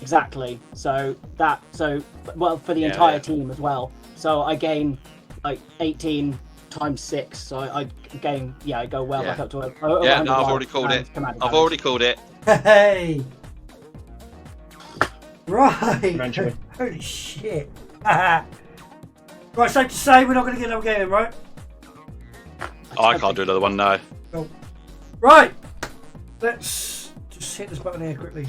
Exactly. So for the Yeah, entire yeah. team as well. So I gain like 18 times 6. So I gain. Yeah, I go well Yeah. back up to over Yeah, 100 no, I've life already called and it. command I've damage. already called it. Hey. Right. Eventually. Holy shit. Right, safe to say we're not going to get another game in, right? I can't do another one, no. Cool. Right. Let's just hit this button here quickly.